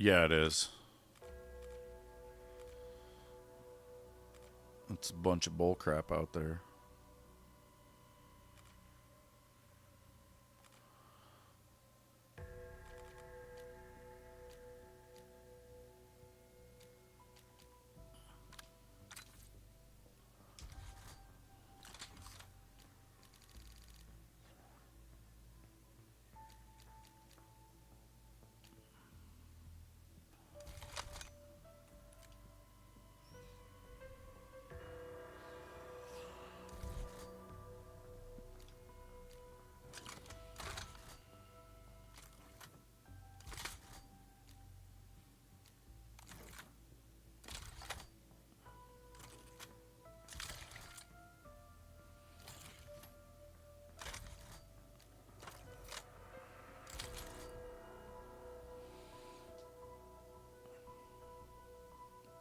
Yeah, it is. It's a bunch of bull crap out there.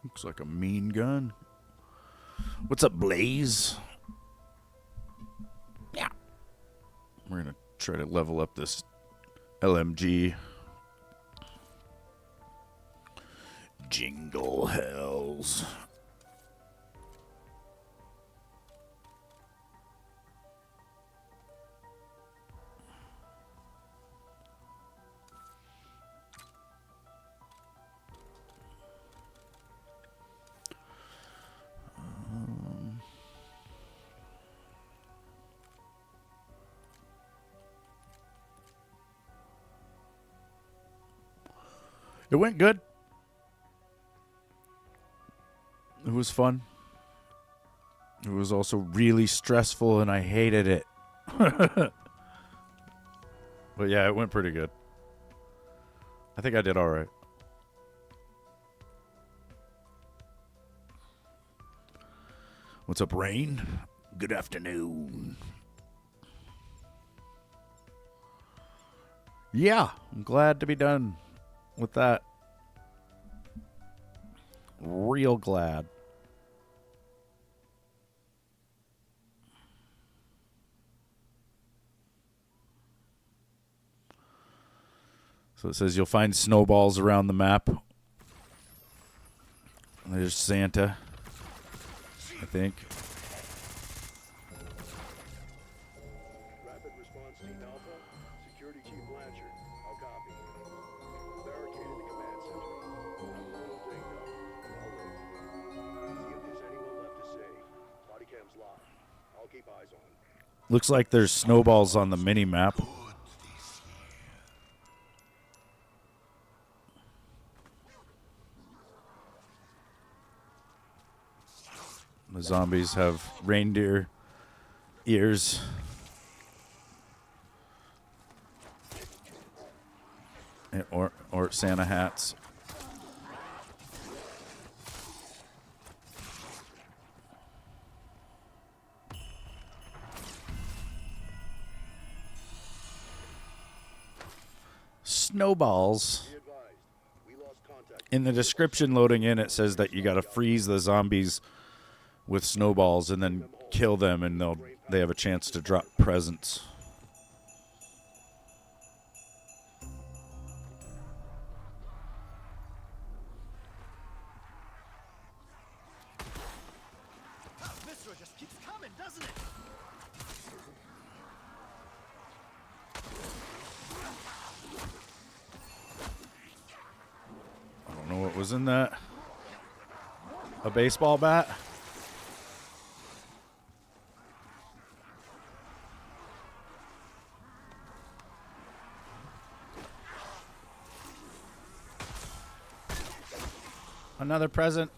Looks like a mean gun. What's up, Blaze? Yeah. We're going to try to level up this LMG. Jingle hells. It went good. It was fun. It was also really stressful, and I hated it. But yeah, it went pretty good. I think I did all right. What's up, Rain? Good afternoon. Yeah, I'm glad to be done with that. Real glad. So it says you'll find snowballs around the map. There's Santa, I think. Rapid response team Alpha, Security Chief Blanchard. I'll copy. Barricaded the command center. I'm a little dinged up. I'll wait. See if there's anyone left to save. Body cam's locked. I'll keep eyes on. Looks like there's snowballs on the mini map. The zombies have reindeer ears. Or Santa hats. Snowballs. Be advised. We lost contact. In the description loading in, it says that you got to freeze the zombies with snowballs and then kill them, and they have a chance to drop presents. Viscera just keeps coming, doesn't it? I don't know what was in that. A baseball bat? Another present.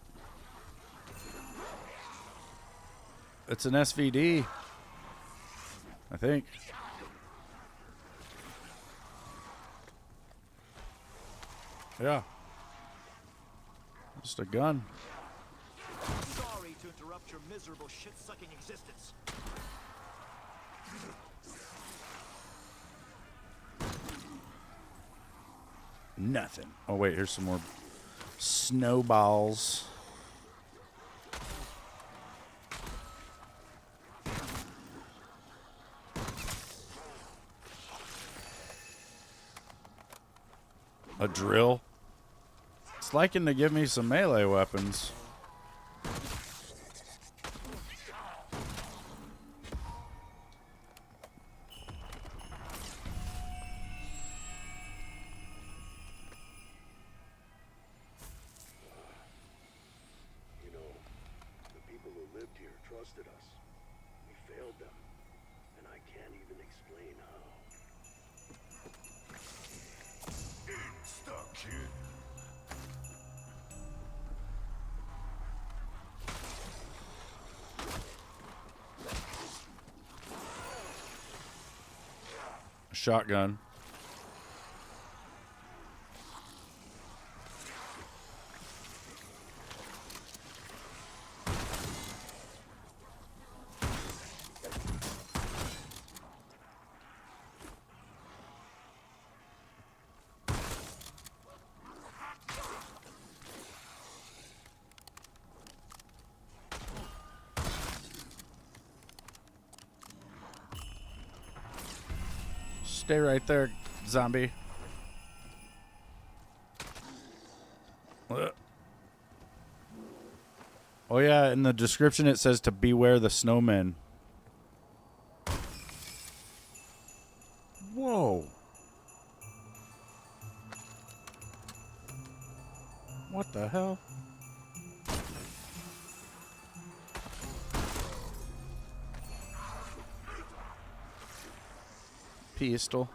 It's an SVD, I think. Yeah. Just a gun. Sorry to interrupt your miserable shit-sucking existence. Nothing. Oh, wait, here's some more snowballs. A drill. It's liking to give me some melee weapons. You know, the people who lived here trusted us. We failed them, and I can't even explain how. Insta-kill. Shotgun. Stay right there, zombie. Oh yeah, in the description it says to beware the snowmen. Whoa. What the hell? Pistol.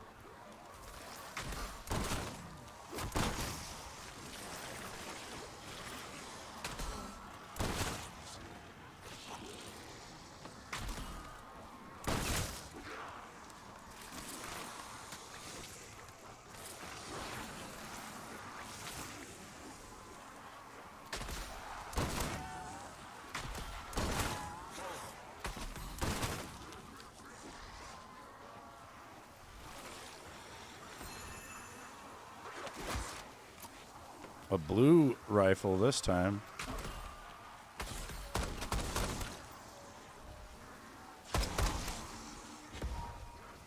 A blue rifle this time.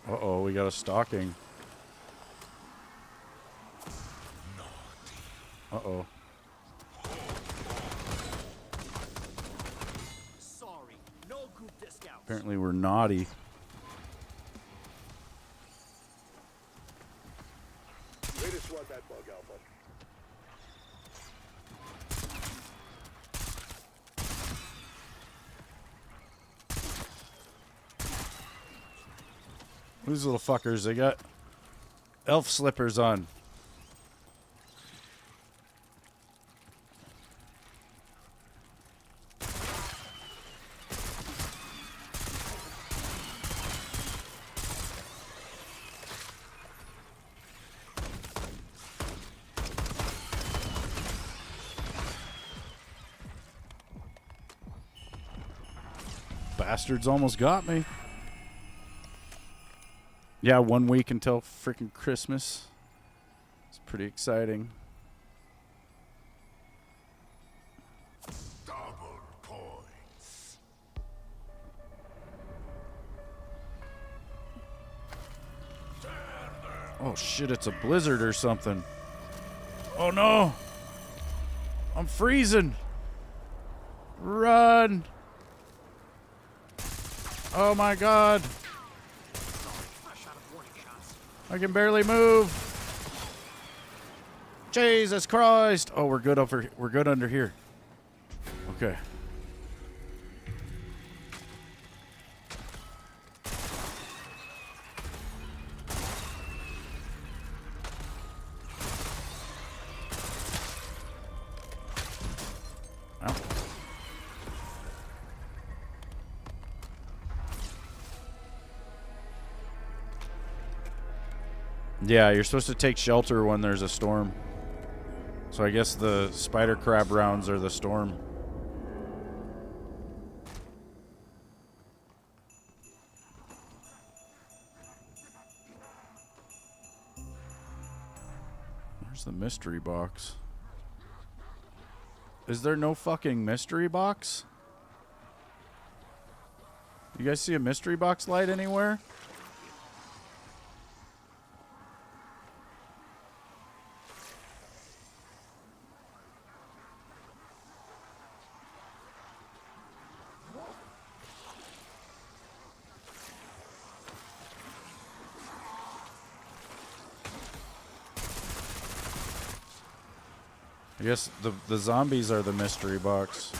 Uh-oh, we got a stalking. Uh-oh. Sorry, no group discounts. Apparently we're naughty. Way to swat that bug, Alpha. These little fuckers, they got elf slippers on. Bastards almost got me. Yeah, 1 week until freaking Christmas. It's pretty exciting. Double points. Oh shit, it's a blizzard or something. Oh no! I'm freezing! Run! Oh my god! Fresh out of warning shots. I can barely move. Jesus Christ! Oh, we're good over. We're good under here. Okay. Ow. Yeah, you're supposed to take shelter when there's a storm. So I guess the spider crab rounds are the storm. Where's the mystery box? Is there no fucking mystery box? You guys see a mystery box light anywhere? I guess the zombies are the mystery box.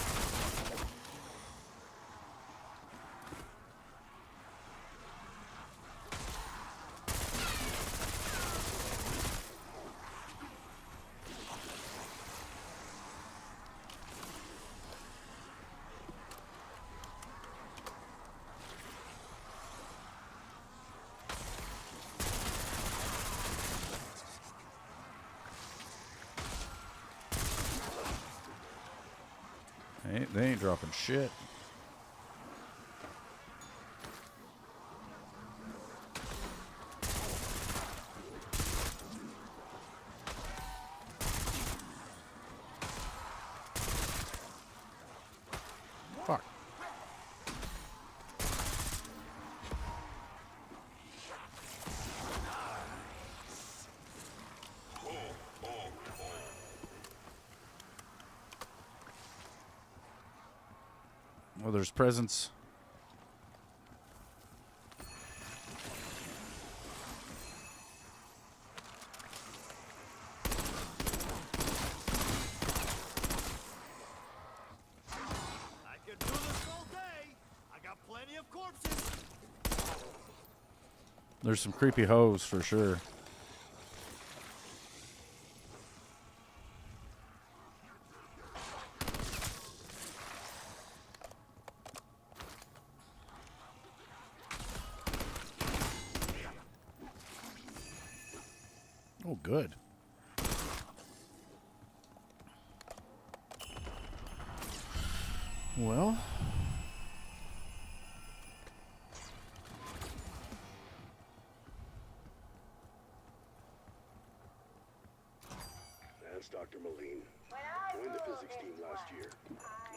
They ain't dropping shit. Fuck. Well, there's presents. I could do this all day. I got plenty of corpses. There's some creepy hoes for sure. Oh, good. Well, That's Dr. Moline. Joined the physics team last year.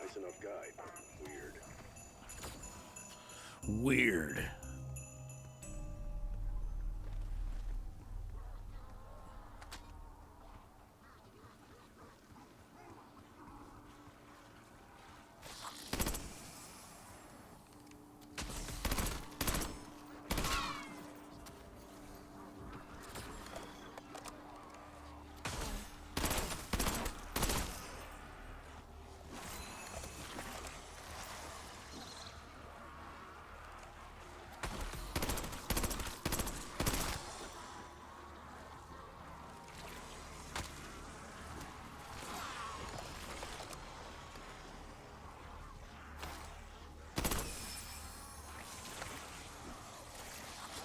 Nice enough guy, but weird. weird.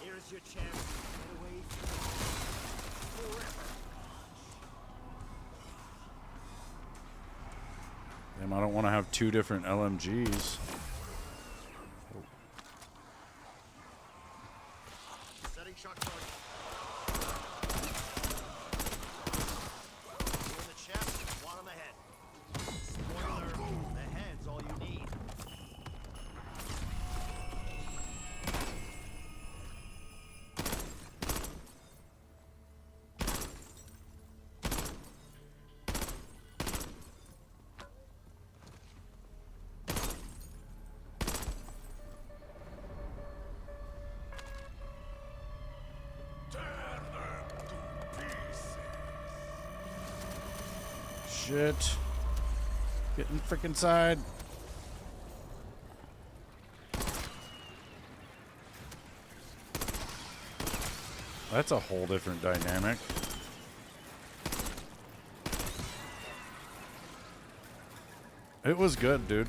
Here's your chance to get away from forever. Damn, I don't want to have two different LMGs. Setting shock charge. Two in the chest, one on the head. Spoiler, the head's all you need. Shit. Get in frickin' side. That's a whole different dynamic. It was good, dude.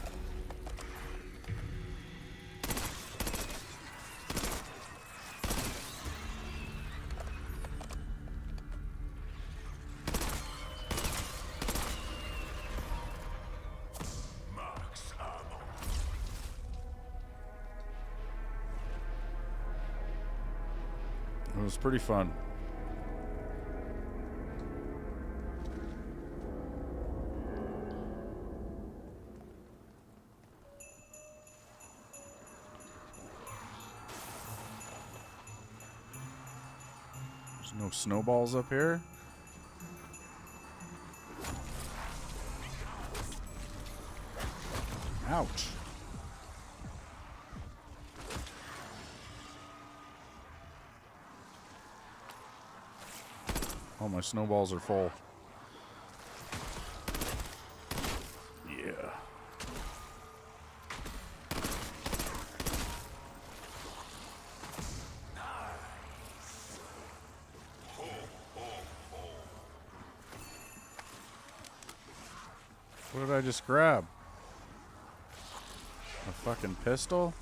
It was pretty fun. There's no snowballs up here. Ouch. Oh, my snowballs are full. What did I just grab? A fucking pistol?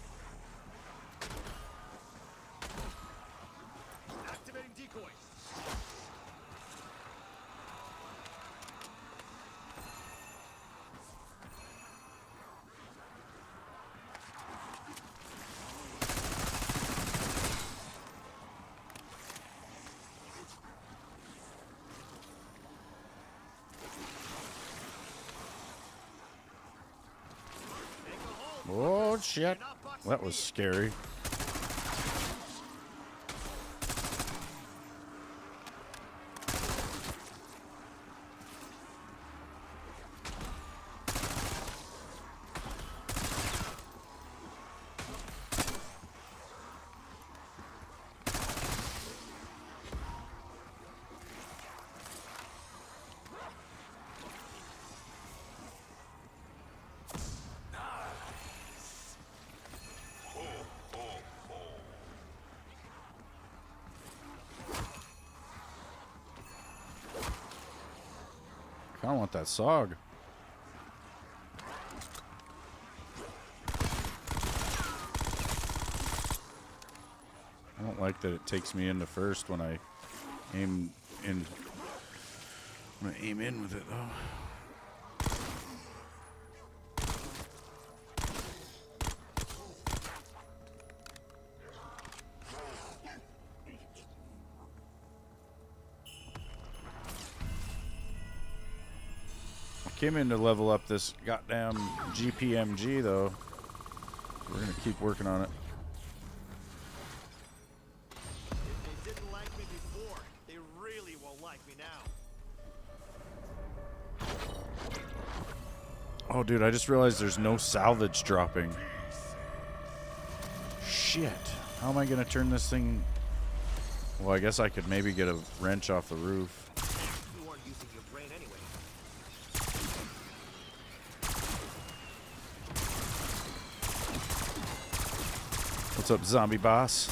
Activating decoy. Oh shit. That was scary. I don't want that SOG. I don't like that it takes me into first when I aim in. I'm gonna aim in with it though. Came in to level up this goddamn GPMG though. We're gonna keep working on it. If they didn't like me before, they really won't like me now. Oh dude, I just realized there's no salvage dropping. Shit. How am I gonna turn this thing? Well, I guess I could maybe get a wrench off the roof. You weren't using your brain anyway. What's up, zombie boss?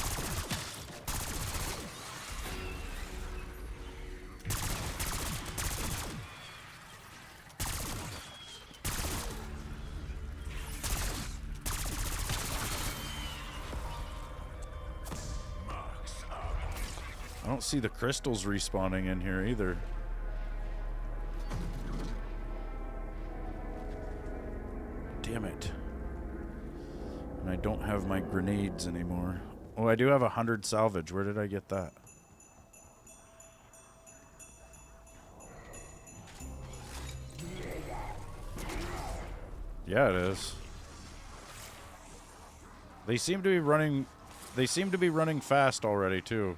I don't see the crystals respawning in here either. Damn it. And I don't have my grenades anymore. Oh, I do have 100 salvage. Where did I get that? Yeah, it is. They seem to be running. They seem to be running fast already, too.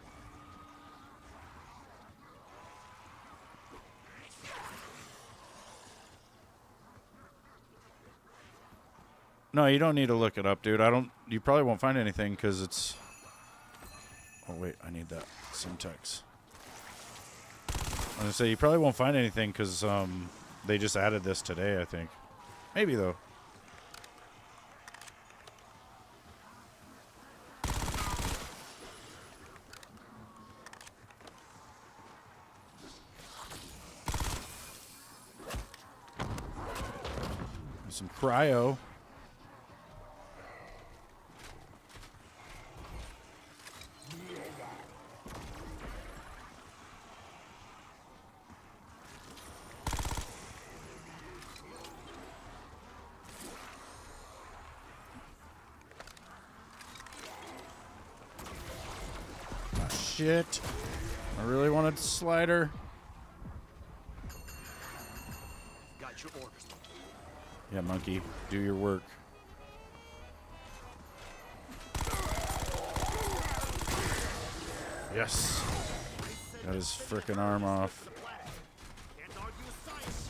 No, you don't need to look it up, dude. You probably won't find anything because it's... Oh, wait. I need that syntax. I was going to say, you probably won't find anything because they just added this today, I think. Maybe, though. Some cryo. Shit. I really wanted slider. Got your orders. Yeah, monkey. Do your work. Yes. Got his frickin' arm off. Can't argue with science.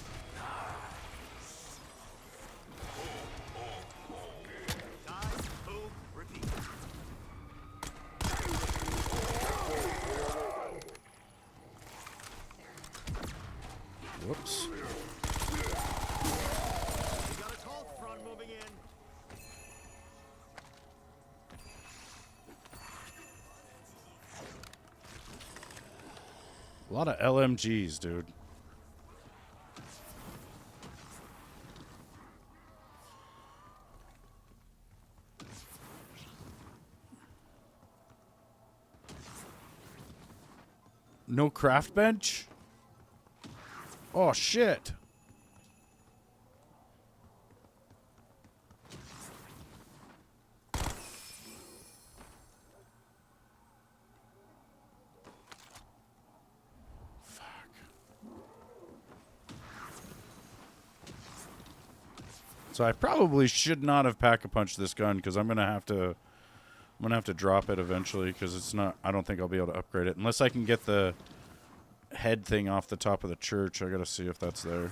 Dive, boom, repeat. Whoops. We got a cold front moving in. A lot of LMGs, dude. No craft bench? Oh, shit. So I probably should not have pack-a-punched this gun because I'm gonna have to drop it eventually because it's not. I don't think I'll be able to upgrade it unless I can get the head thing off the top of the church. I gotta see if that's there.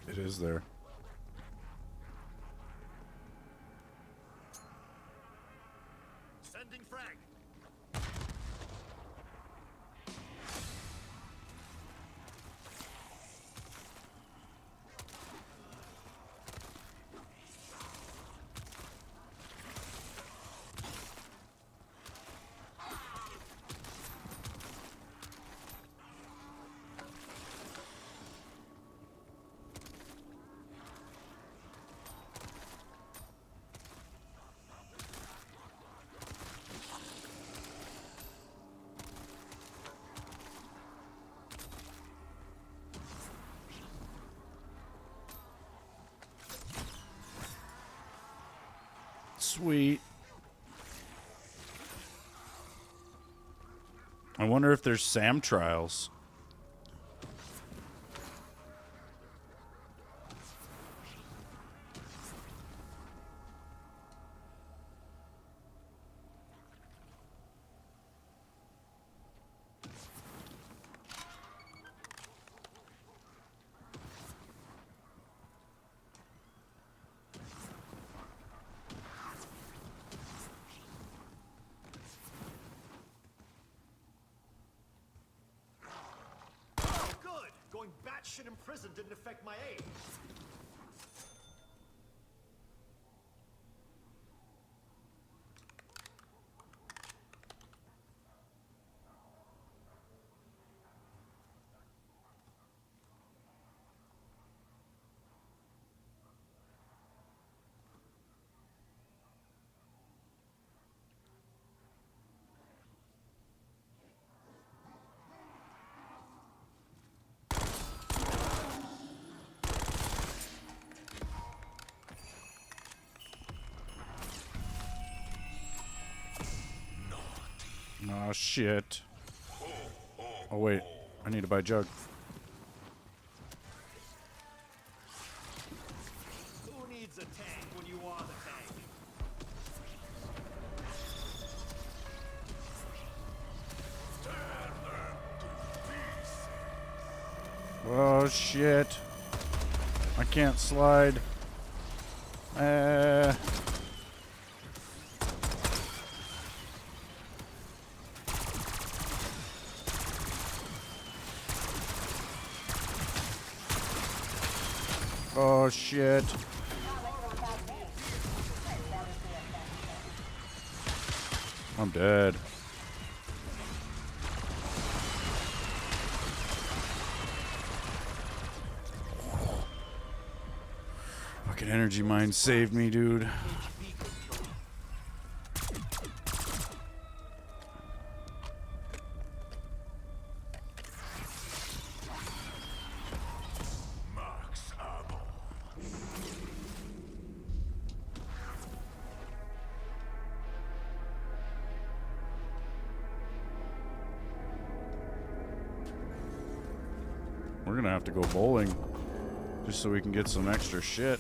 It is there. Sending frag. Sweet. I wonder if there's SAM trials. Going batshit in prison didn't affect my aim. Oh, shit. Oh, wait. I need to buy a jug. Who needs a tank when you are the tank? Oh, shit. I can't slide. Oh, shit. I'm dead. Fucking energy mine saved me, dude. We're gonna have to go bowling just so we can get some extra shit.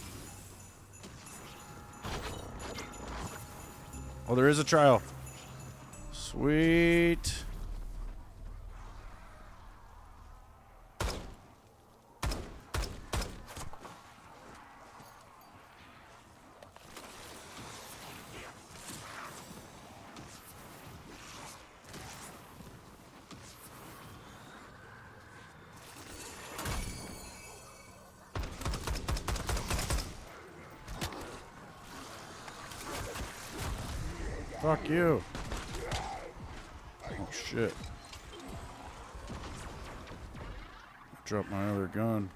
Oh, there is a trial. Sweet. Fuck you. Oh, shit. Drop my other gun.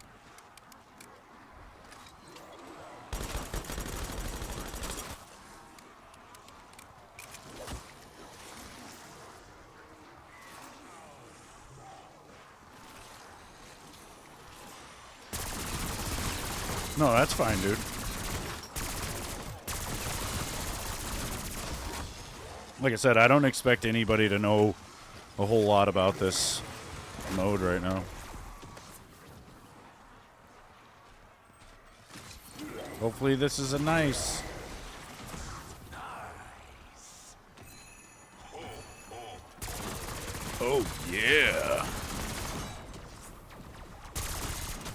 No, that's fine, dude. Like I said, I don't expect anybody to know a whole lot about this mode right now. Hopefully this is a nice. Oh, yeah.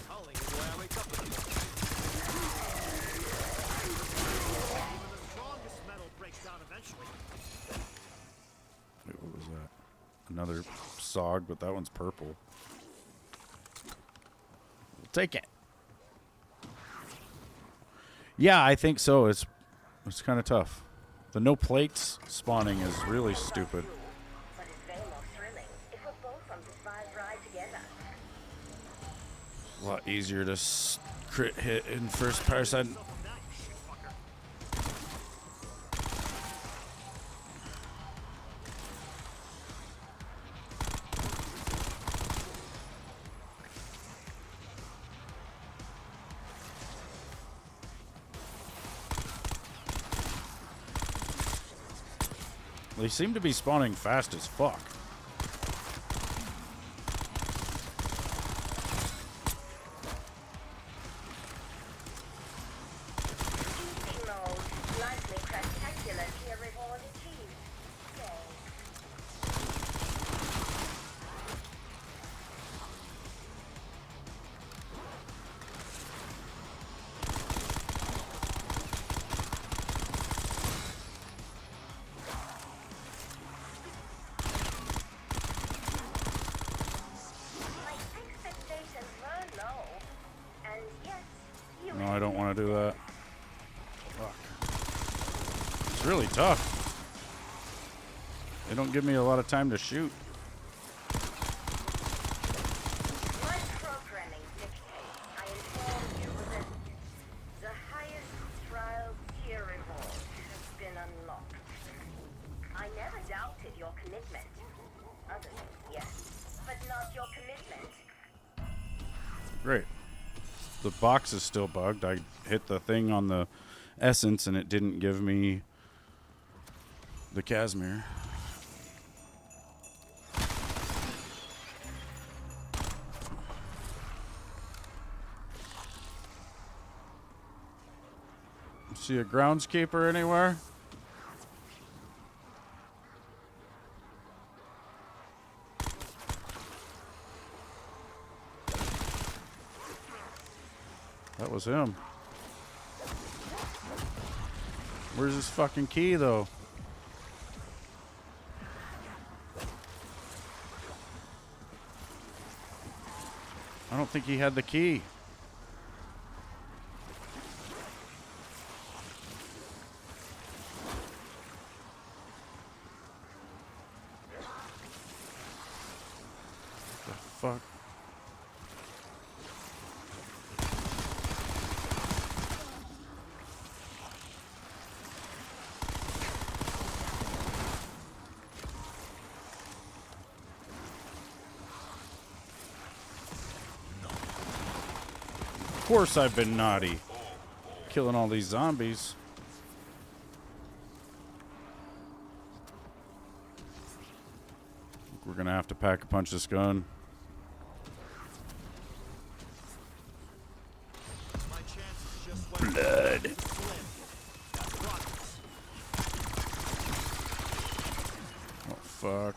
Howling is why I wake up in the morning. Even the strongest metal breaks down eventually. Wait, what was that? Another SOG, but that one's purple. We'll take it. Yeah, I think so. It's kind of tough. The no plates spawning is really stupid. But it's way more thrilling if we're both on this wild ride together. A lot easier to crit hit in first person. Yourself on that, you shit fucker. They seem to be spawning fast as fuck. Easy mode. Lively, spectacular. Tier reward achieved. Yay. My expectations were low. And yet, you No, I don't want to do that. Fuck. It's really tough. They don't give me a lot of time to shoot. My programming dictates I inform you that the highest trial tier reward has been unlocked. I never doubted your commitment. Other things, yes, but not your commitment. Great. The box is still bugged. I hit the thing on the essence and it didn't give me the Casimir. See a groundskeeper anywhere? That was him. Where's his fucking key, though? I don't think he had the key. The fuck? Of course I've been naughty. Killing all these zombies. We're gonna have to pack a punch this gun. My chances just went Blood. slim. That's progress. Oh fuck.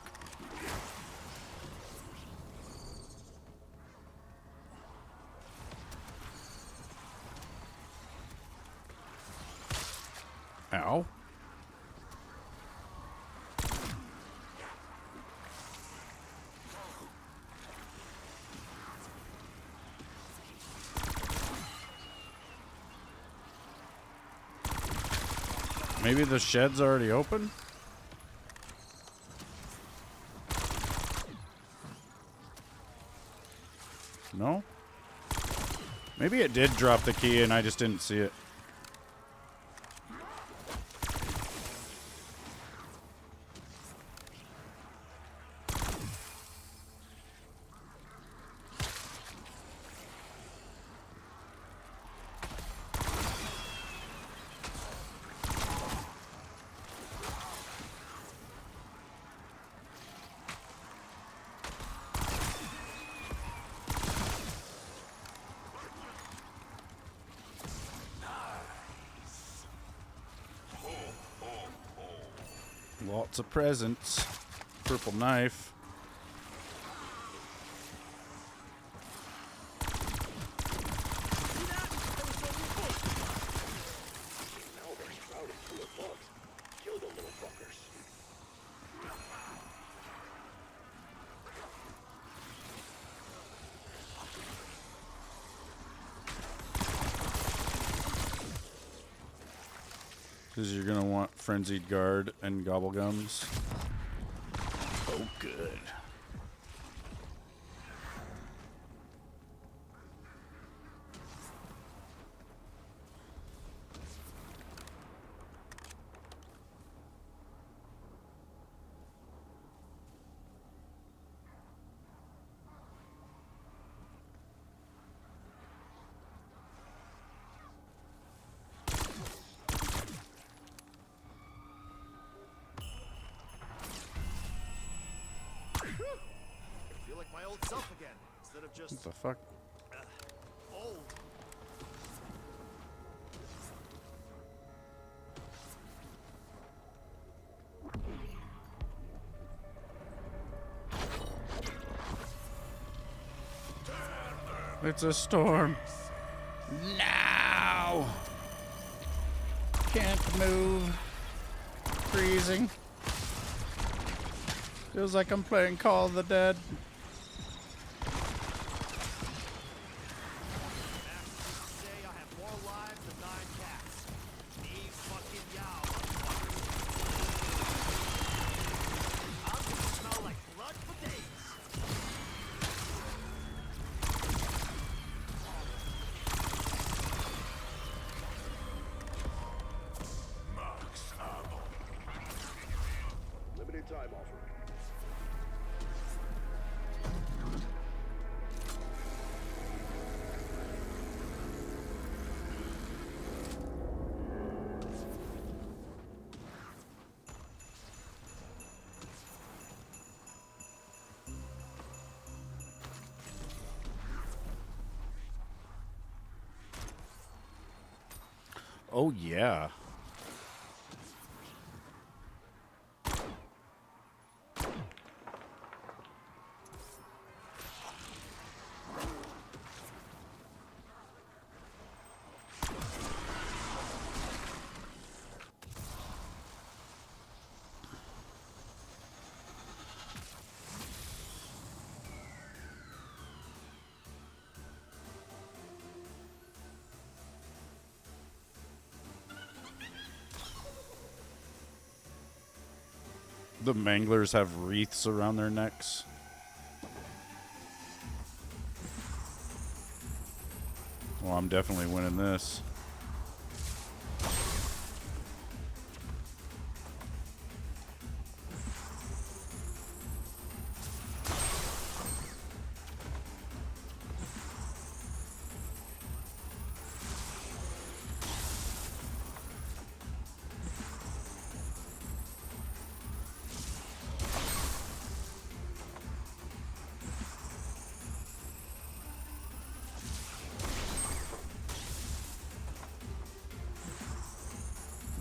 Ow. Maybe the shed's already open? No? Maybe it did drop the key and I just didn't see it. Lots of presents. Purple knife. Now they're sprouting full of bugs. Kill the little fuckers. Because you're going to want Frenzied Guard and Gobblegums. Oh, good. I feel like my old self again, instead of just What the fuck? old. It's a storm. Now. Can't move. Freezing. Feels like I'm playing Call of the Dead. Say I have more lives than 9 cats. Me fucking yow. I'm gonna smell like blood for days. Limited time offer. Oh, yeah. The manglers have wreaths around their necks. Well, I'm definitely winning this.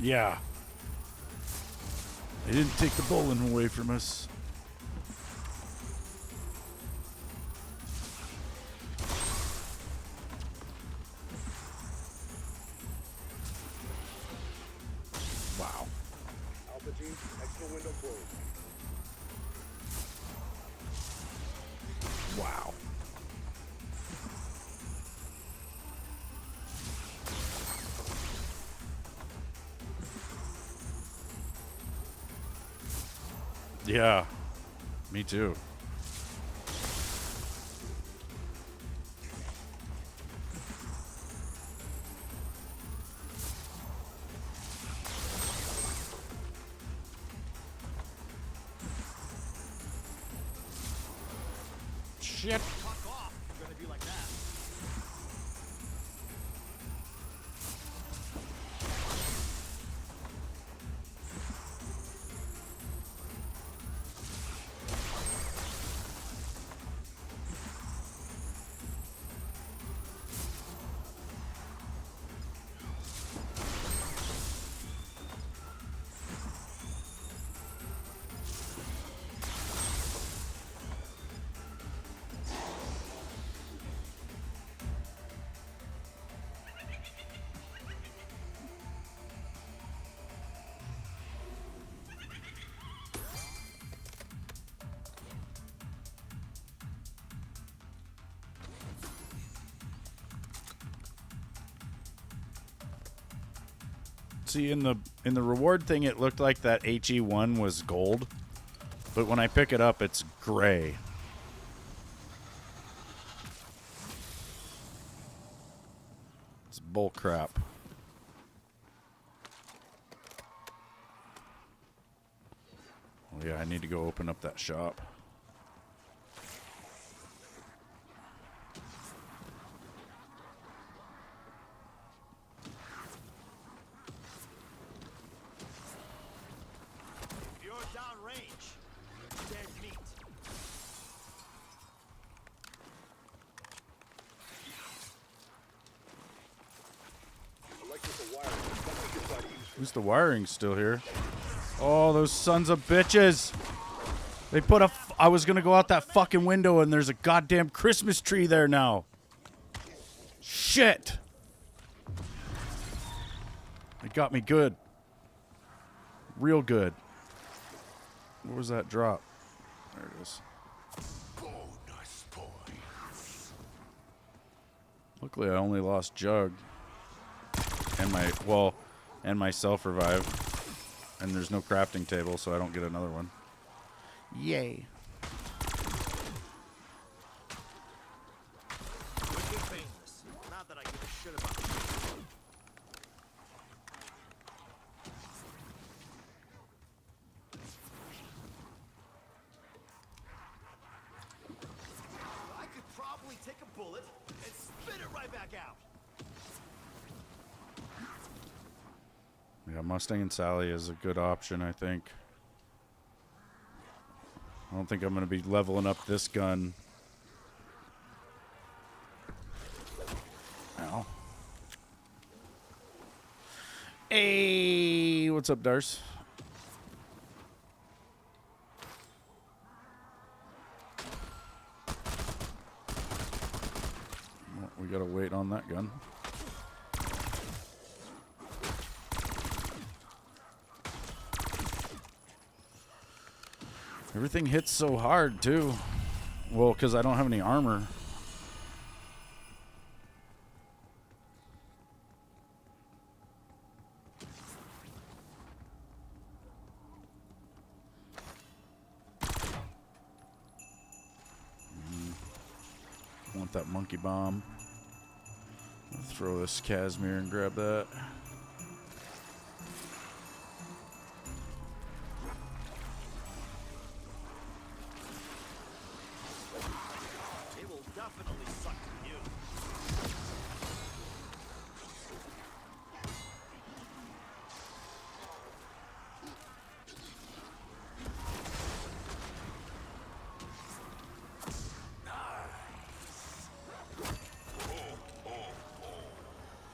Yeah. They didn't take the bowling away from us. Wow. Alpha team, extra window closed. Wow. Yeah. Me too. Shit. Fuck off. You're gonna be like that. See, in the reward thing, it looked like that HE1 was gold, but when I pick it up, it's gray. It's bull crap. Oh yeah, I need to go open up that shop. If you're downrange, dead meat. Electrical wiring. Something you try to use At least the wiring's still here. Oh, those sons of bitches! They put a. I was gonna go out that fucking window and there's a goddamn Christmas tree there now. Shit! It got me good. Real good. Where was that drop? There it is. Luckily, I only lost Jug. And my self-revive. And there's no crafting table, so I don't get another one. Yay. Wicked painless. Not that I give a shit about it. I could probably take a bullet and spit it right back out. Yeah, Mustang and Sally is a good option, I think. I don't think I'm going to be leveling up this gun. Ow. Hey, what's up, Darce? Well, we got to wait on that gun. Everything hits so hard, too. Well, because I don't have any armor. Want that monkey bomb. I'll throw this Casimir and grab that. It will definitely suck to you.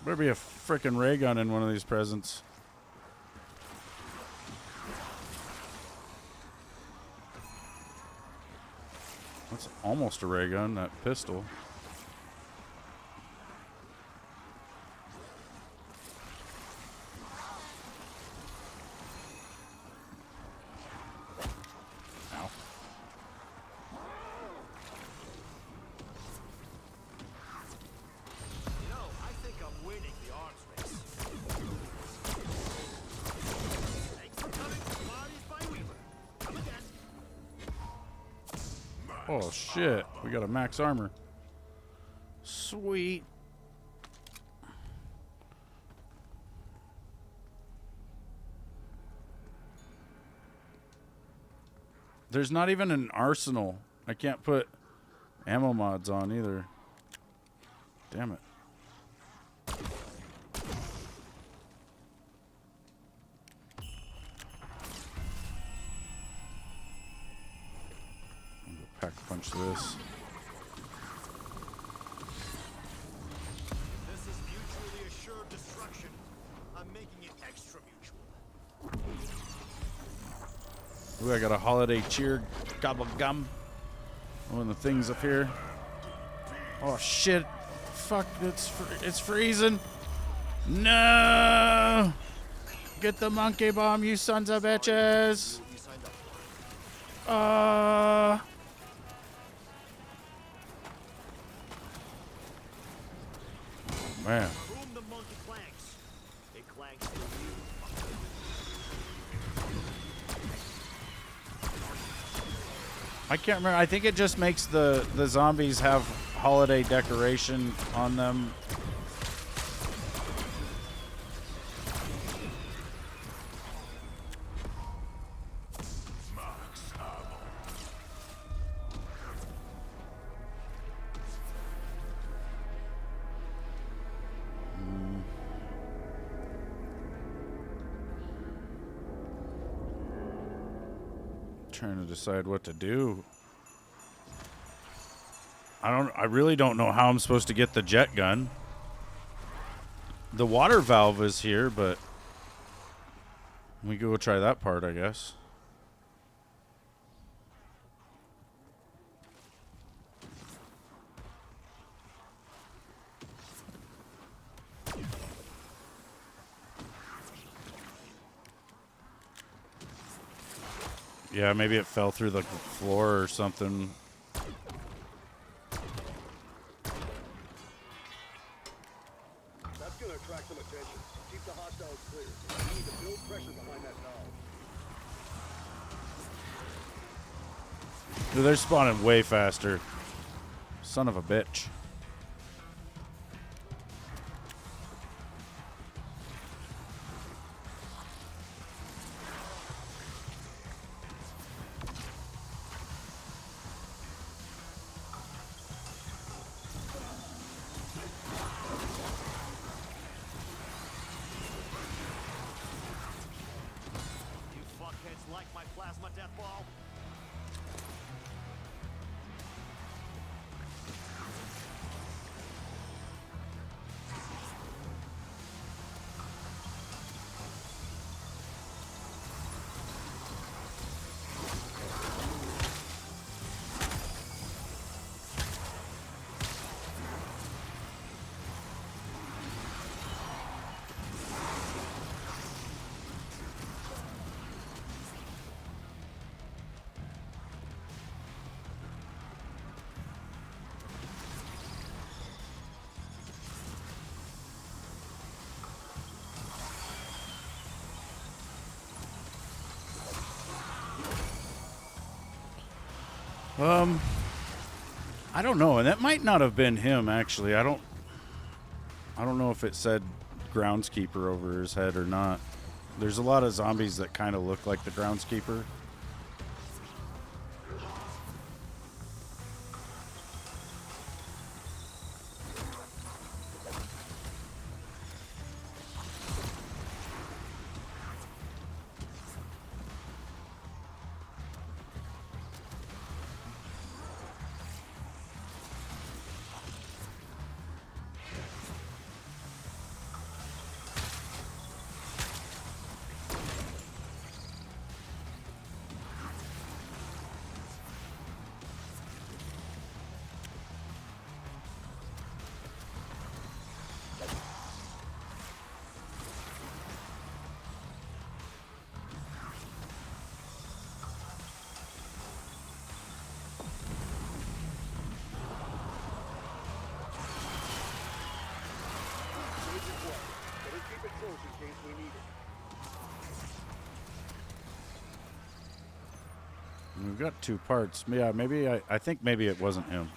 Better be a frickin' ray gun in one of these presents. That's almost a ray gun, that pistol. Ow. You know, I think I'm winning the arms race. Thanks for coming. Bodies by Weaver. Come again. Oh shit, we got a max armor. Sweet. There's not even an arsenal. I can't put ammo mods on either. Damn it. I'm gonna pack punch this. This is mutually assured destruction. I'm making it extra mutual. Ooh, I got a holiday cheer gobble gum. One of the things up here. Oh shit! Fuck! It's freezing. No! Get the monkey bomb, you sons of bitches! You signed up for. Man. Boom, the monkey clanks. It clanks to you. I can't remember. I think it just makes the zombies have holiday decoration on them. Trying to decide what to do. I really don't know how I'm supposed to get the jet gun. The water valve is here, but we go try that part, I guess. Yeah, maybe it fell through the floor or something. That's gonna attract some attention. Keep the hostiles clear. We need to build pressure behind that valve. Dude, they're spawning way faster. Son of a bitch. You fuckheads like my plasma death ball? I don't know, and that might not have been him actually. I don't know if it said groundskeeper over his head or not. There's a lot of zombies that kind of look like the groundskeeper. Major quiet. Better keep it close in case we need it. We've got two parts. Yeah, maybe I think maybe it wasn't him.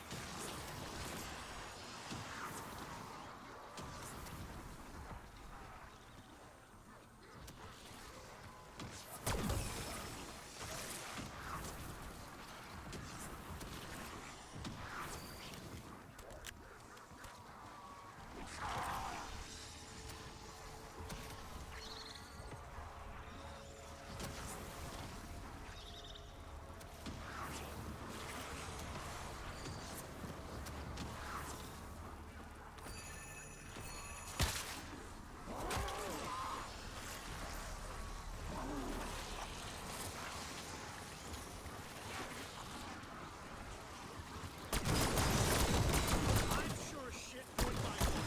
I'm sure as shit doing my work.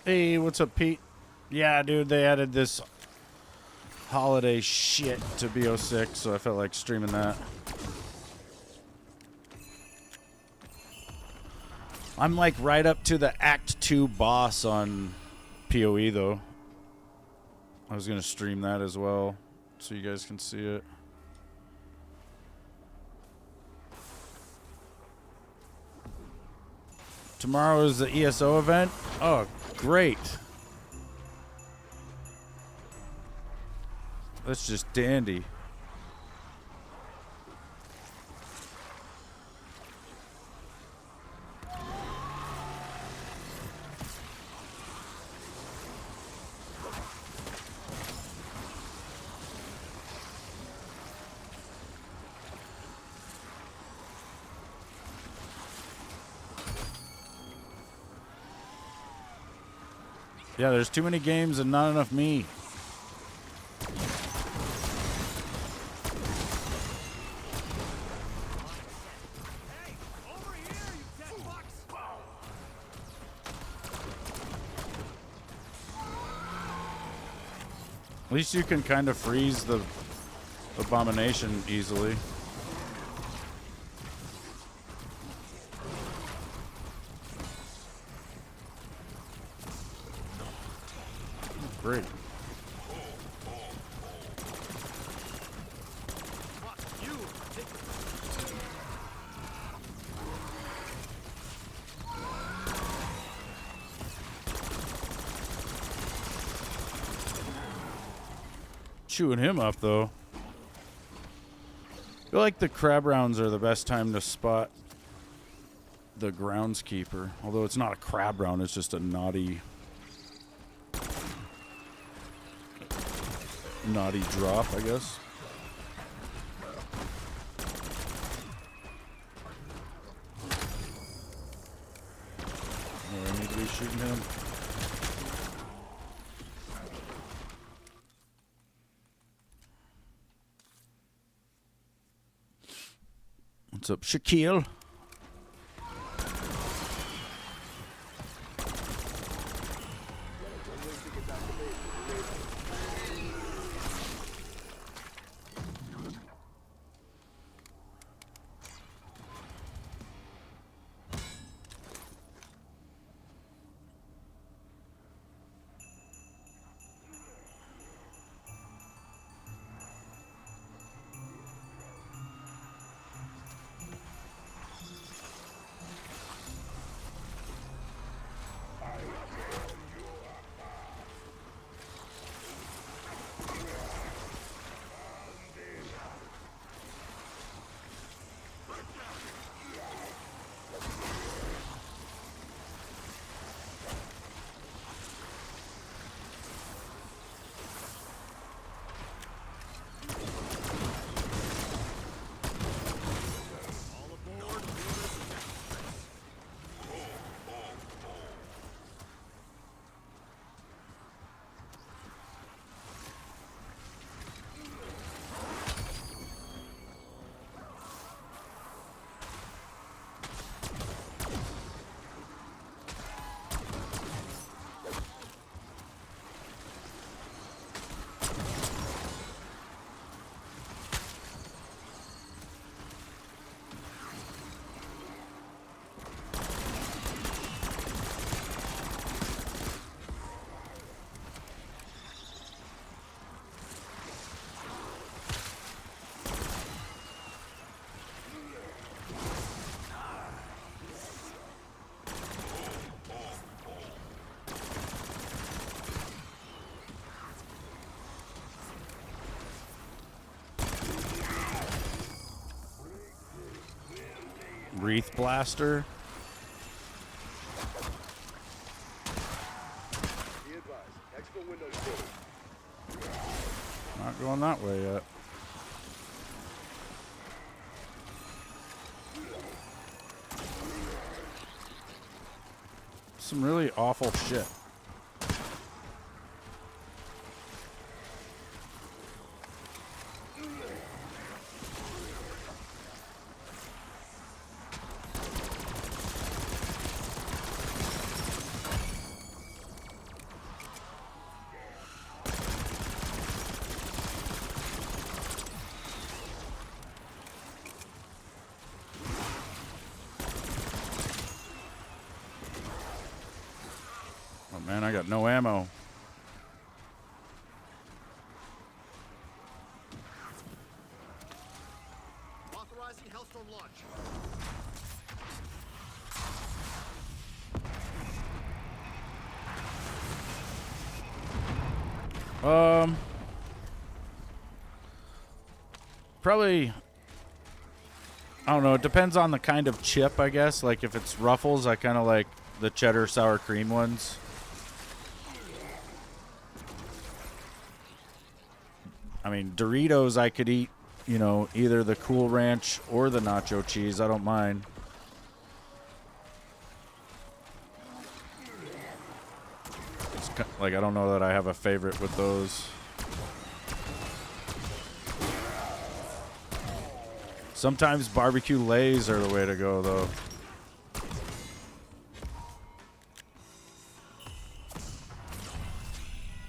Hey, what's up, Pete? Yeah, dude, they added this holiday shit to BO6, so I felt like streaming that. I'm like right up to the Act 2 boss on PoE though. I was gonna stream that as well, so you guys can see it. Tomorrow is the ESO event. Oh, great. That's just dandy. Yeah, there's too many games and not enough me. Hey, over here, you dead fucks! At least you can kind of freeze the abomination easily. Great. Fuck you, ridiculous. Chewing him up, though. I feel like the crab rounds are the best time to spot the groundskeeper. Although it's not a crab round, it's just a naughty drop, I guess. Oh, I need to be shooting him. What's up, Shaquille? Wreath Blaster. Be advised, exfil windows closed. Not going that way yet. Some really awful shit. Man, I got no ammo. Authorizing Hellstorm launch. Probably, I don't know. It depends on the kind of chip, I guess. Like if it's Ruffles, I kind of like the cheddar sour cream ones. I mean, Doritos I could eat, you know, either the Cool Ranch or the nacho cheese. I don't mind. It's like, I don't know that I have a favorite with those. Sometimes barbecue Lays are the way to go, though.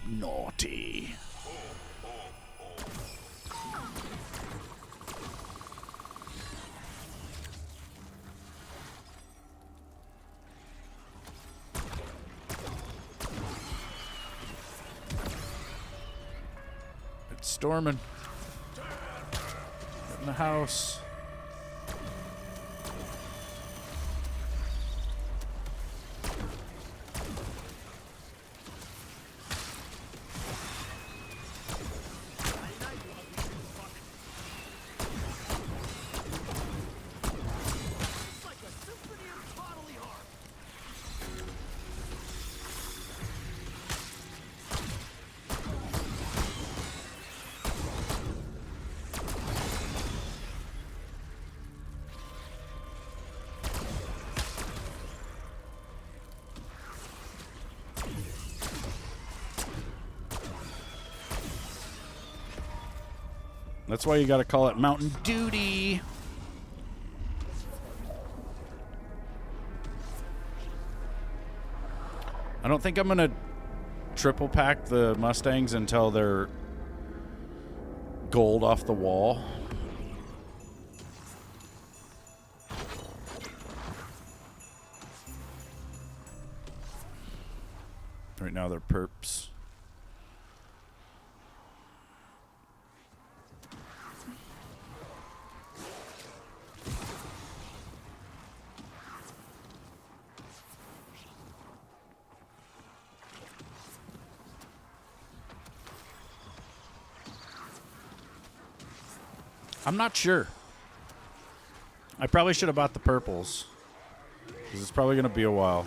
Naughty. It's storming. Get in the house. It's like a symphony of bodily harm. That's why you got to call it Mountain Duty. I don't think I'm going to triple pack the Mustangs until they're gold off the wall. Right now they're perps. I'm not sure. I probably should have bought the purples, because it's probably going to be a while.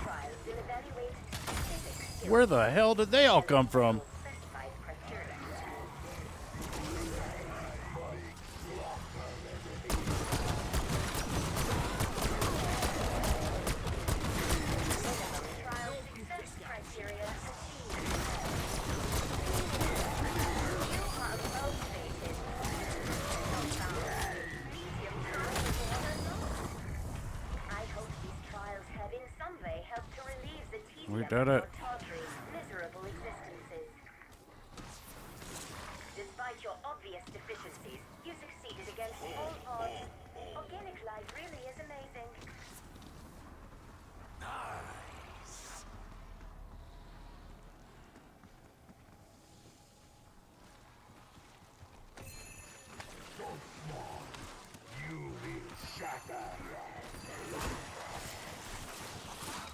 Trials will evaluate specific skills Where the hell did they all come from? specified criteria. Trial success criteria achieved. You are motivated. Medium trial reward unlocked. I hope these trials have in some way helped to relieve the tedium We of did your it. tawdry, miserable existences. Despite your obvious deficiencies, you succeeded against all odds. Organic life really is amazing.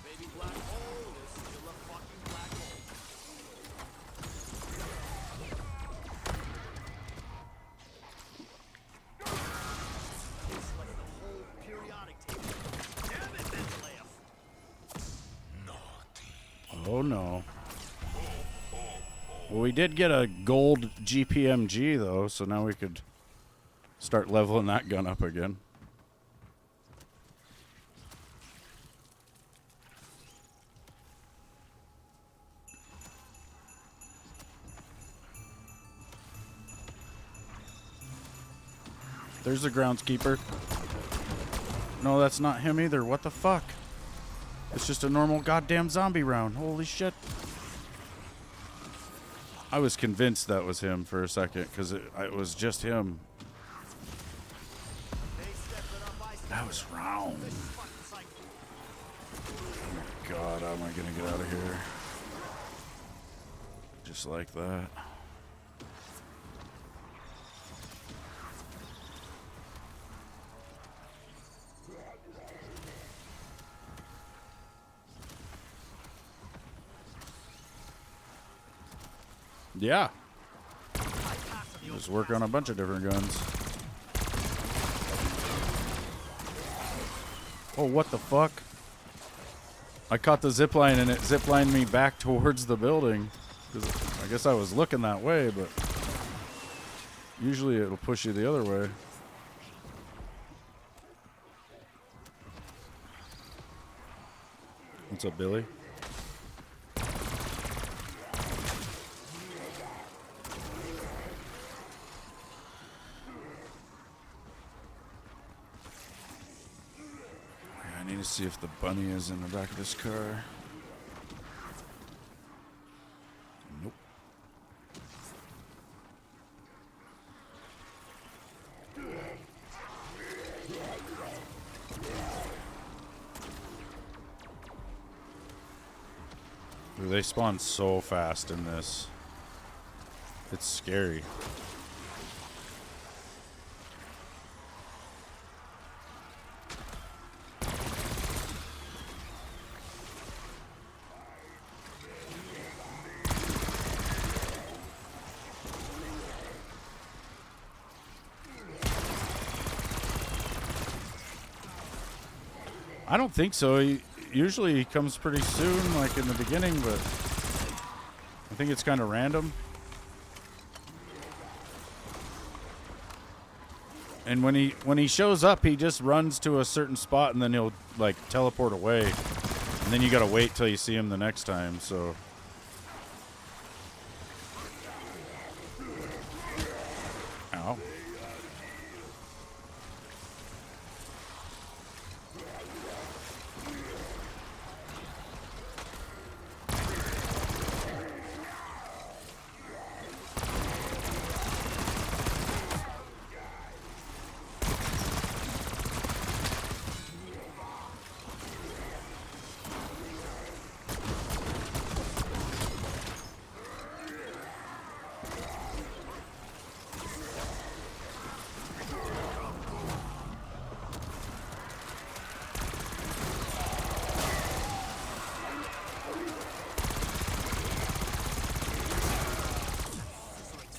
Baby black hole, this is still a fucking black hole. It's like the whole periodic table. Damn it, Mendeleev. Oh no. Well, we did get a gold GPMG though, so now we could start leveling that gun up again. There's the groundskeeper. No, that's not him either. What the fuck? It's just a normal goddamn zombie round. Holy shit. I was convinced that was him for a second because it was just him. That was round. Oh my god, how am I gonna get out of here? Just like that. Yeah. Just work on a bunch of different guns. Oh, what the fuck? I caught the zipline and it ziplined me back towards the building. 'Cause I guess I was looking that way, but usually it'll push you the other way. What's up, Billy? I need to see if the bunny is in the back of this car. Nope. Dude, they spawn so fast in this. It's scary. I don't think so. Usually he comes pretty soon, like in the beginning, but I think it's kind of random. And when he shows up, he just runs to a certain spot and then he'll like teleport away. And then you gotta wait till you see him the next time, so. Ow.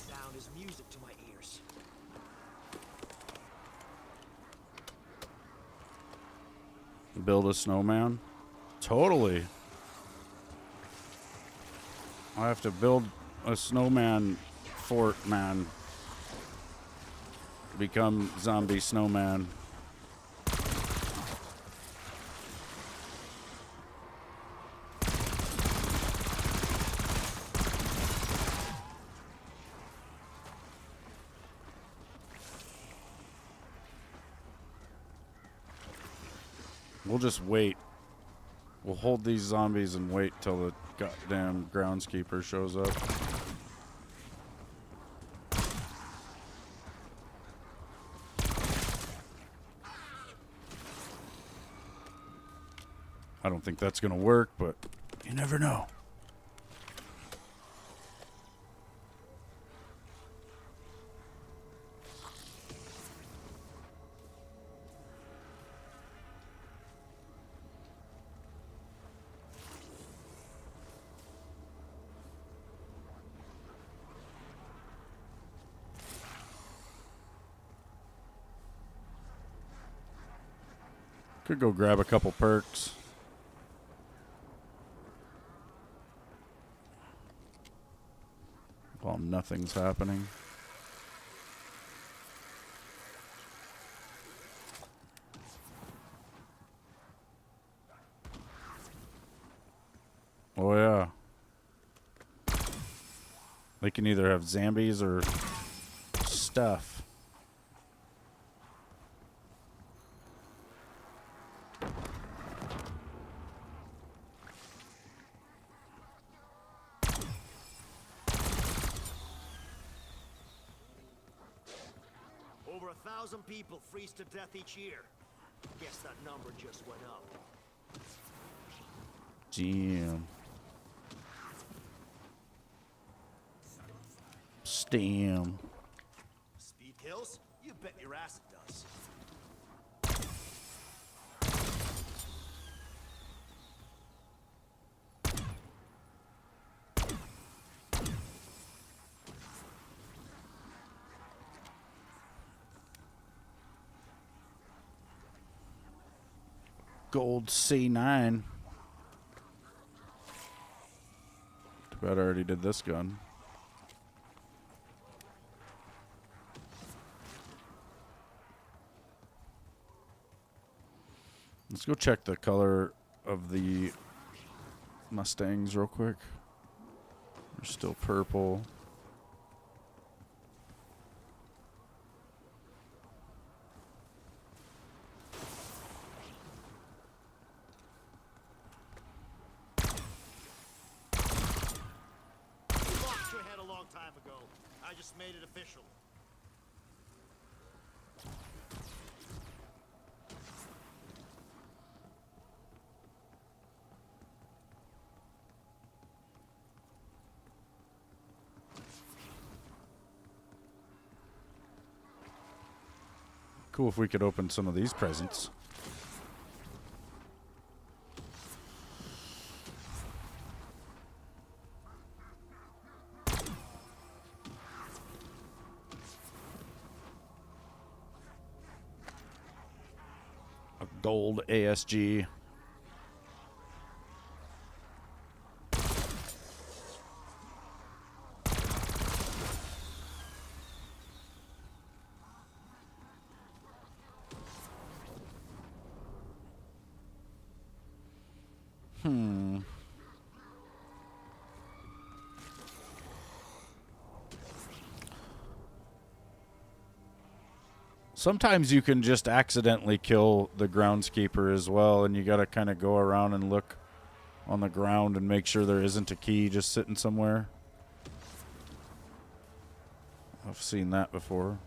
Sound is music to my ears. Build a snowman? Totally. I have to build a snowman fort, man. Become zombie snowman. We'll just wait. We'll hold these zombies and wait till the goddamn groundskeeper shows up. I don't think that's gonna work, but you never know. Could go grab a couple perks. While nothing's happening. Oh yeah. They can either have zombies or stuff. Over 1,000 people freeze to death each year. Guess that number just went up. Damn. Stam. Speed kills? You bet your ass it does. Gold C9. Too bad I already did this gun. Let's go check the color of the Mustangs real quick. They're still purple. You lost your head a long time ago. I just made it official. Cool if we could open some of these presents. A gold ASG. Sometimes you can just accidentally kill the groundskeeper as well, and you gotta kind of go around and look on the ground and make sure there isn't a key just sitting somewhere. I've seen that before.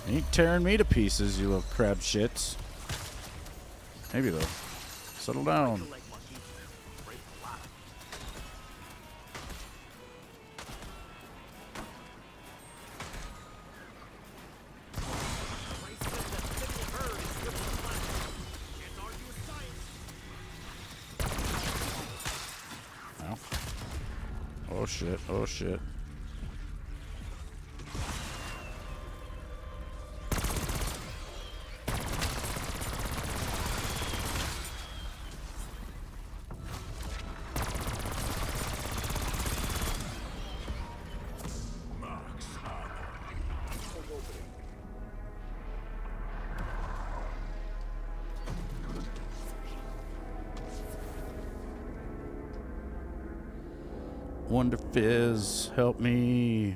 Ain't tearing me to pieces, you little crab shits. Maybe though. Settle down. Leg monkey. Break a lot. Ray said that thinning a herd is good for the planet. Can't argue with science. Ow. Oh shit, oh shit. Wonder Fizz, help me.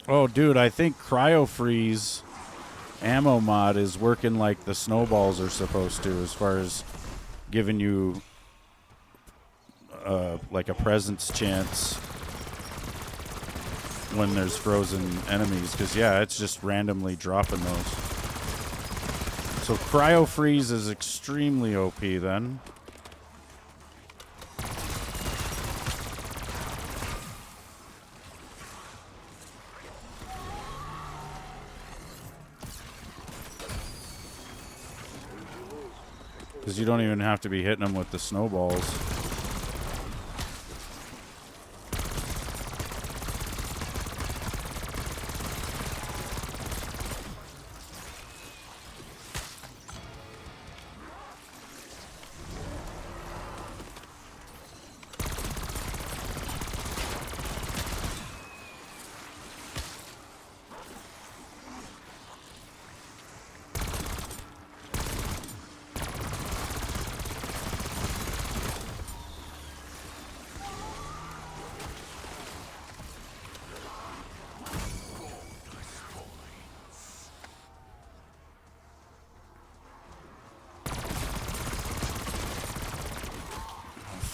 Oh, dude, I think Cryo Freeze ammo mod is working like the snowballs are supposed to, as far as giving you like a presence chance when there's frozen enemies. Because, yeah, it's just randomly dropping those. So Cryo Freeze is extremely OP then. Because you don't even have to be hitting them with the snowballs.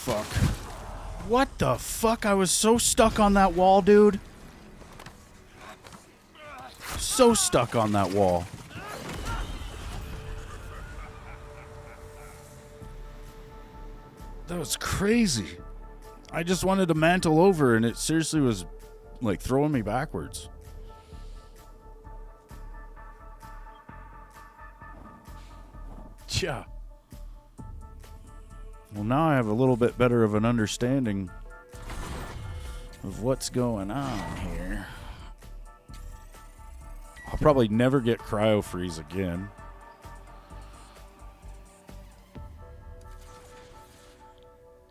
Fuck. What the fuck? I was so stuck on that wall, dude. So stuck on that wall. That was crazy. I just wanted to mantle over, and it seriously was like throwing me backwards. Yeah. Well, now I have a little bit better of an understanding of what's going on here. I'll probably never get Cryo Freeze again.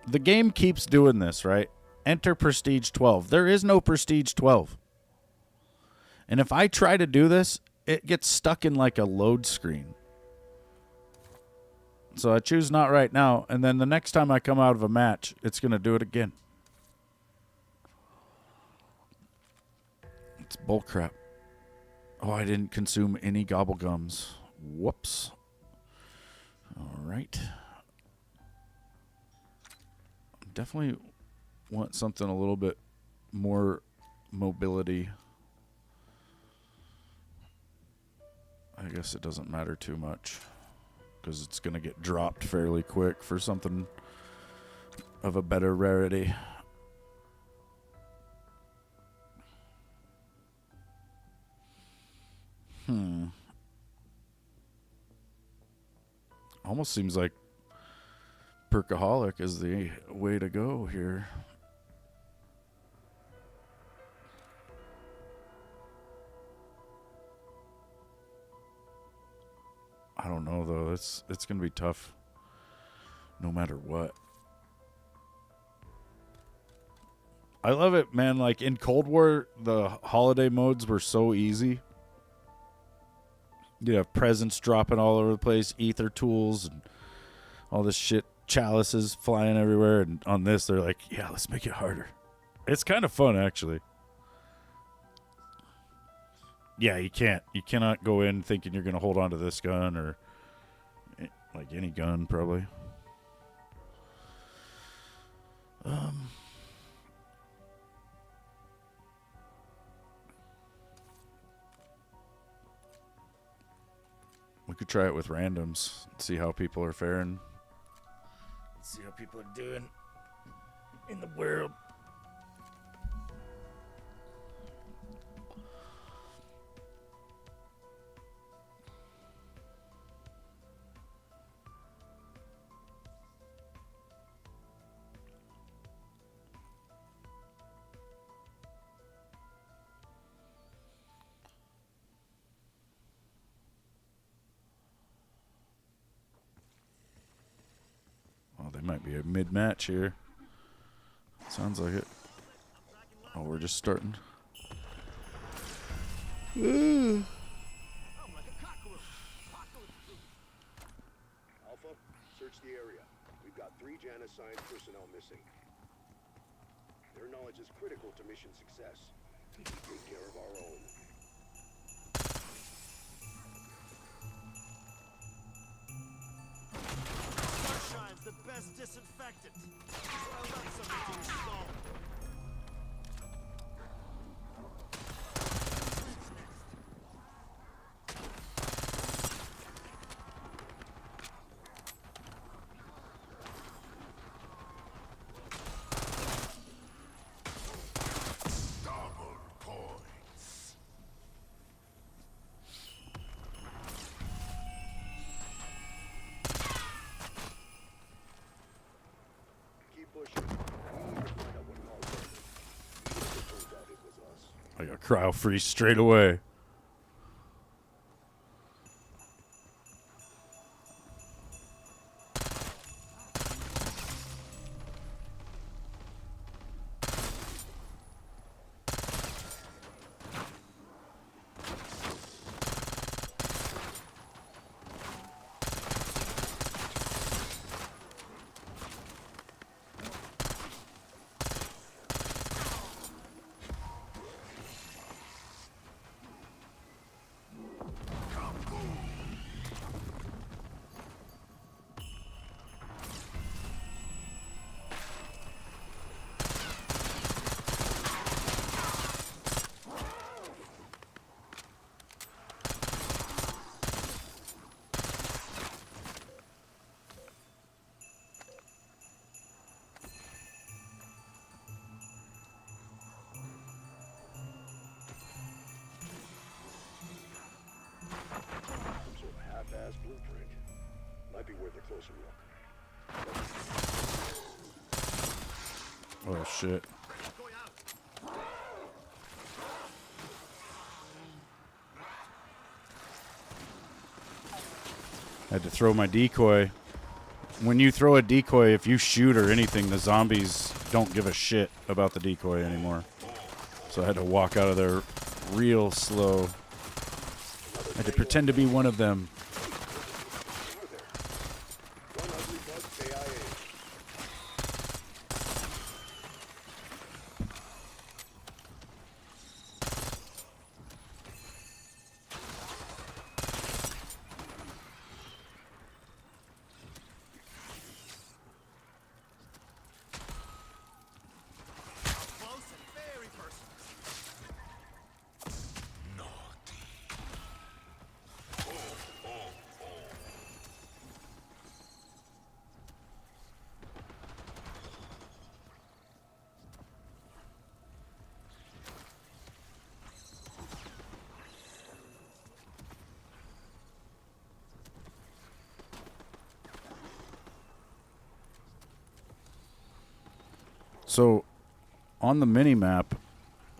The game keeps doing this, right? Enter Prestige 12. There is no Prestige 12. And if I try to do this, it gets stuck in like a load screen. So I choose not right now, and then the next time I come out of a match, it's going to do it again. It's bullcrap. Oh, I didn't consume any gobble gums. Whoops. All right. Definitely want something a little bit more mobility. I guess it doesn't matter too much, because it's going to get dropped fairly quick for something of a better rarity. Almost seems like Perkaholic is the way to go here. I don't know though. It's going to be tough no matter what. I love it, man. Like in Cold War, the holiday modes were so easy. You have presents dropping all over the place, ether tools and all this shit, chalices flying everywhere, and on this they're like, yeah, let's make it harder. It's kind of fun, actually. Yeah, you cannot go in thinking you're going to hold on to this gun or like any gun, probably. We could try it with randoms, see how people are faring. See how people are doing in the world. They might be a mid-match here. Sounds like it. Oh, we're just starting. Alpha, search the area. We've got 3 Janus-signed personnel missing. Their knowledge is critical to mission success. Take care of our own. Sunshine's the best disinfectant. So I left some into your skull. Keep pushing. We need to find out what caused it. Even if it turns out it was us. I got cryo freeze straight away. Some sort of half-ass blueprint. Might be worth a closer look. Oh shit. Going out. Had to throw my decoy. When you throw a decoy, if you shoot or anything, the zombies don't give a shit about the decoy anymore. So I had to walk out of there real slow. I had to pretend to be one of them. Over there. One ugly bug KIA. Close and very personal. So, on the mini map,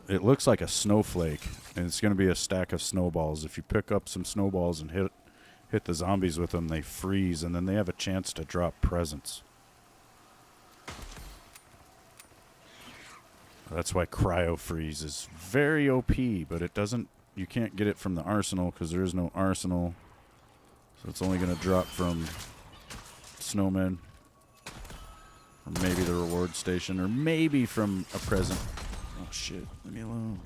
it looks like a snowflake, and it's going to be a stack of snowballs. If you pick up some snowballs and hit the zombies with them, they freeze, and then they have a chance to drop presents. That's why cryo freeze is very OP, but it doesn't. You can't get it from the arsenal because there is no arsenal, so it's only going to drop from snowmen. Or maybe the reward station, or maybe from a present. Oh shit, leave me alone.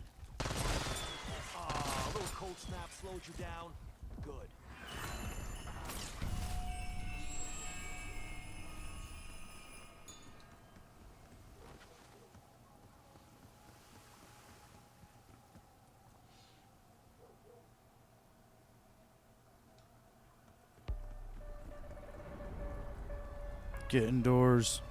Ah, a little cold snap slowed you down. Good. Get indoors.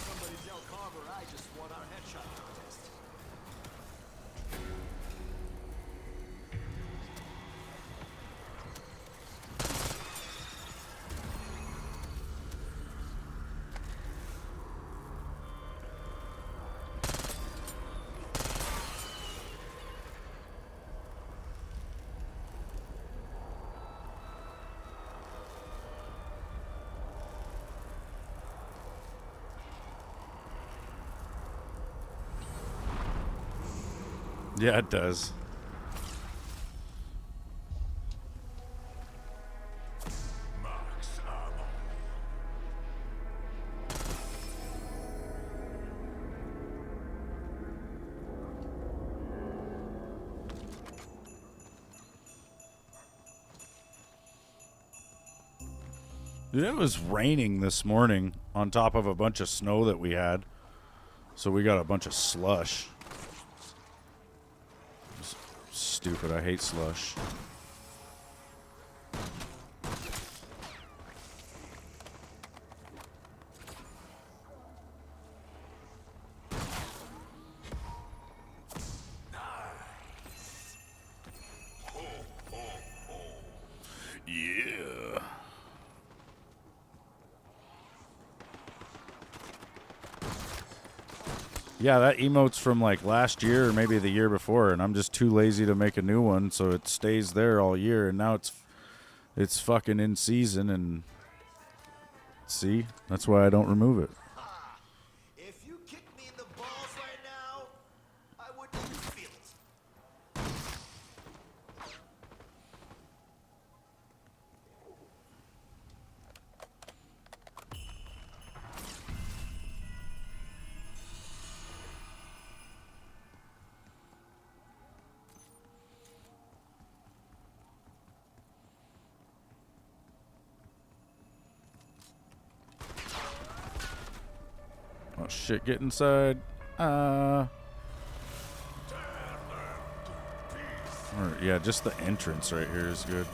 Somebody tell Carver I just won our headshot contest. Yeah, it does. Dude, it was raining this morning on top of a bunch of snow that we had. So we got a bunch of slush. It's stupid. I hate slush. Yeah. Yeah, that emote's from like last year or maybe the year before, and I'm just too lazy to make a new one, so it stays there all year, and now it's fucking in season, and see, that's why I don't remove it. If you kicked me in the balls right now, I wouldn't even feel it. Oh shit, get inside. Or, yeah, just the entrance right here is good.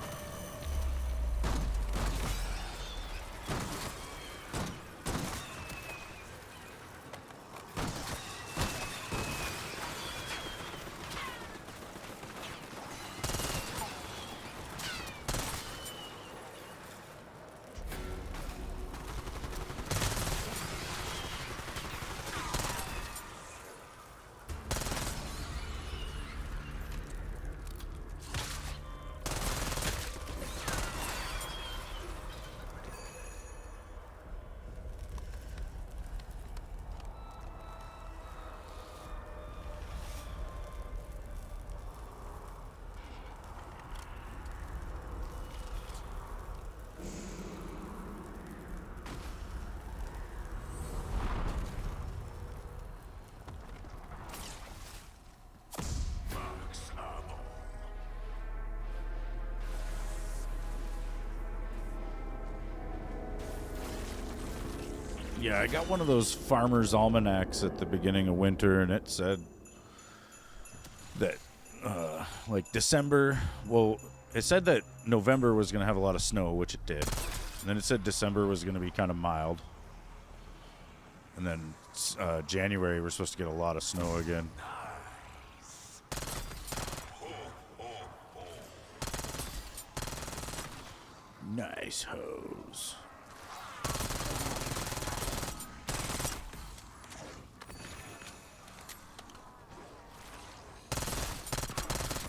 Yeah, I got one of those farmer's almanacs at the beginning of winter, and it said that, like, December, well, it said that November was going to have a lot of snow, which it did. And then it said December was going to be kind of mild. And then January, we're supposed to get a lot of snow again. Nice hose.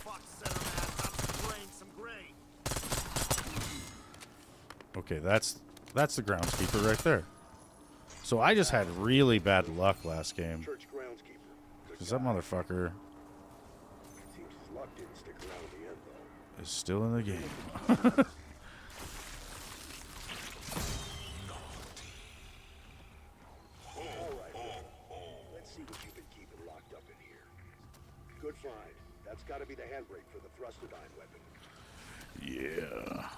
Fuck, center man, I'm spraying some grain. Okay, that's the groundskeeper right there. So I just had really bad luck last game. Church groundskeeper. Good Because that guy. motherfucker Seems his luck didn't stick around in the end, though. is still in the game. All right, let's see what you've been keeping locked up in here. Good find. That's got to be the handbrake for the thrustodyne weapon. Yeah.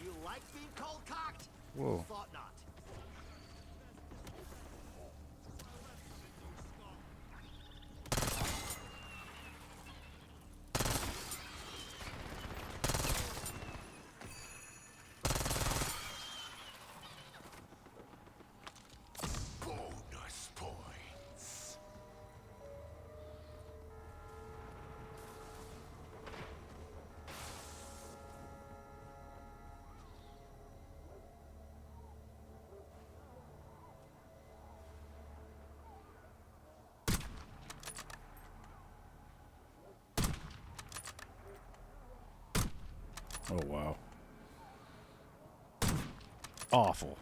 You like being cold-cocked? Whoa. Thought not. Bonus points. Oh, wow. Awful.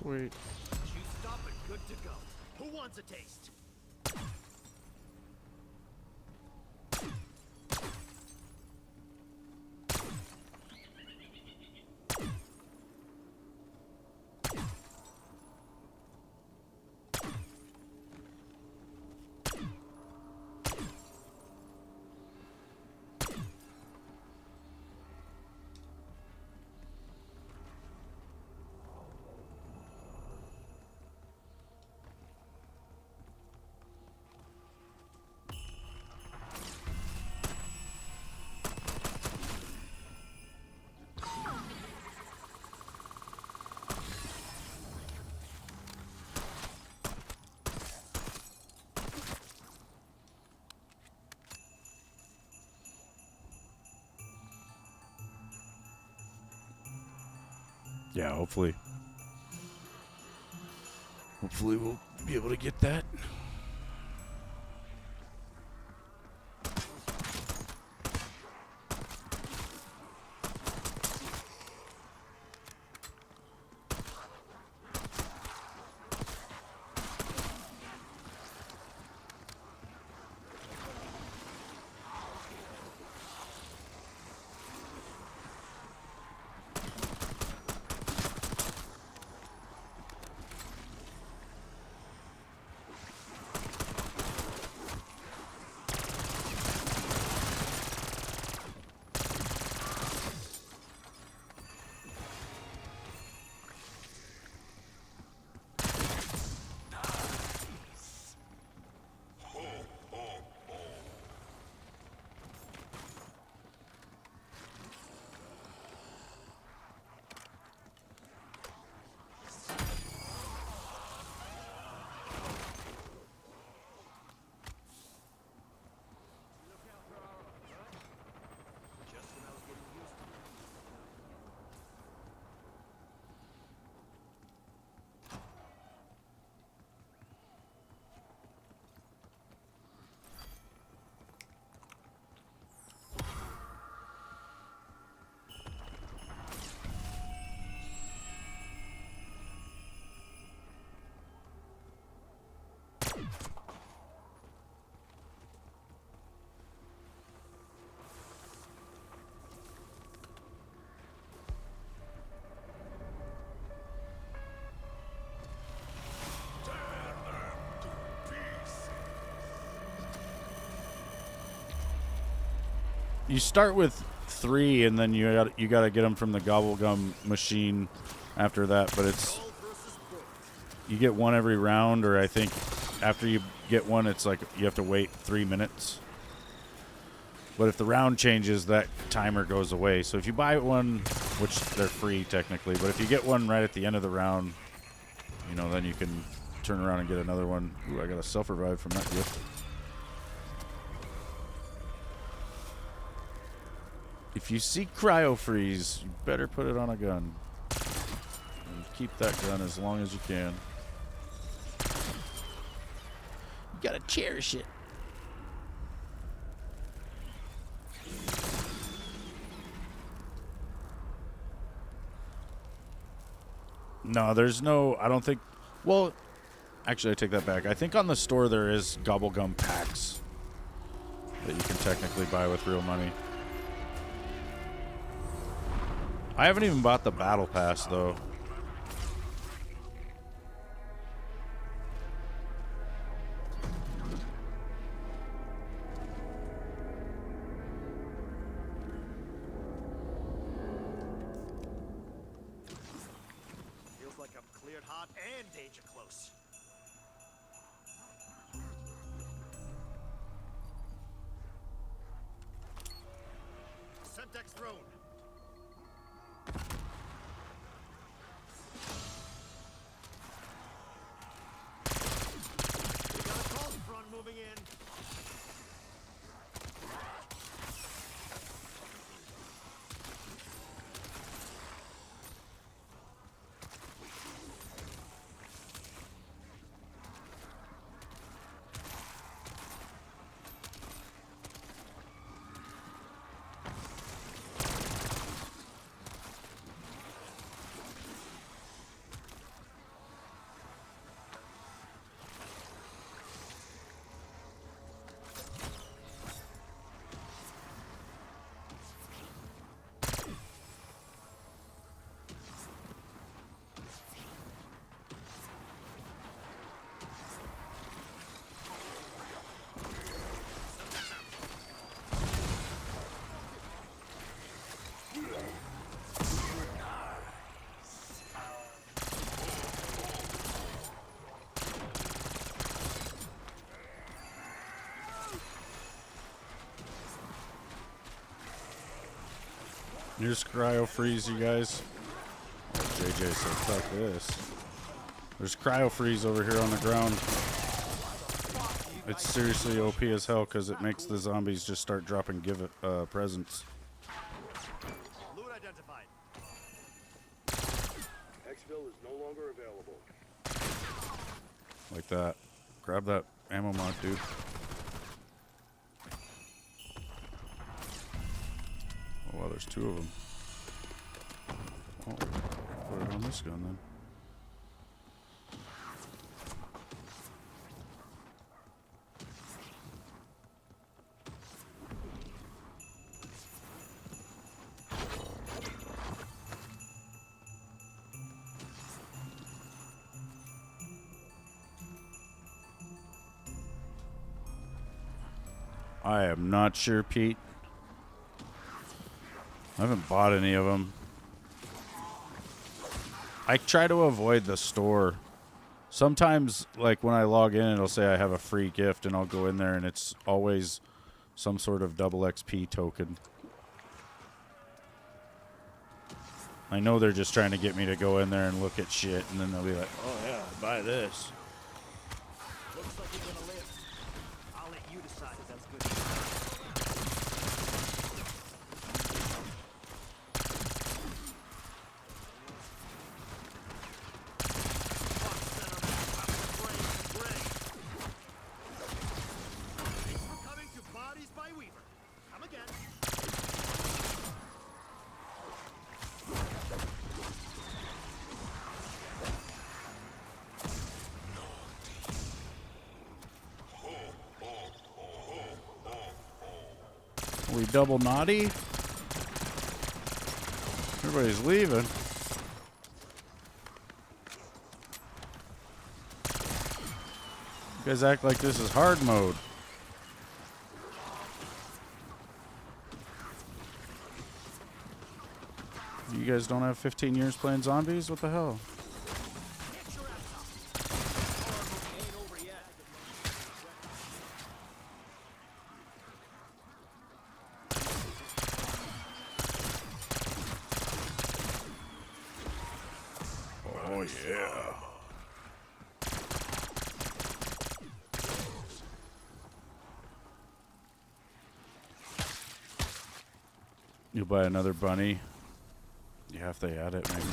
Sweet. Juiced up and good to go. Who wants a taste? Yeah, hopefully. Hopefully we'll be able to get that. You start with 3, and then you got to get them from the gobblegum machine after that. But it's you get one every round, or I think after you get one, it's like you have to wait 3 minutes. But if the round changes, that timer goes away. So if you buy one, which they're free technically, but if you get one right at the end of the round, you know, then you can turn around and get another one. Ooh, I got a self-revive from that gift. If you see cryo freeze, you better put it on a gun. And keep that gun as long as you can. You gotta cherish it. No, there's no, I don't think, well, actually I take that back. I think on the store there is gobblegum packs that you can technically buy with real money. I haven't even bought the battle pass though. Feels like I'm cleared hot and danger close. Semtex thrown. We got a cold front moving in. Here's cryo freeze, you guys. Oh, JJ said, fuck this. There's cryo freeze over here on the ground. It's seriously OP as hell because it makes the zombies just start dropping presents. Loot identified. Exfil is no longer available. Like that. Grab that ammo mod, dude. Oh, well, there's two of them. Oh, put it on this gun then. I am not sure, Pete. I haven't bought any of them. I try to avoid the store. Sometimes, like when I log in, it'll say I have a free gift, and I'll go in there, and it's always some sort of double XP token. I know they're just trying to get me to go in there and look at shit, and then they'll be like, oh yeah, buy this. Looks like you're gonna live. I'll let you decide if that's good. We're coming to Bodies by Weaver. Come again. Are we double naughty? Everybody's leaving. You guys act like this is hard mode. You guys don't have 15 years playing zombies? What the hell? Oh, yeah. You'll buy another bunny. Yeah, if they add it, maybe.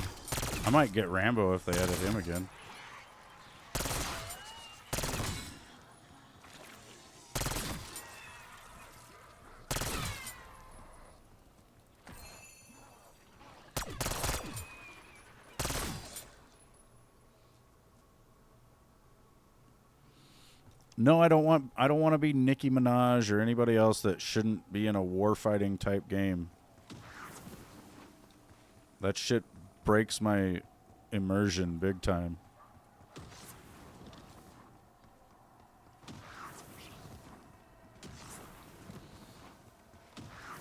I might get Rambo if they added him again. No, I don't want to be Nicki Minaj or anybody else that shouldn't be in a warfighting type game. That shit breaks my immersion big time.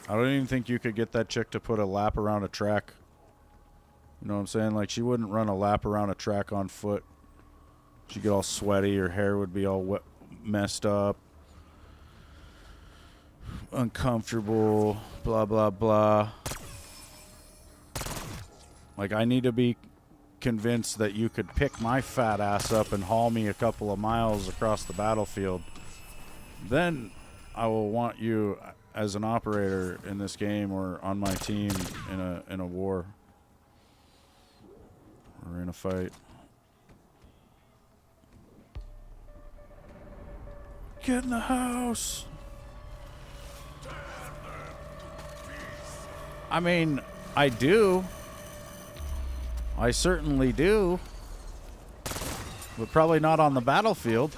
I don't even think you could get that chick to put a lap around a track. You know what I'm saying? Like, she wouldn't run a lap around a track on foot. She'd get all sweaty. Her hair would be all wet, messed up. Uncomfortable. Blah, blah, blah. Like, I need to be convinced that you could pick my fat ass up and haul me a couple of miles across the battlefield. Then I will want you as an operator in this game or on my team in a war or in a fight. Get in the house. I mean, I do. I certainly do. But probably not on the battlefield.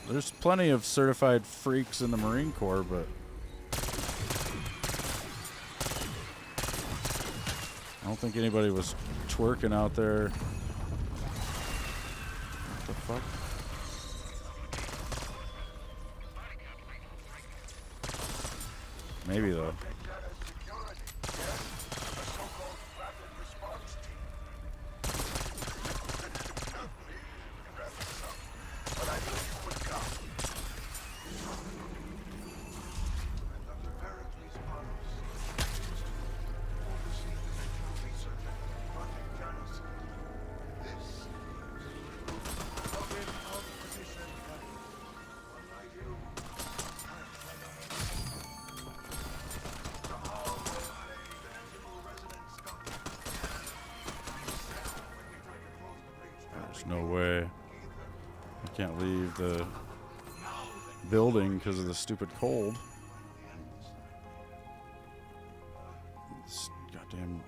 There's plenty of certified freaks in the Marine Corps, but I don't think anybody was twerking out there. What the fuck? Maybe though. no way. I can't leave the building because of the stupid cold. This goddamn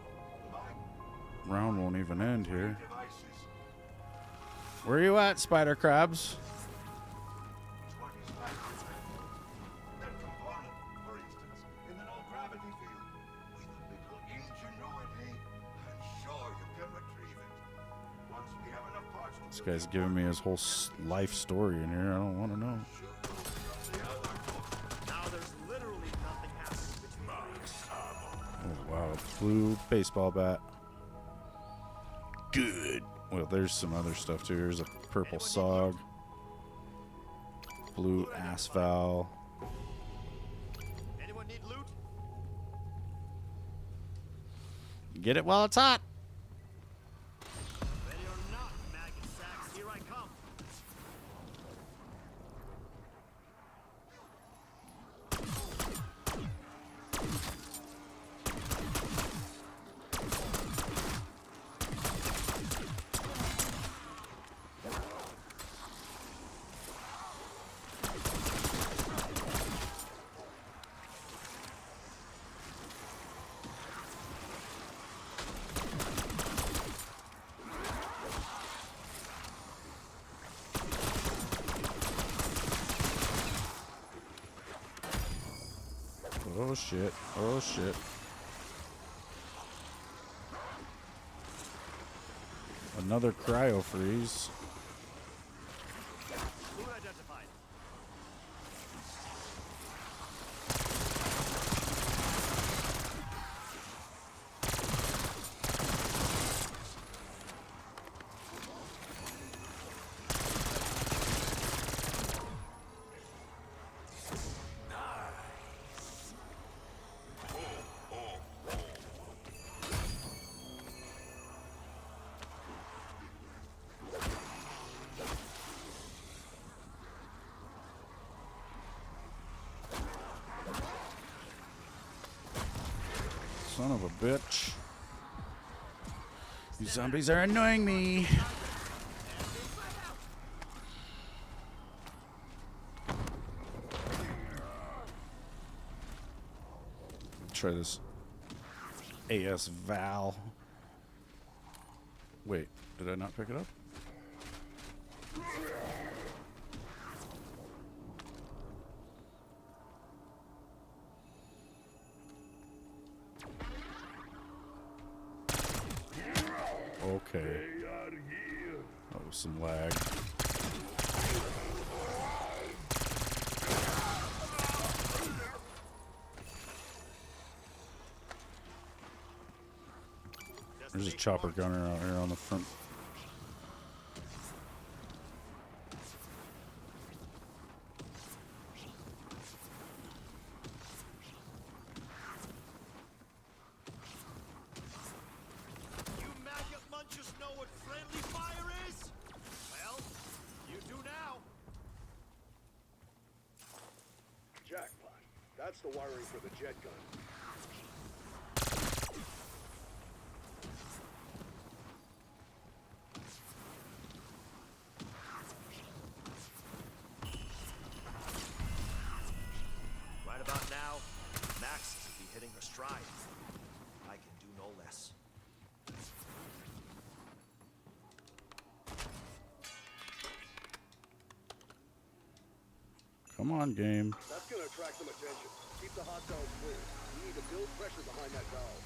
round won't even end here. Where are you at, spider crabs? This guy's giving me his whole life story in here. I don't want to know. Now there's literally nothing happening between. Oh, wow. Blue baseball bat. Good. Well, there's some other stuff too. Here's a purple sog. Blue asphalt. Anyone need loot? Get it while it's hot. Ready or not, maggot sacks, here I come. Oh shit. Oh shit. Another cryo freeze. Loot identified. Son of a bitch. These zombies are annoying me. Try this AS Val. Wait, did I not pick it up? Okay. That was some lag. There's a chopper gunner out here on the front. You maggot munchers know what friendly fire is? Well, you do now. Jackpot. That's the wiring for the jet gun. Right about now, Max should be hitting her stride. I can do no less. Come on, game. That's gonna attract some attention. Keep the hostiles clear. We need to build pressure behind that valve.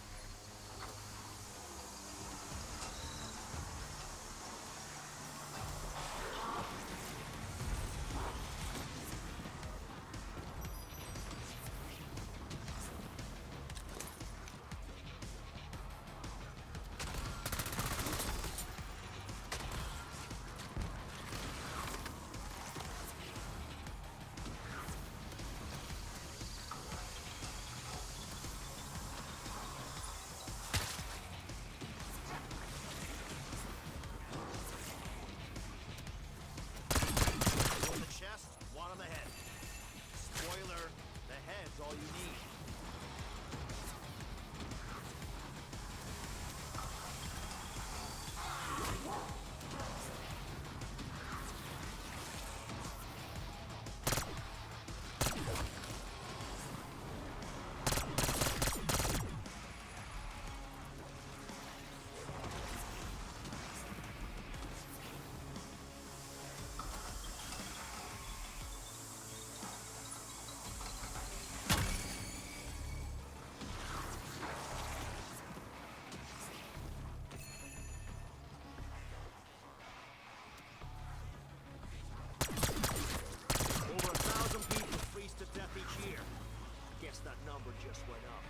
number just went up.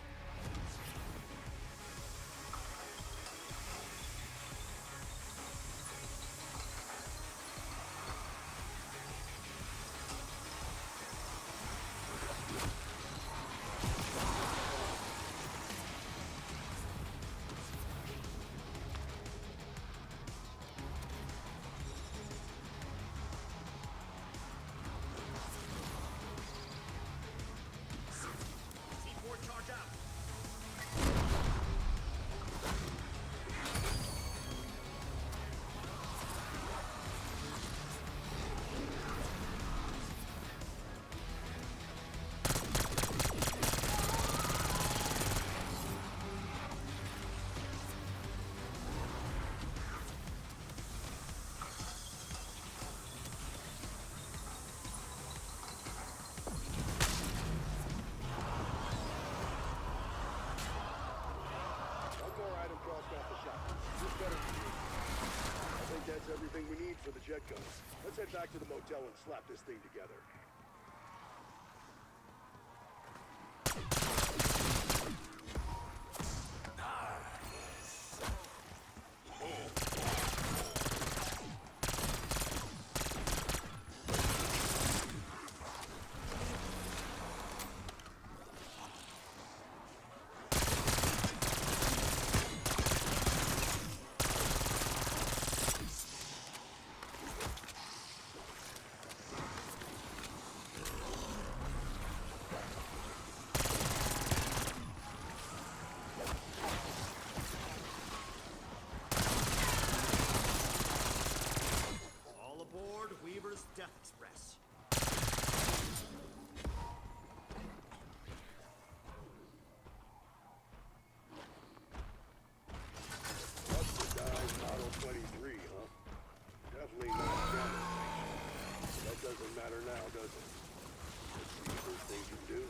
C4 charge out. One more item crossed off the shop. Just better for you. I think that's everything we need for the jet guns. Let's head back to the motel and slap this thing together. All aboard Weaver's Death Express. Subsidized Model 23, huh? Definitely not German. That doesn't matter now, does it? Let's see what this thing can do.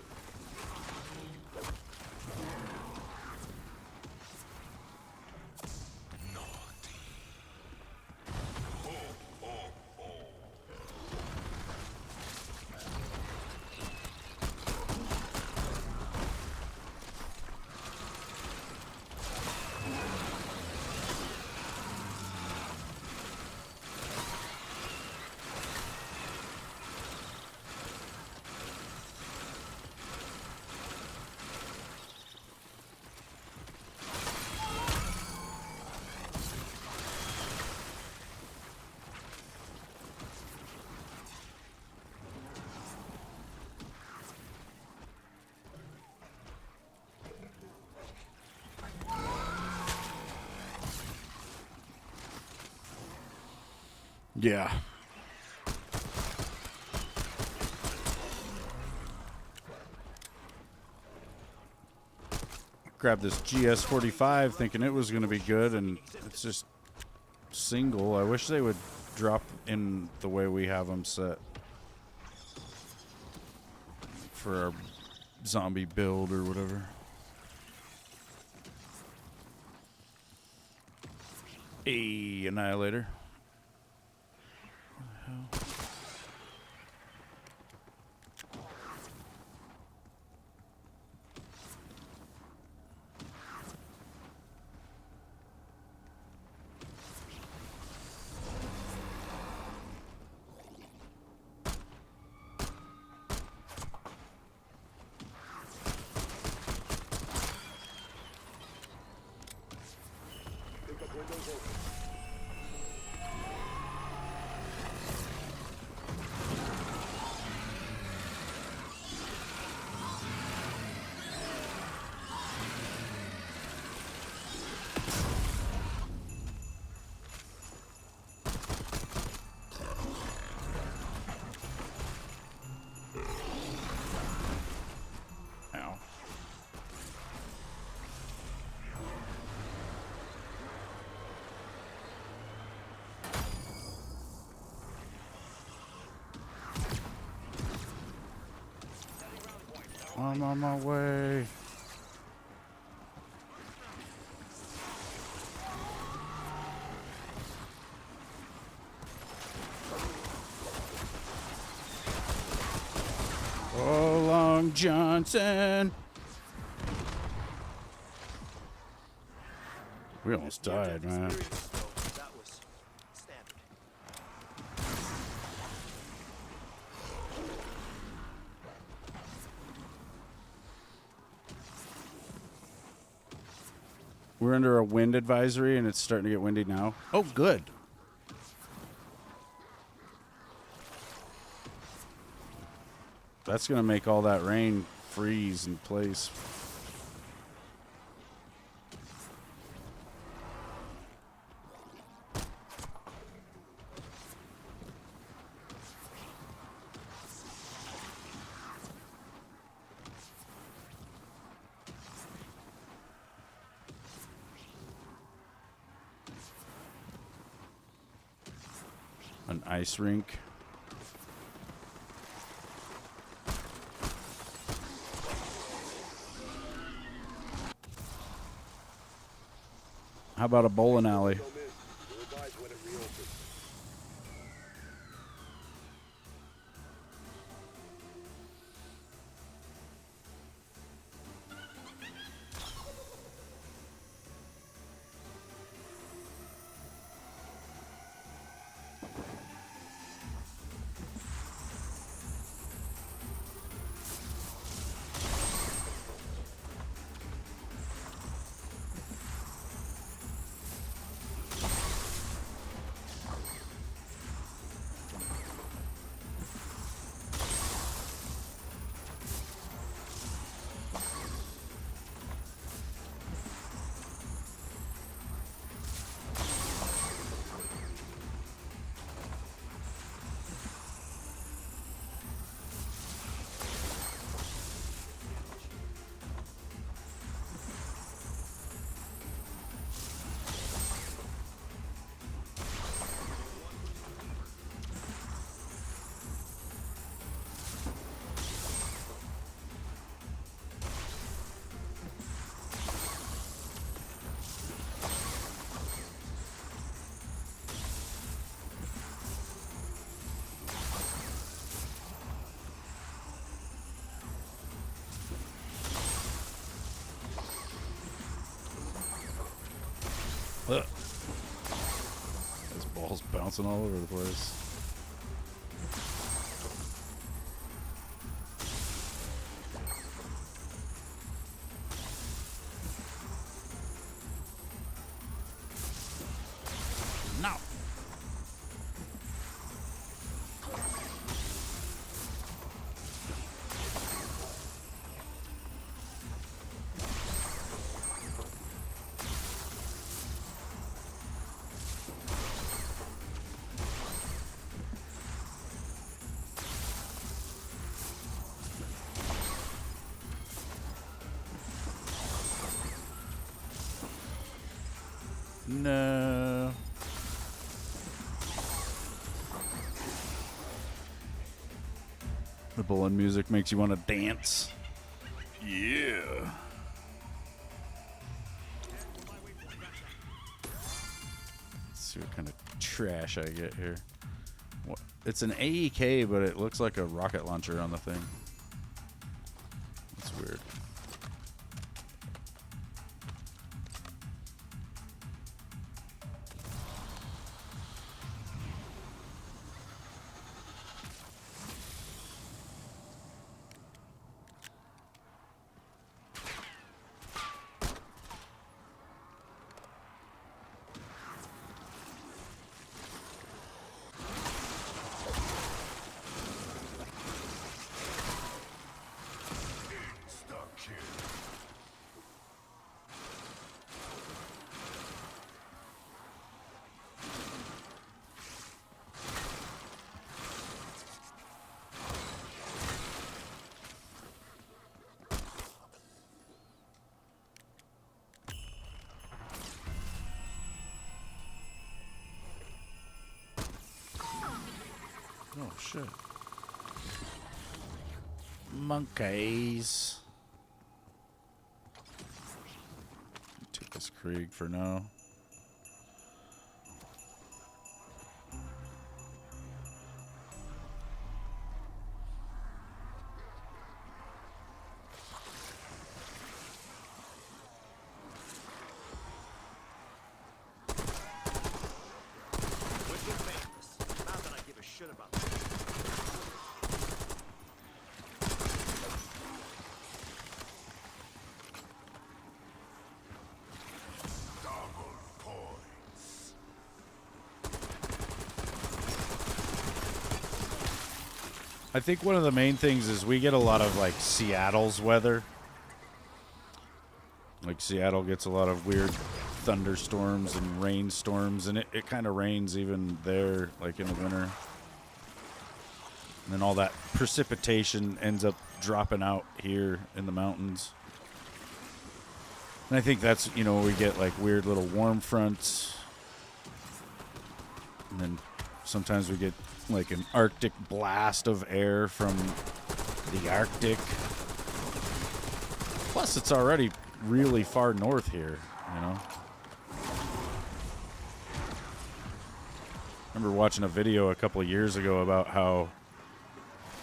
Yeah. Grabbed this GS45 thinking it was going to be good, and it's just single. I wish they would drop in the way we have them set for our zombie build or whatever. A Annihilator. What the hell? Pick up windows open. Ow. I'm on my way. Oh, Long Johnson. We almost died, man. Experience, though, that was standard. We're under a wind advisory, and it's starting to get windy now. Oh, good. That's going to make all that rain freeze in place. An ice rink. How about a bowling alley? Come in. We'll advise when it reopens. Ugh. This ball's bouncing all over the place. No. No. The bowling music makes you want to dance. Yeah. Let's see what kind of trash I get here. What? It's an AEK, but it looks like a rocket launcher on the thing. That's weird. Stuck, kid. Oh, shit. Monkeys. Take this Krieg for now. I think one of the main things is we get a lot of, like, Seattle's weather. Like, Seattle gets a lot of weird thunderstorms and rainstorms, and it kind of rains even there, like, in the winter. And then all that precipitation ends up dropping out here in the mountains. And I think that's, you know, we get, like, weird little warm fronts. And then sometimes we get, like, an Arctic blast of air from the Arctic. Plus, it's already really far north here, you know. I remember watching a video a couple of years ago about how,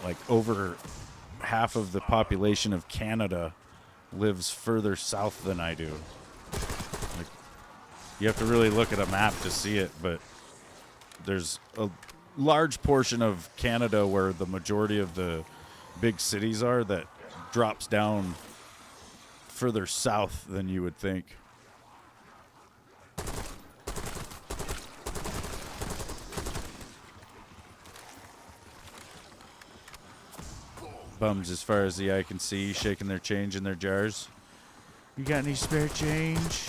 like, over half of the population of Canada lives further south than I do. Like, you have to really look at a map to see it, but there's a large portion of Canada where the majority of the big cities are that drops down further south than you would think. Bums as far as the eye can see, shaking their change in their jars. You got any spare change?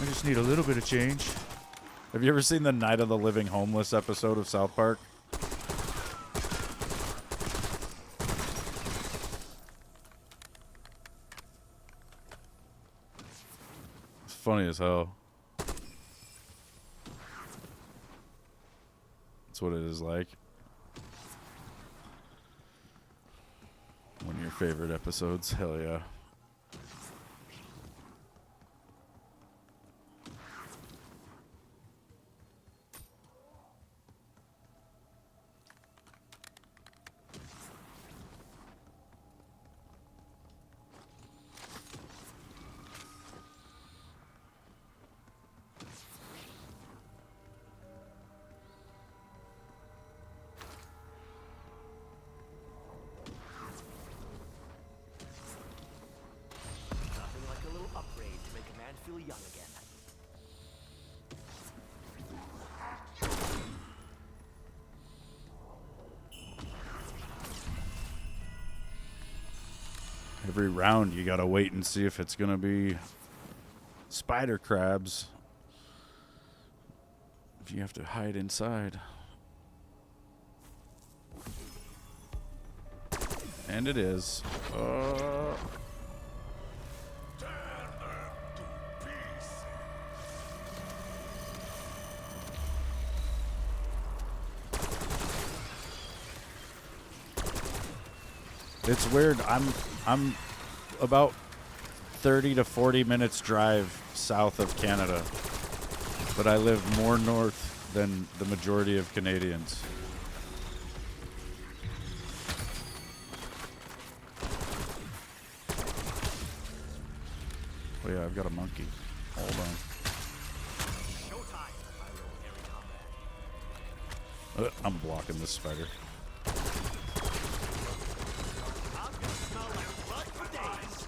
I just need a little bit of change. Have you ever seen the Night of the Living Homeless episode of South Park? It's funny as hell. That's what it is like. One of your favorite episodes. Hell yeah. Nothing like a little upgrade to make a man feel young again. Every round you gotta wait and see if it's gonna be spider crabs. If you have to hide inside. And it is. It's weird. I'm about 30 to 40 minutes drive south of Canada, but I live more north than the majority of Canadians. Oh yeah, I've got a monkey. Hold on. Showtime. I will carry combat. I'm blocking this spider. I'm gonna smell like blood for days.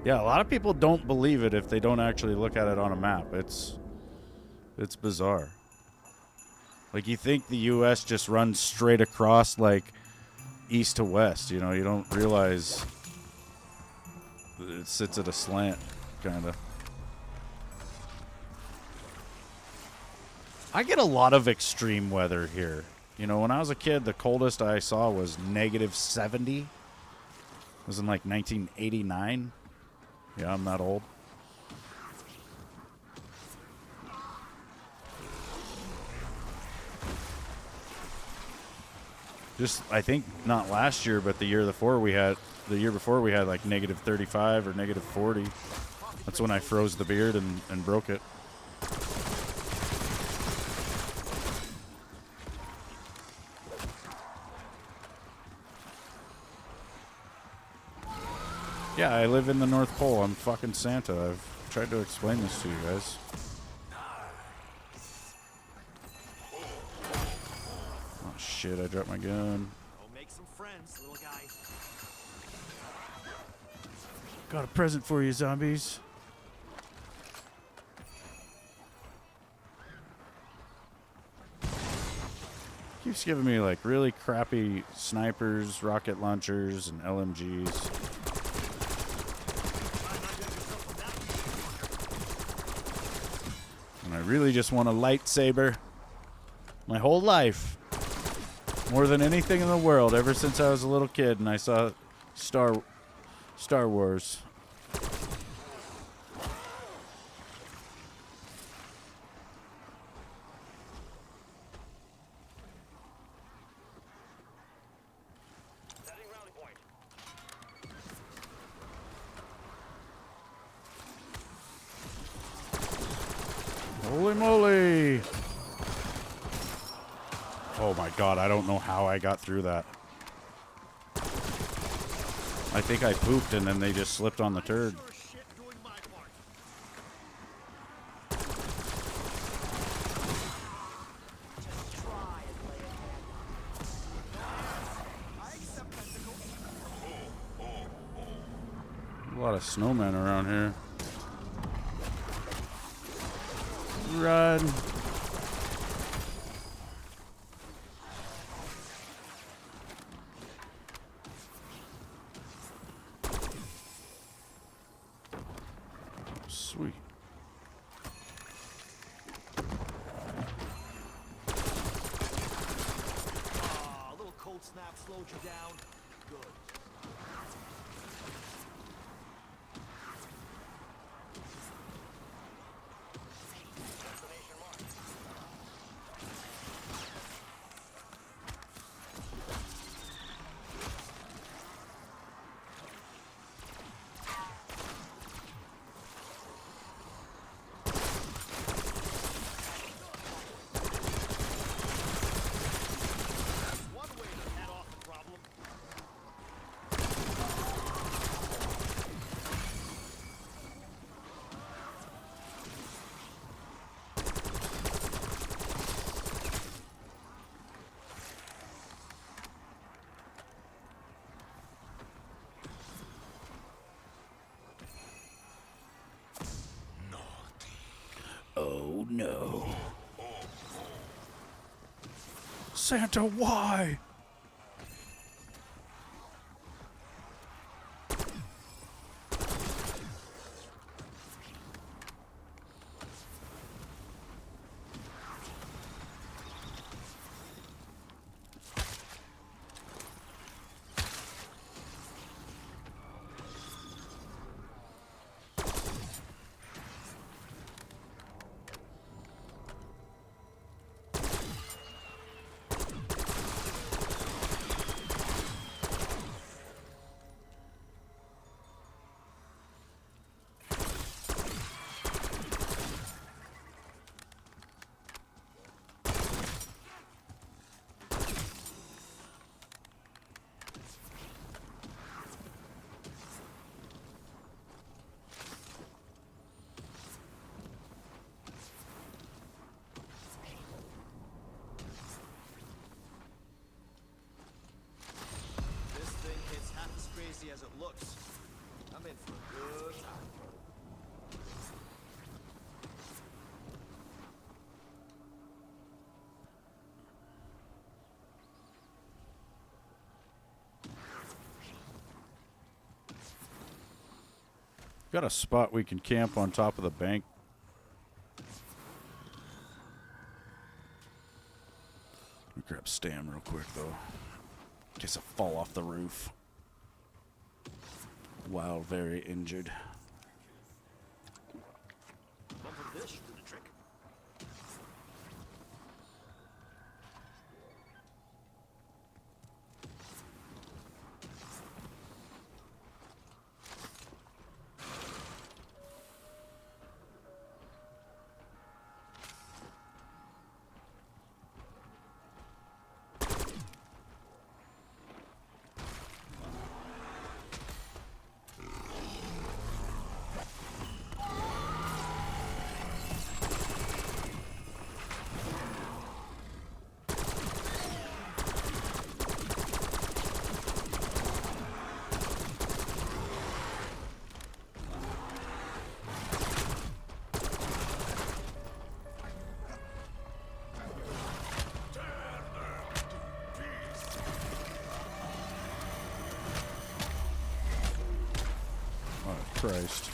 Yeah, a lot of people don't believe it if they don't actually look at it on a map. It's bizarre. Like, you think the U.S. just runs straight across, like, east to west. You know, you don't realize it sits at a slant, kind of. I get a lot of extreme weather here. You know, when I was a kid, the coldest I saw was -70. It was in, like, 1989. Yeah, I'm not old. Just, I think not last year, but the year before we had like -35 or -40. That's when I froze the beard and broke it. Yeah, I live in the North Pole. I'm fucking Santa. I've tried to explain this to you guys. Shit, I dropped my gun. Go make some friends, little guy. Got a present for you, zombies. Keeps giving me like really crappy snipers, rocket launchers, and LMGs. And I really just want a lightsaber. My whole life. More than anything in the world, ever since I was a little kid and I saw Star Wars. Setting rally point. Holy moly! Oh my god, I don't know how I got through that. I think I pooped and then they just slipped on the turd. Sure as shit doing my part. Just try and lay it down. I accept tentacles. A lot of snowmen around here. Run. Sweet. A little cold snap slowed you down. Good. One way to head off the problem. Oh no. Santa, why? This thing hits half as crazy as it looks. I'm in for a good time. Got a spot we can camp on top of the bank. Let me grab Stam real quick though. In case I fall off the roof. While very injured. Bump of this should do the trick. Christ.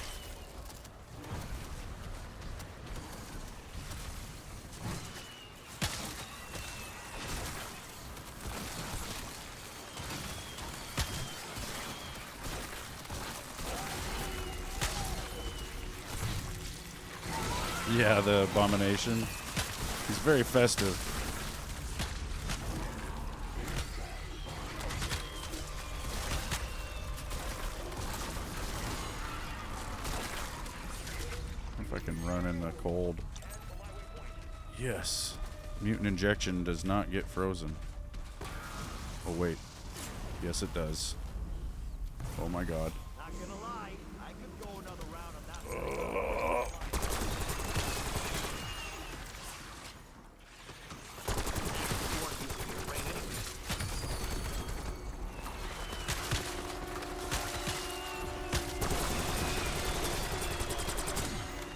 Yeah, the abomination. He's very festive. If I can run in the cold. Yes. Mutant injection does not get frozen. Oh, wait. Yes, it does. Oh, my God. Not gonna lie, I could go another round on that.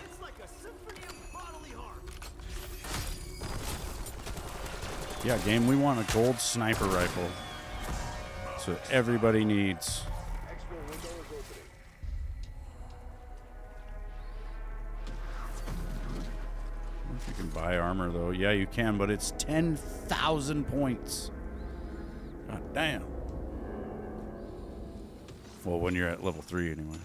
It's like a symphony of bodily harm. Yeah, game, we want a gold sniper rifle. That's what everybody needs. Exfil window is opening. I wonder if you can buy armor, though. Yeah, you can, but it's 10,000 points. God damn. Well, when you're at level 3, anyway.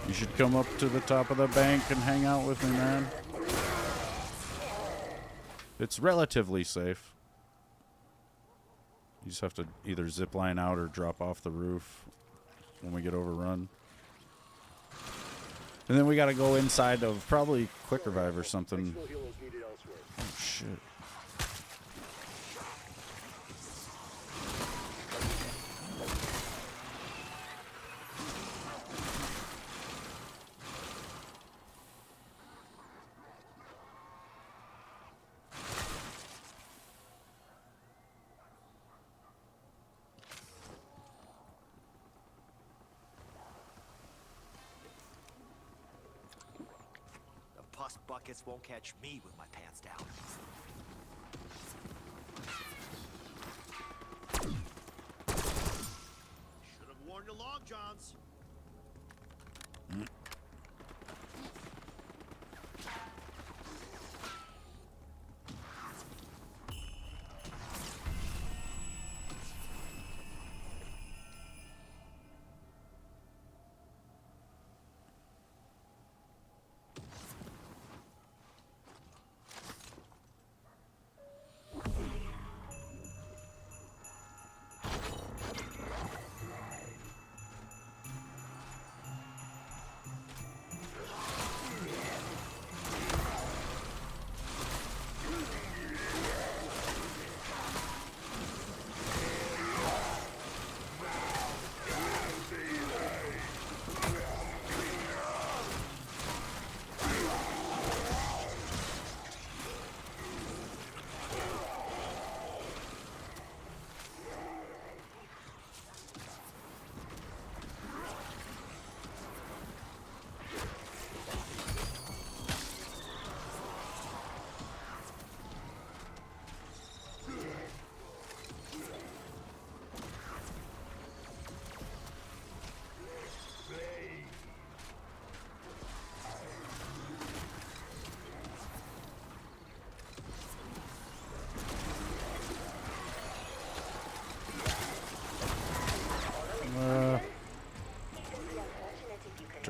You should come up to the top of the bank and hang out with me, man. It's relatively safe. You just have to either zip line out or drop off the roof when we get overrun. And then we got to go inside of probably Quick Revive or something. Exfil helos needed elsewhere. Oh, shit. The pus buckets won't catch me with my pants down. Should have worn your long johns.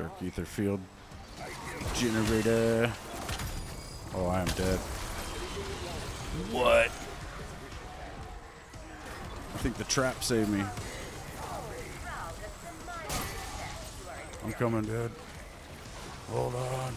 Dark ether field generator. Oh, I am dead. What? I think the trap saved me. I'm coming, dude. Hold on.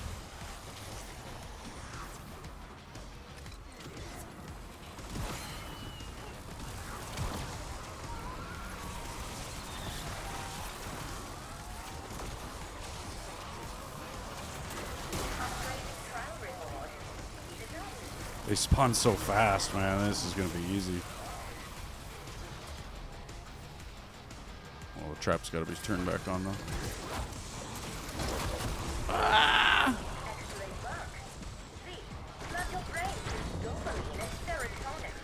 They spawn so fast, man. This is going to be easy. Well, the trap's got to be turned back on, though. Ah! Excellent work. See, flood your brain with dopamine and serotonin.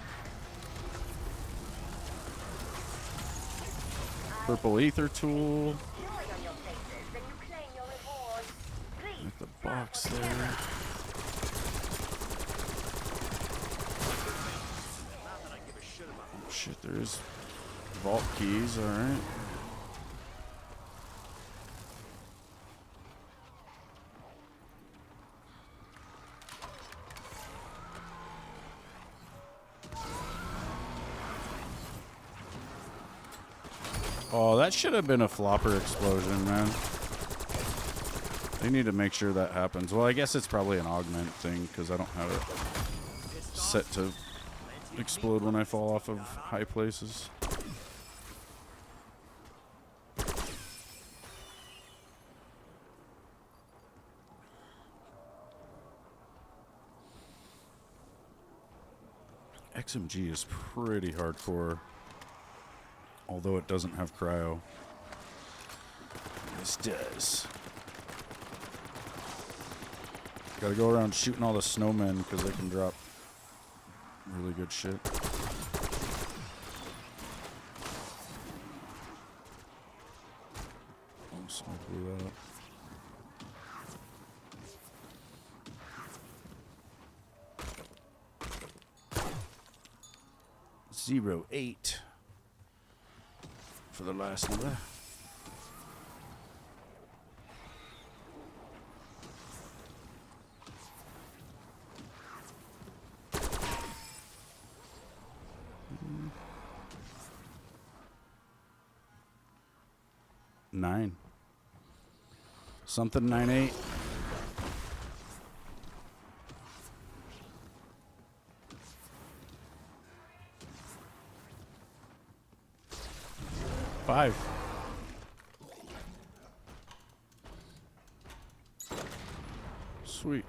Purple ether tool. Joy on your faces, then you claim your reward. Please, With the box there. Oh, shit, there's vault keys, alright. Oh, that should have been a flopper explosion, man. They need to make sure that happens. Well, I guess it's probably an augment thing, because I don't have it set to explode when I fall off of high places. XMG is pretty hardcore. Although it doesn't have cryo. This does. Gotta go around shooting all the snowmen because they can drop really good shit. Oh, smoke blew that up. .08 for the last number. Nine. Something 9-8. Five. Sweet.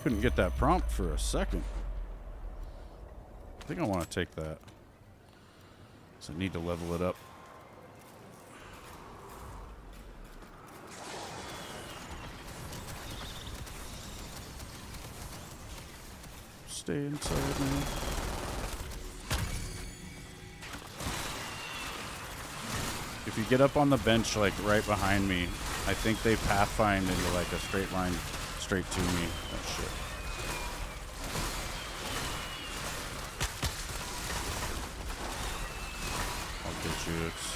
Couldn't get that prompt for a second. I think I want to take that. So I need to level it up. Stay inside, man. If you get up on the bench, like right behind me, I think they pathfind into like a straight line straight to me. That shit. I'll get you. It's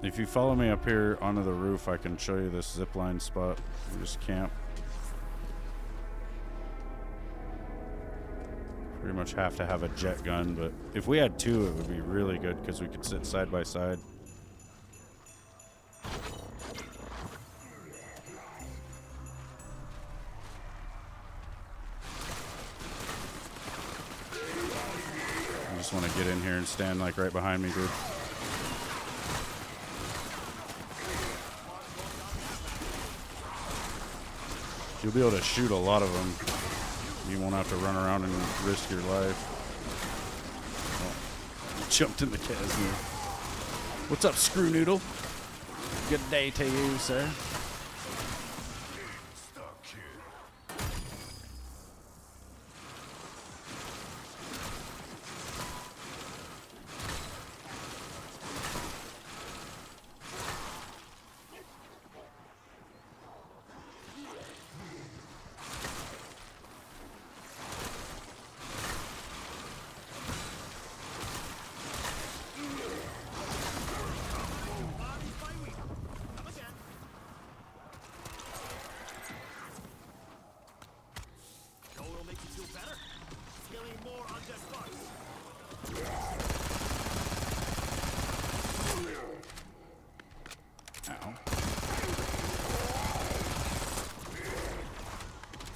If you follow me up here onto the roof, I can show you this zipline spot. We just camp. Pretty much have to have a jet gun, but if we had two, it would be really good because we could sit side by side. I just want to get in here and stand like right behind me, dude. You'll be able to shoot a lot of them. You won't have to run around and risk your life. Oh, you jumped in the Casimir. What's up, Screw Noodle? Good day to you, sir.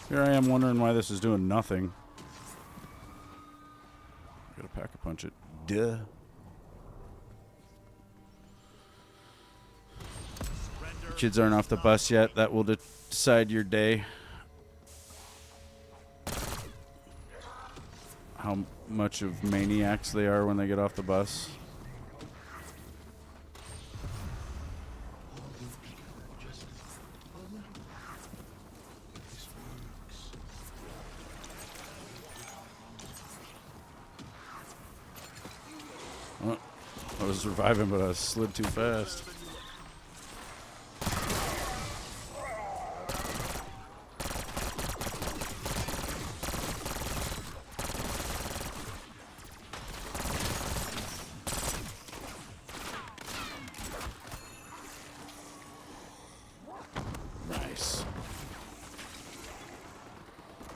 Here I am wondering why this is doing nothing. Gotta pack a punch it. Duh. Kids aren't off the bus yet. That will decide your day. How much of maniacs they are when they get off the bus. I was surviving, but I slid too fast. Nice.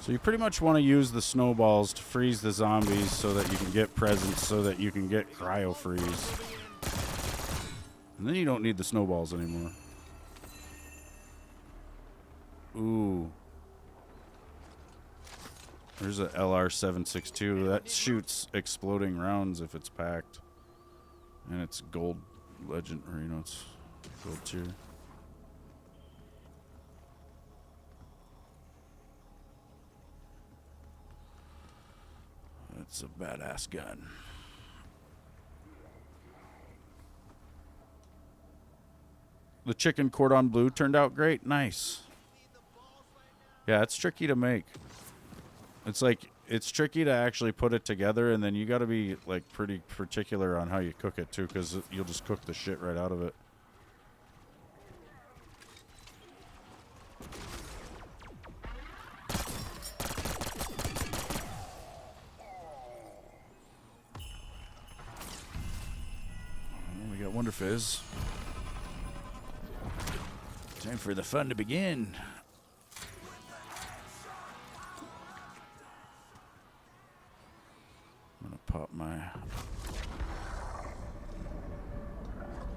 So you pretty much want to use the snowballs to freeze the zombies so that you can get presents, so that you can get cryo freeze. And then you don't need the snowballs anymore. Ooh. There's a LR762 that shoots exploding rounds if it's packed. And it's gold legend, or it's gold tier. That's a badass gun. The chicken cordon bleu turned out great. Nice. Yeah, it's tricky to make. It's tricky to actually put it together, and then you got to be like pretty particular on how you cook it too, because you'll just cook the shit right out of it. We got Wonder Fizz. Time for the fun to begin. I'm gonna pop my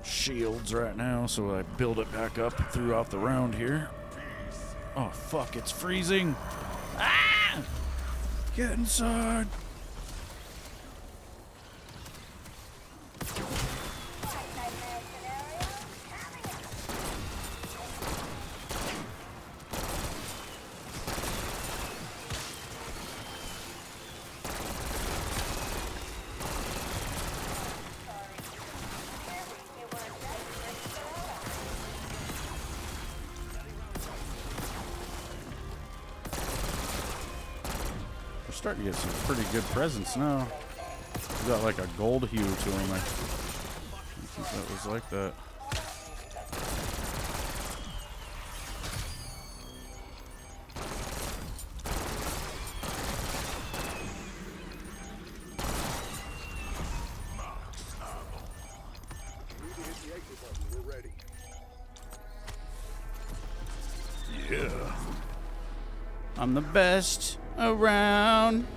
shields right now so I build it back up throughout the round here. Oh fuck, it's freezing. Ah! Get inside. Starting to get some pretty good presents now. We got like a gold hue to him. I think that was like that. I'm the best around.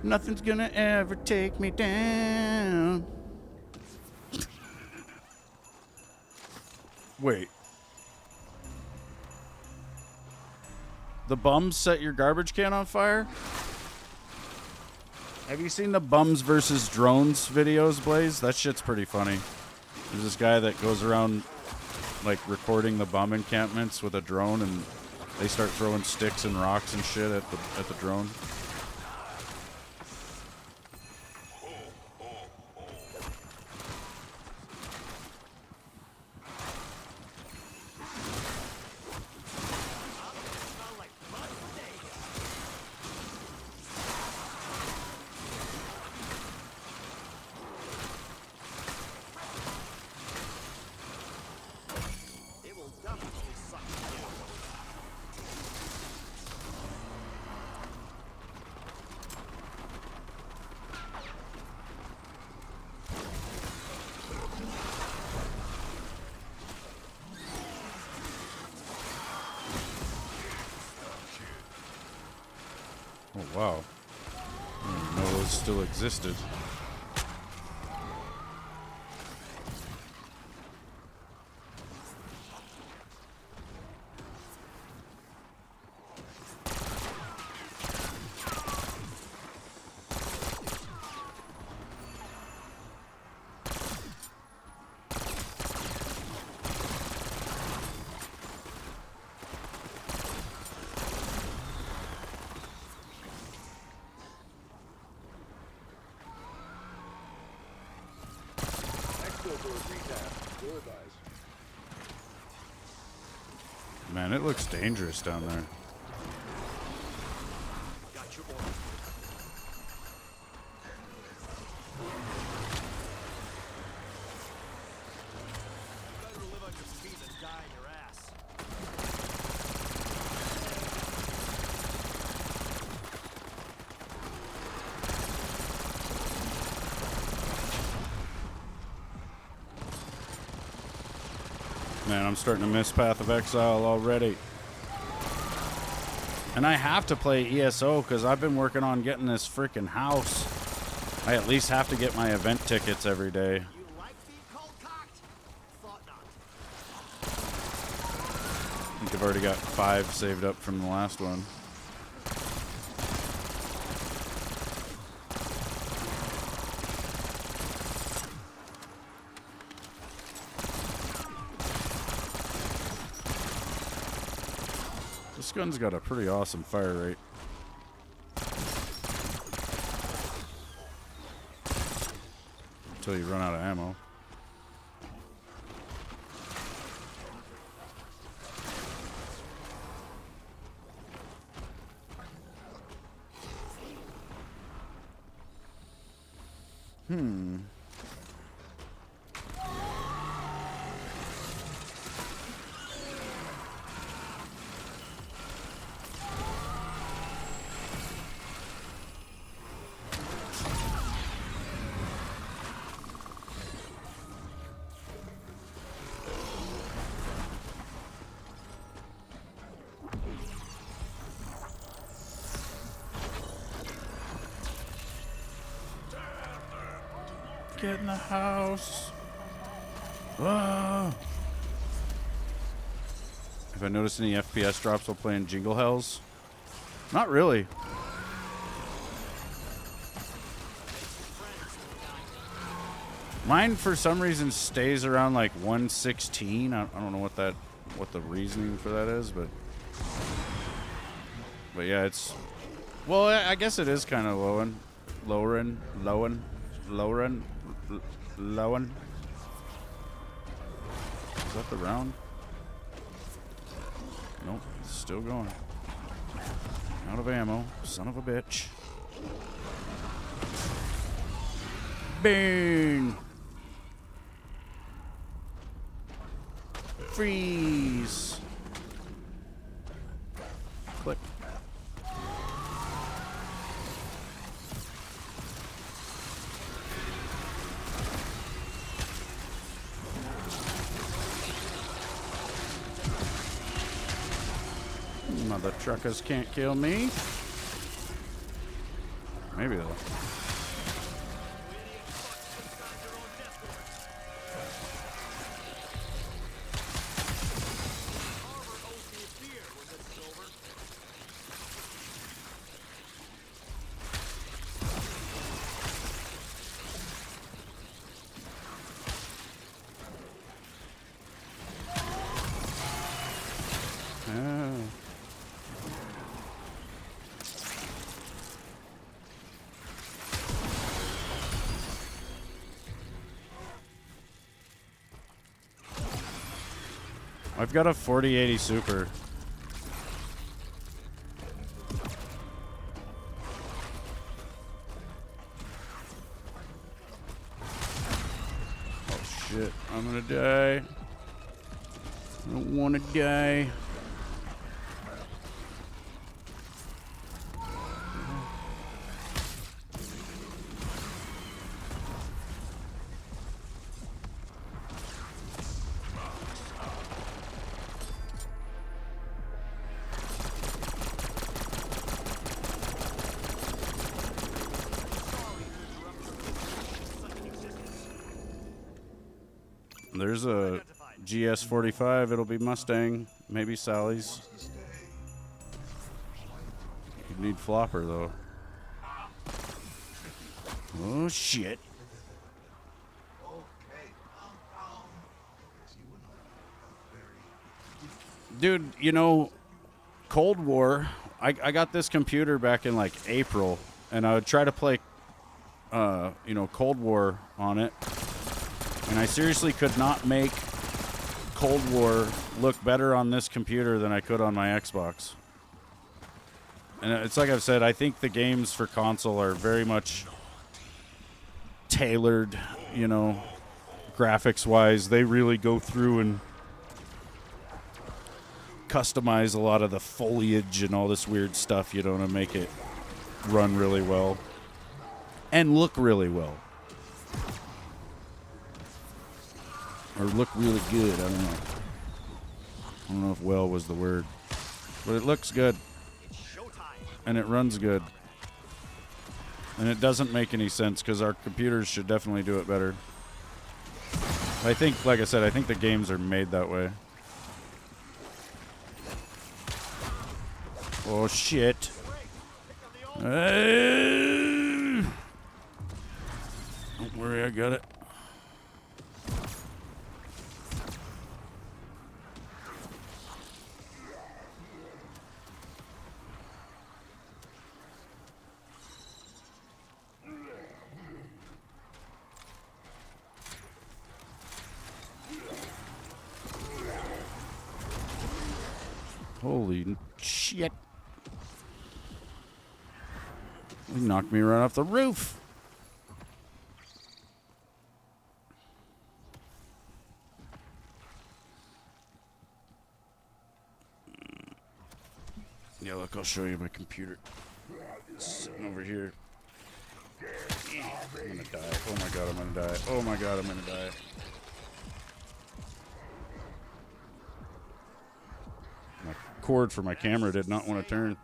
Nothing's gonna ever take me down. Wait. The bums set your garbage can on fire? Have you seen the bums versus drones videos, Blaze? That shit's pretty funny. There's this guy that goes around, like, recording the bum encampments with a drone, and they start throwing sticks and rocks and shit at the drone. Oh, wow. I didn't know those still existed. Man, it looks dangerous down there. Got your order. Better live on your feet than die in your ass. Man, I'm starting to miss Path of Exile already. And I have to play ESO because I've been working on getting this freaking house. I at least have to get my event tickets every day. You like being cold cocked? Thought not. I think I've already got 5 saved up from the last one. This gun's got a pretty awesome fire rate. Until you run out of ammo. Get in the house. Whoa. Have I noticed any FPS drops while playing Jingle Hells? Not really. Mine, for some reason, stays around like 116. I don't know what the reasoning for that is, but yeah, it's. Well, I guess it is kind of lowering. Is that the round? Nope, it's still going. Out of ammo, son of a bitch. Bang! Freeze! Click. the truckers can't kill me. Maybe they'll. I've got a 4080 Super. Oh shit, I'm gonna die. I don't wanna die. There's a GS45. It'll be Mustang. Maybe Sally's. You need flopper, though. Oh, shit. Dude, you know, Cold War, I got this computer back in, like, April, and I would try to play, you know, Cold War on it. And I seriously could not make Cold War look better on this computer than I could on my Xbox. And it's like I've said, I think the games for console are very much tailored, you know, graphics-wise. They really go through and customize a lot of the foliage and all this weird stuff, you know, to make it run really well and look really well. Or look really good, I don't know. I don't know if well was the word. But it looks good. And it runs good. And it doesn't make any sense because our computers should definitely do it better. I think, like I said, I think the games are made that way. Oh, shit. Don't worry, I got it. Holy shit. He knocked me right off the roof. Yeah, look, I'll show you my computer. It's sitting over here. I'm gonna die. Oh my god, I'm gonna die. Oh my god, I'm gonna die. My cord for my camera did not want to turn.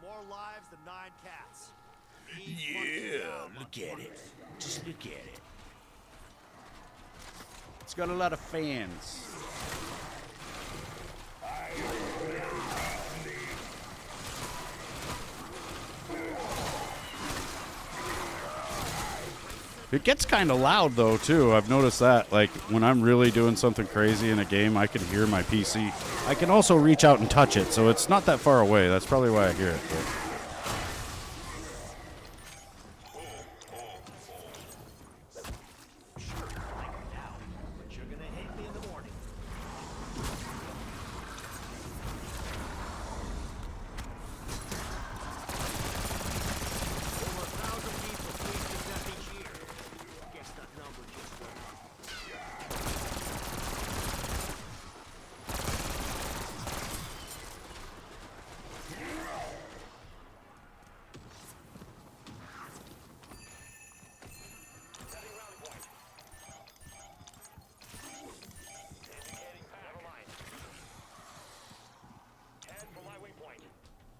Yeah, look at it. Just look at it. It's got a lot of fans. It gets kind of loud, though, too. I've noticed that. Like, when I'm really doing something crazy in a game, I can hear my PC. I can also reach out and touch it, so it's not that far away. That's probably why I hear it. But.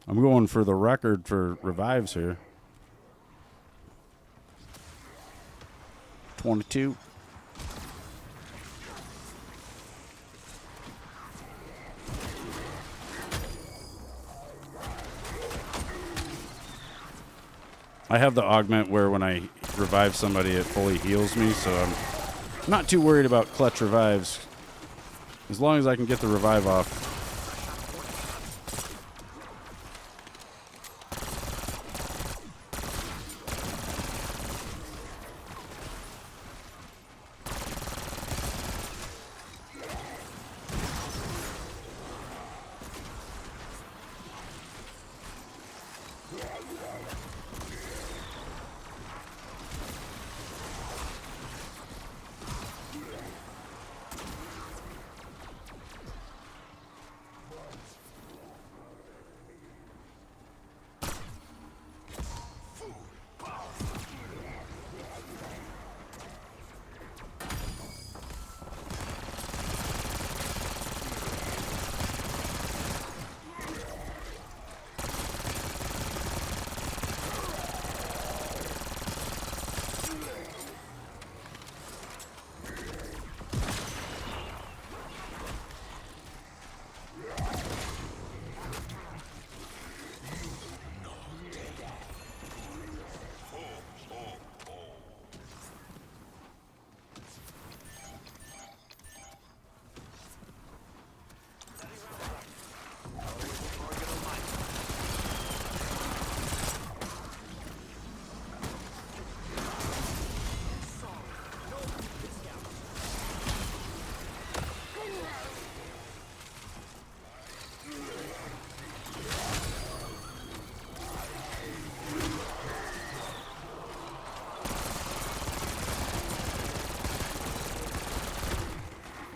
I'm going for the record for revives here. 22. I have the augment where when I revive somebody, it fully heals me, so I'm not too worried about clutch revives. As long as I can get the revive off.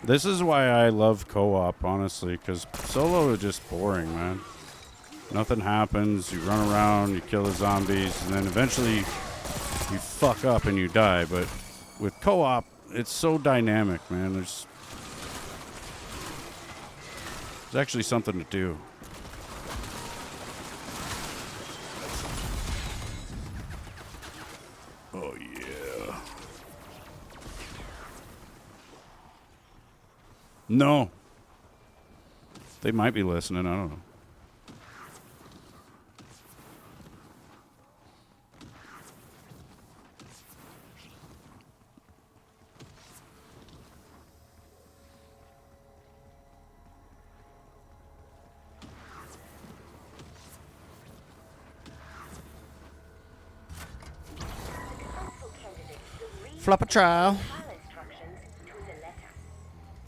This is why I love co-op, honestly, because solo is just boring, man. Nothing happens, you run around, you kill the zombies, and then eventually you fuck up and you die. But with co-op, it's so dynamic, man. There's actually something to do. Oh, yeah. No. They might be listening. I don't know. Flop a trial. Instructions to the letter.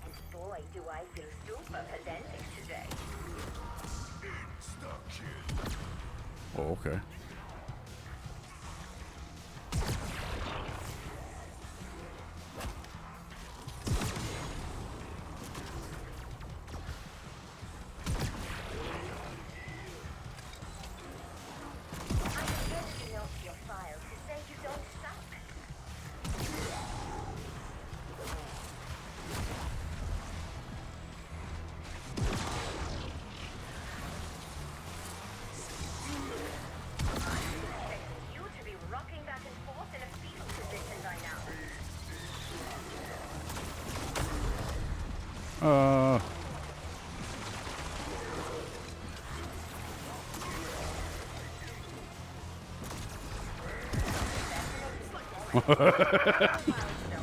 And boy, do I feel super pedantic today. Oh, okay. I'm editing off your file to say you don't suck. You to be rocking back and forth in a fetal position by now.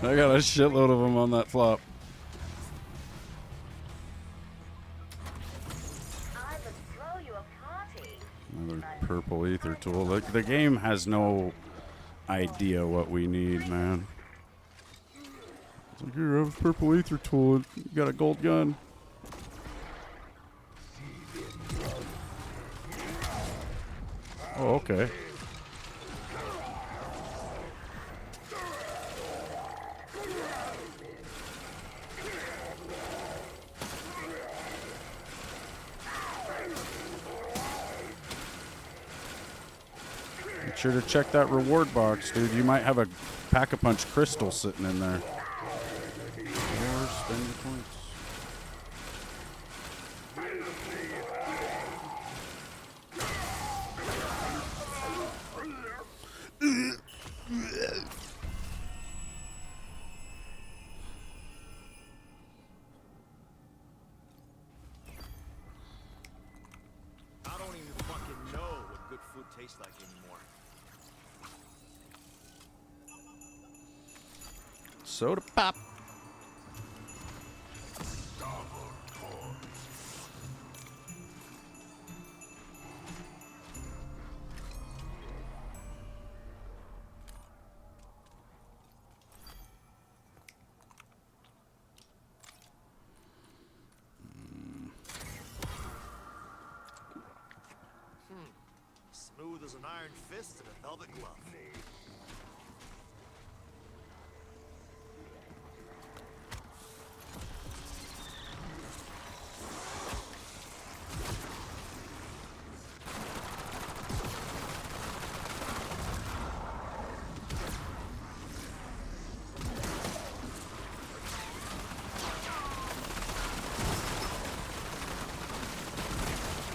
I got a shitload of them on that flop. I would throw you a party. Another purple ether tool. The game has no idea what we need, man. It's like, here, I have a purple ether tool. You got a gold gun. Oh, okay. Make sure to check that reward box, dude. You might have a Pack-a-Punch crystal sitting in there. Or spend your points. anymore. Soda pop. Smooth as an iron fist and a velvet glove.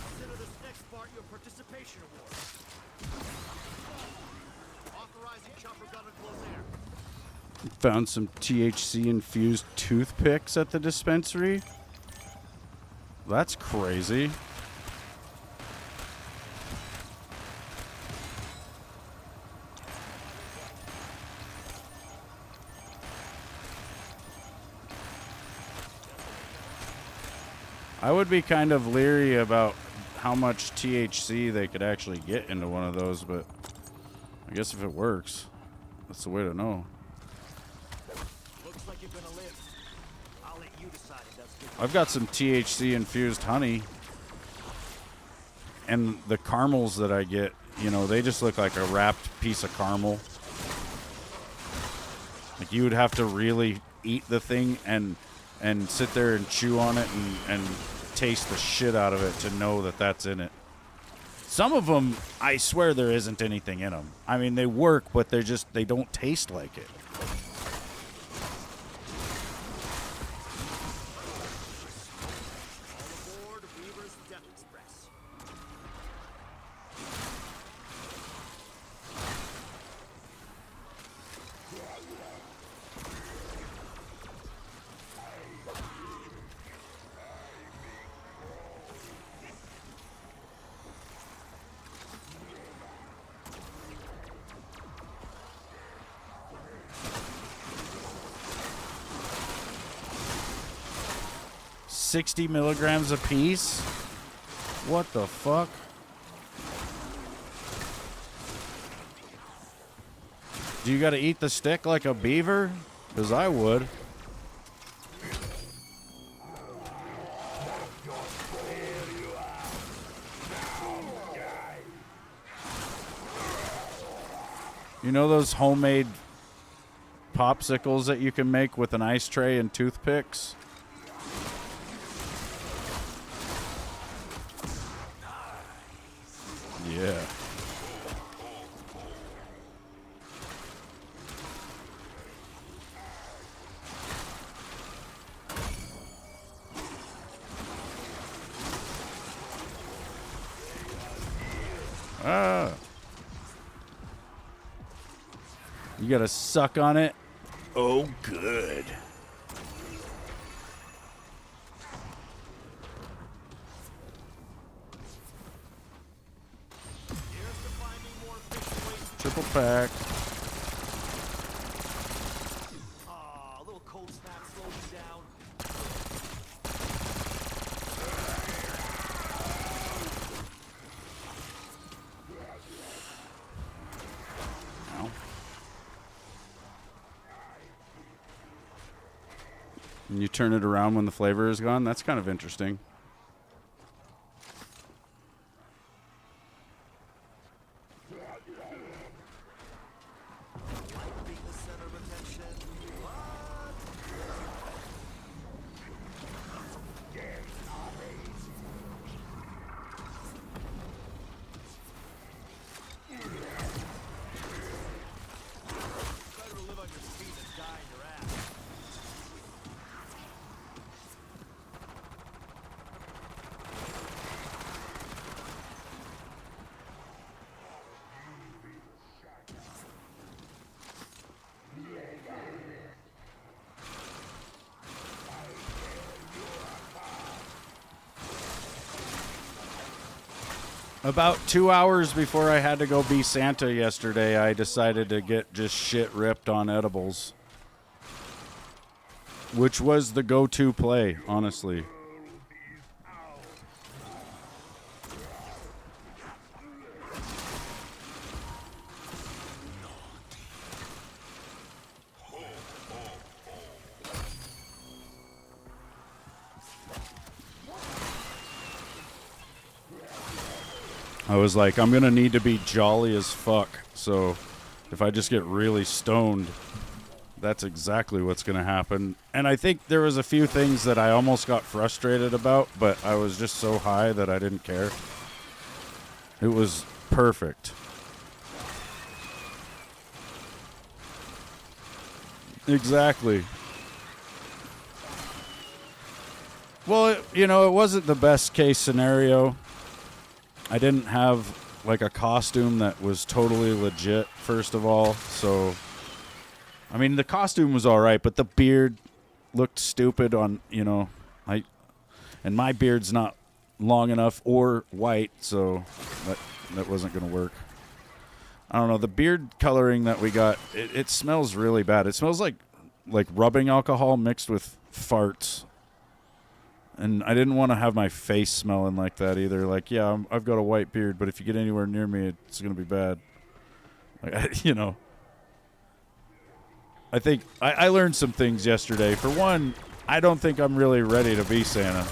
Consider this next part your participation award. Authorizing chopper gun and close air. Found some THC infused toothpicks at the dispensary. That's crazy. I would be kind of leery about how much THC they could actually get into one of those, but I guess if it works, that's the way to know. Looks like you're gonna live. I'll let you decide if that's good. I've got some THC infused honey, and the caramels that I get, you know, they just look like a wrapped piece of caramel. Like you would have to really eat the thing and sit there and chew on it and taste the shit out of it to know that that's in it. Some of them, I swear there isn't anything in them. I mean, they work, but they don't taste like it. All aboard Weaver's Death Express. $60 milligrams a piece? What the fuck? Do you gotta eat the stick like a beaver? Because I would. You know those homemade popsicles that you can make with an ice tray and toothpicks? Yeah. Ah. You gotta suck on it. Oh, good. Here's to finding more efficient ways to Triple pack. Aw, a little cold snap slows you down. Ow. And you turn it around when the flavor is gone. That's kind of interesting. Like being the center of attention. What? Better to live on your feet than die in your ass. About 2 hours before I had to go be Santa yesterday, I decided to get just shit ripped on edibles. Which was the go-to play, honestly. I was like, I'm going to need to be jolly as fuck. So if I just get really stoned, that's exactly what's going to happen. And I think there was a few things that I almost got frustrated about, but I was just so high that I didn't care. It was perfect. Exactly. Well, it wasn't the best case scenario. I didn't have like a costume that was totally legit, first of all. So, I mean, the costume was all right, but the beard looked stupid on, and my beard's not long enough or white, so that wasn't going to work. I don't know. The beard coloring that we got, it smells really bad. It smells like rubbing alcohol mixed with farts. And I didn't want to have my face smelling like that either. Like, yeah, I've got a white beard, but if you get anywhere near me, it's going to be bad. Like, I think I learned some things yesterday. For one, I don't think I'm really ready to be Santa.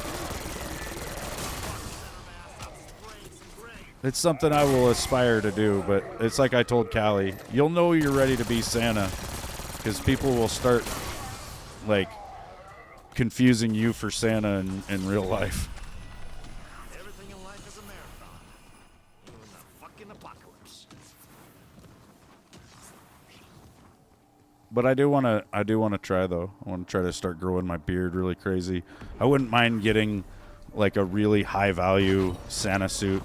It's something I will aspire to do, but it's like I told Callie, you'll know you're ready to be Santa because people will start, like, confusing you for Santa in real life. Everything in life is a marathon. Even the fucking apocalypse. But I do want to try though. I want to try to start growing my beard really crazy. I wouldn't mind getting like a really high value Santa suit.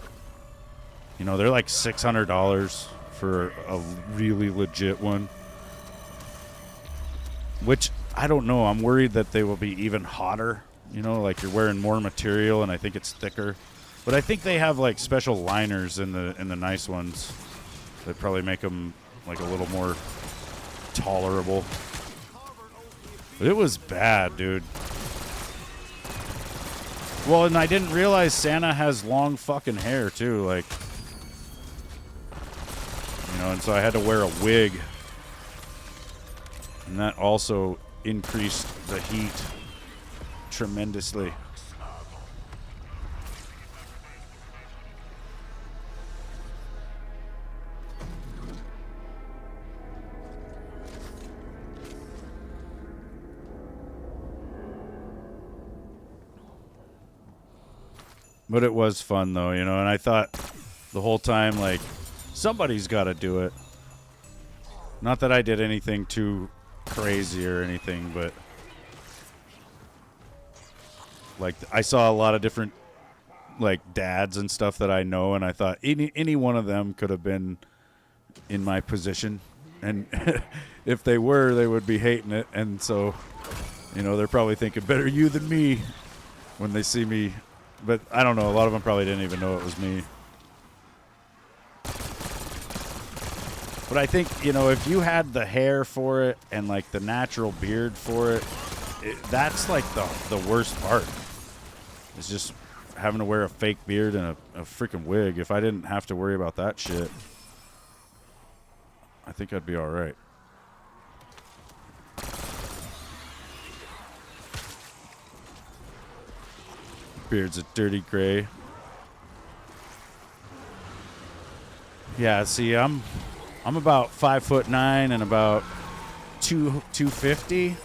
They're like $600 for a really legit one. Which I don't know. I'm worried that they will be even hotter. Like you're wearing more material, and I think it's thicker. But I think they have like special liners in the nice ones that probably make them like a little more tolerable. But it was bad, dude. Well, and I didn't realize Santa has long fucking hair too. Like, and so I had to wear a wig, and that also increased the heat tremendously. But it was fun though, and I thought the whole time, like, somebody's got to do it. Not that I did anything too crazy or anything, but like I saw a lot of different like dads and stuff that I know, and I thought any one of them could have been in my position, and if they were, they would be hating it, and so they're probably thinking better you than me when they see me. But I don't know, a lot of them probably didn't even know it was me. But I think, if you had the hair for it and, like, the natural beard for it, that's, like, the worst part. It's just having to wear a fake beard and a freaking wig. If I didn't have to worry about that shit, I think I'd be all right. Beard's a dirty gray. Yeah, see, I'm about 5'9" and about 250,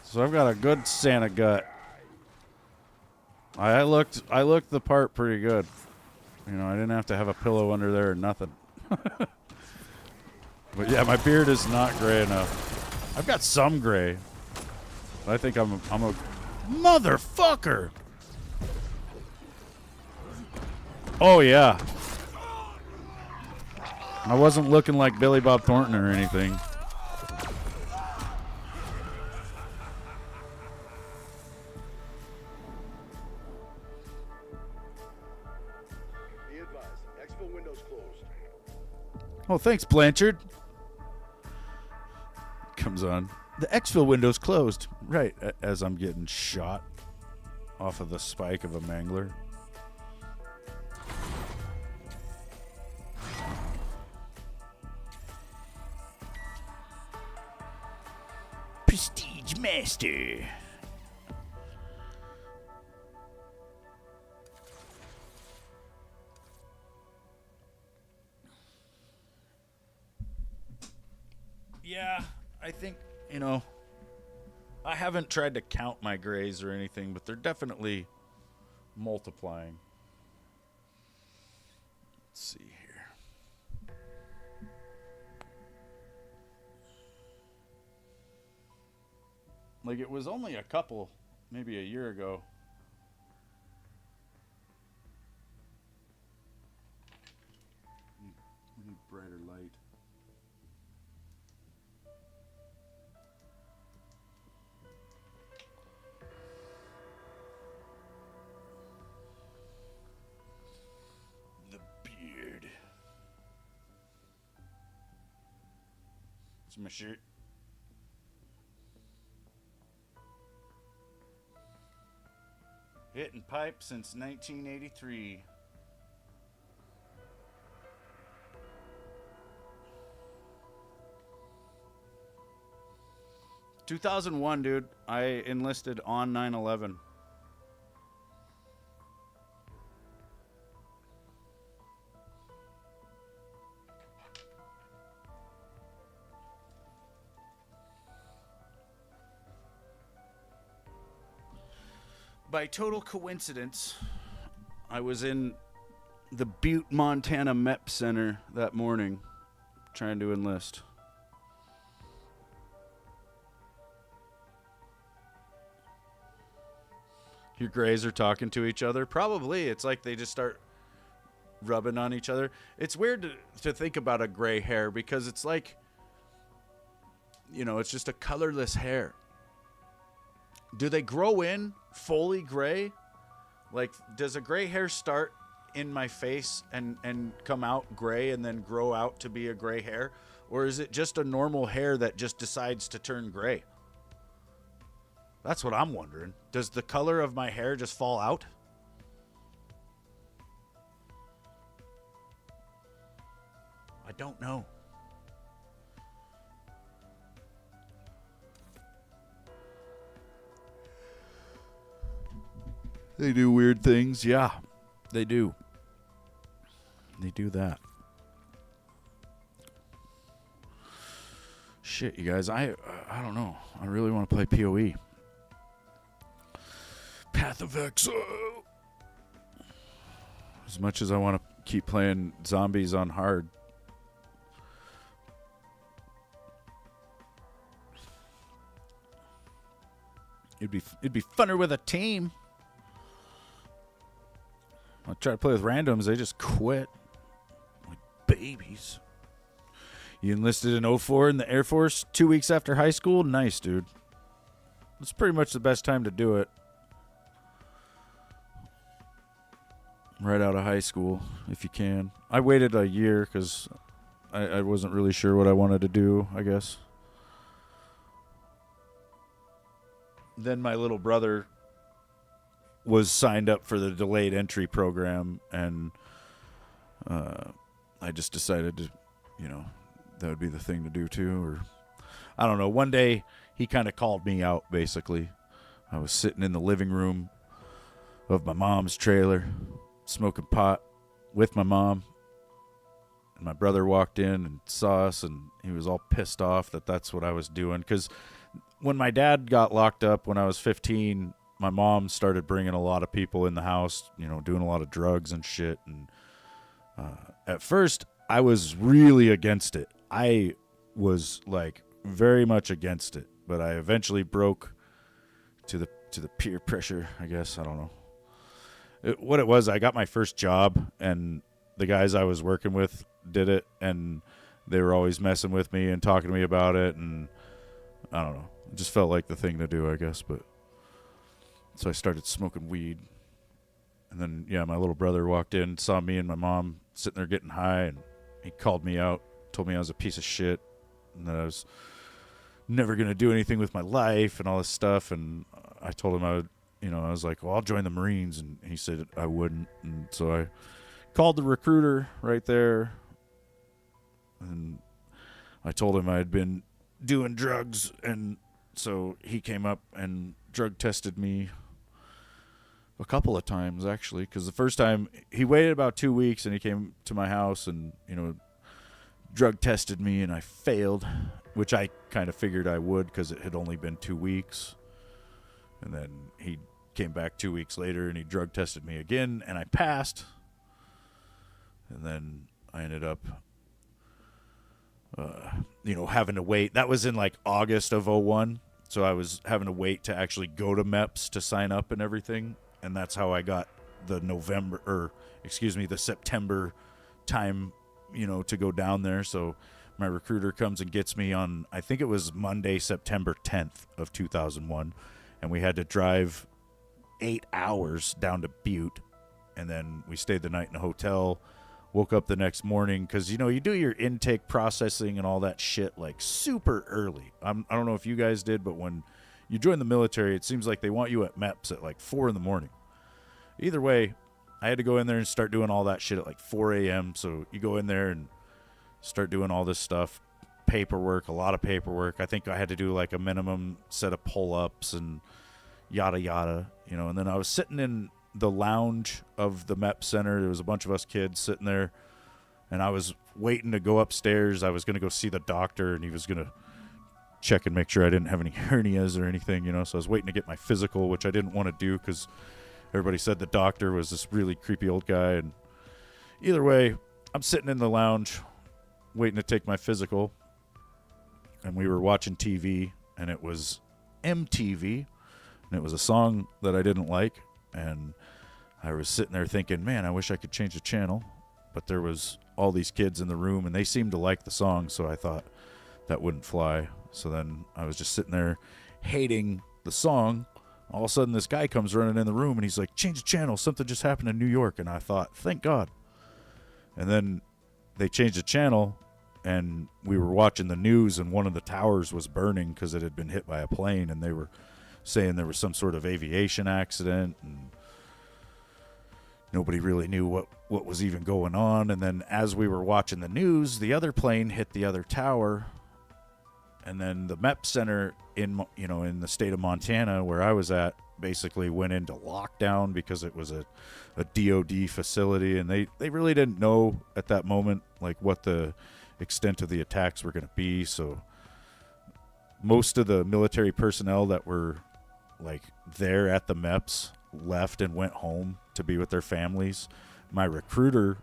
so I've got a good Santa gut. I looked the part pretty good. I didn't have to have a pillow under there or nothing. But yeah, my beard is not gray enough. I've got some gray, but I think I'm a motherfucker. Oh yeah. I wasn't looking like Billy Bob Thornton or anything. Be advised, Oh, thanks, Blanchard. Comes on. The exfil window's closed. Right, as I'm getting shot off of the spike of a mangler. Prestige Master. Yeah, I think, I haven't tried to count my grays or anything, but they're definitely multiplying. Let's see here. Like, it was only a couple, maybe a year ago. We need brighter light. The beard. It's my shirt. Hitting pipe since 1983. ...2001, dude. I enlisted on 9/11. By total coincidence, I was in the Butte, Montana MEP Center that morning trying to enlist. Your grays are talking to each other. Probably. It's like they just start rubbing on each other. It's weird to think about a gray hair because it's like, it's just a colorless hair. Do they grow in fully gray? Like, does a gray hair start in my face and come out gray and then grow out to be a gray hair? Or is it just a normal hair that just decides to turn gray? That's what I'm wondering. Does the color of my hair just fall out? I don't know. They do weird things. Yeah, they do. They do that. Shit, you guys, I don't know. I really want to play PoE. Path of Exile. As much as I want to keep playing zombies on hard. It'd be funner with a team. I try to play with randoms, they just quit. Like babies. You enlisted in 04 in the Air Force 2 weeks after high school? Nice, dude. That's pretty much the best time to do it. Right out of high school, if you can. I waited a year because I wasn't really sure what I wanted to do, I guess. Then my little brother was signed up for the delayed entry program, and I just decided to, that would be the thing to do too. Or I don't know. One day he kind of called me out, basically. I was sitting in the living room of my mom's trailer, smoking pot with my mom, and my brother walked in and saw us, and he was all pissed off that that's what I was doing. Because when my dad got locked up when I was 15, my mom started bringing a lot of people in the house, doing a lot of drugs and shit. And at first, I was really against it. I was like very much against it, but I eventually broke to the peer pressure, I guess. I don't know. What it was, I got my first job, and the guys I was working with did it, and they were always messing with me and talking to me about it, and I don't know. It just felt like the thing to do, I guess. But so I started smoking weed, and then my little brother walked in, saw me and my mom sitting there getting high, and he called me out told me I was a piece of shit and that I was never going to do anything with my life and all this stuff. And I told him I would, I was like, well, I'll join the Marines. And he said I wouldn't. And so I called the recruiter right there. And I told him I had been doing drugs. And so he came up and drug tested me a couple of times, actually. Because the first time, he waited about 2 weeks and he came to my house and, drug tested me, and I failed, which I kind of figured I would because it had only been 2 weeks. And then he came back 2 weeks later and he drug tested me again, and I passed. And then I ended up, having to wait. That was in like August of 01. So I was having to wait to actually go to MEPS to sign up and everything. And that's how I got the September time, to go down there. So my recruiter comes and gets me on, I think it was Monday, September 10th of 2001. And we had to drive 8 hours down to Butte. And then we stayed the night in a hotel, woke up the next morning. Cause you do your intake processing and all that shit like super early. I don't know if you guys did, but when you join the military, it seems like they want you at MEPS at like 4 a.m. Either way, I had to go in there and start doing all that shit at like 4 a.m. So you go in there and start doing all this stuff, paperwork, a lot of paperwork. I think I had to do like a minimum set of pull-ups and yada yada, and then I was sitting in the lounge of the MEP Center. There was a bunch of us kids sitting there, and I was waiting to go upstairs. I was going to go see the doctor, and he was going to check and make sure I didn't have any hernias or anything, so I was waiting to get my physical, which I didn't want to do because everybody said the doctor was this really creepy old guy. And either way, I'm sitting in the lounge waiting to take my physical, and we were watching TV, and it was MTV, and it was a song that I didn't like, and I was sitting there thinking, man, I wish I could change the channel, but there was all these kids in the room, and they seemed to like the song, so I thought that wouldn't fly. So then I was just sitting there hating the song. All of a sudden, this guy comes running in the room, and he's like, change the channel. Something just happened in New York. And I thought, thank God. And then they changed the channel, and we were watching the news, and one of the towers was burning because it had been hit by a plane, and they were saying there was some sort of aviation accident, and nobody really knew what was even going on. And then as we were watching the news, the other plane hit the other tower. And then the MEP Center in the state of Montana, where I was at, basically went into lockdown because it was a DOD facility, and they really didn't know at that moment like what the extent of the attacks were going to be. So most of the military personnel that were like there at the MEPS left and went home to be with their families. My recruiter